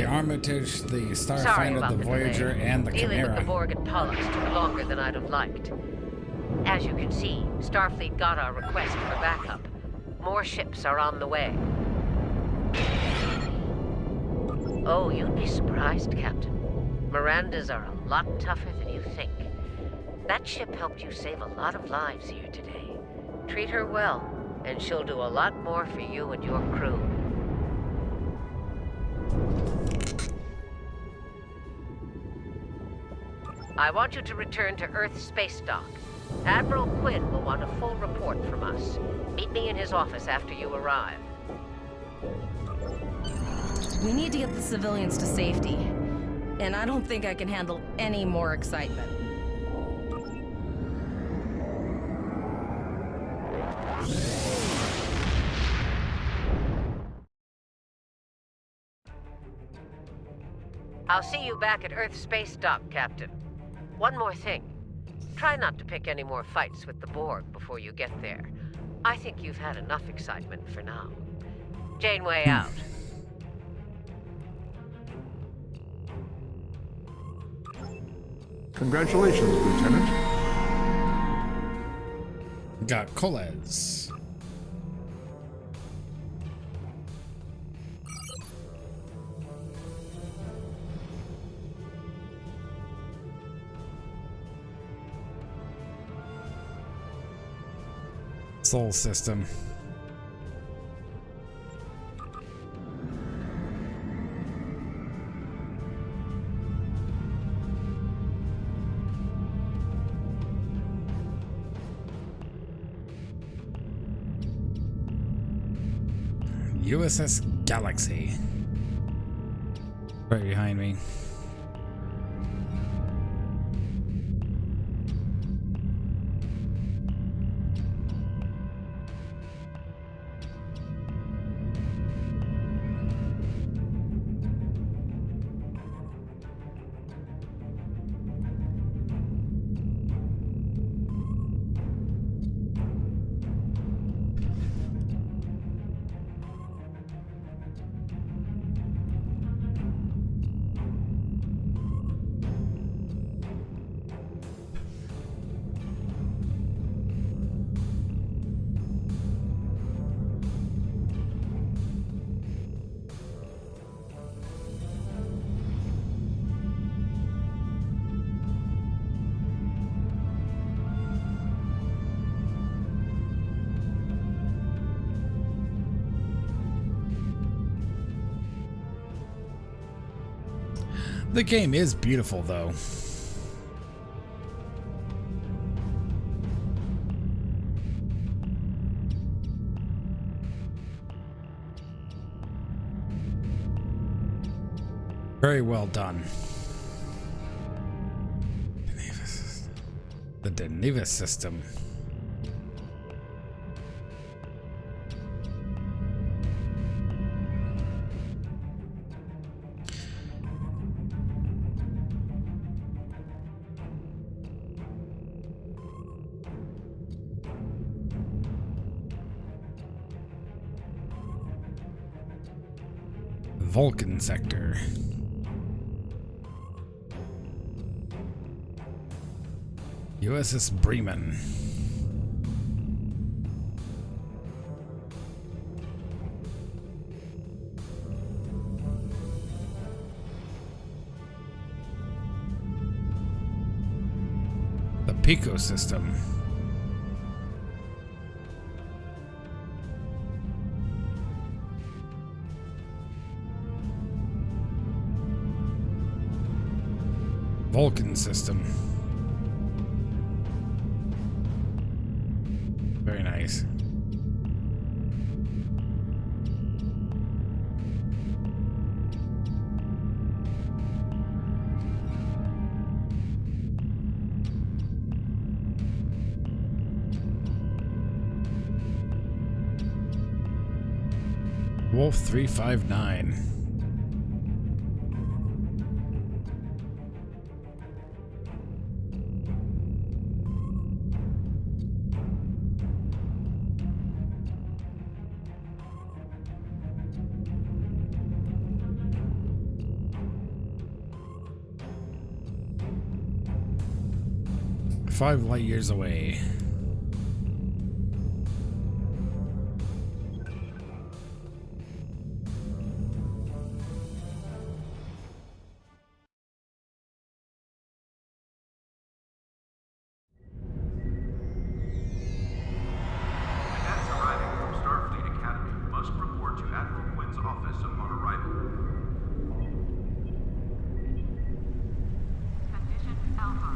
S1: Armitage, the
S17: Sorry
S1: Starfinder,
S17: about
S1: the
S17: the
S1: Voyager,
S17: delay.
S1: and the
S17: Dealing with the
S1: Chimera.
S17: Borg and Pollux took longer than I'd have liked. As you can see, Starfleet got our request for backup. More ships are on the way. Oh, you'd be surprised, Captain. Mirandas are a lot tougher than you think. That ship helped you save a lot of lives here today. Treat her well, and she'll do a lot more for you and your crew. I want you to return to Earth Space Dock. Admiral Quinn will want a full report from us. Meet me in his office after you arrive.
S4: We need to get the civilians to safety. And I don't think I can handle any more excitement.
S17: I'll see you back at Earth Space Dock, Captain. One more thing. Try not to pick any more fights with the Borg before you get there. I think you've had enough excitement for now. Janeway out.
S2: Congratulations, Lieutenant.
S1: Got Koles. Sol system. USS Galaxy. Right behind me. The game is beautiful, though. Very well done. The Deneva system. Vulcan sector. USS Bremen. The Pico system. Vulcan system. Very nice. Wolf 359. Five light years away.
S8: Cadets arriving from Starfleet Academy must report to Admiral Quinn's office upon arrival. Condition Alpha.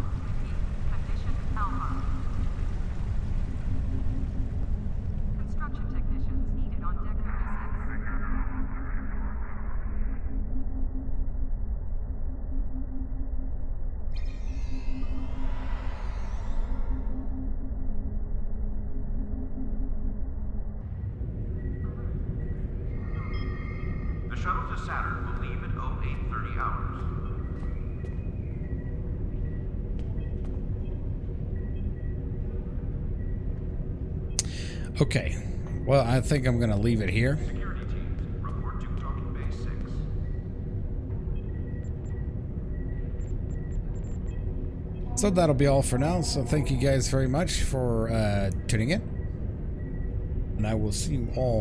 S8: shuttle to Saturn will leave at 0830 hours.
S1: Okay. Well, I think I'm going to leave it here.
S8: Security teams, report to docking bay 6.
S1: So that'll be all for now. So thank you guys very much for tuning in. And I will see you all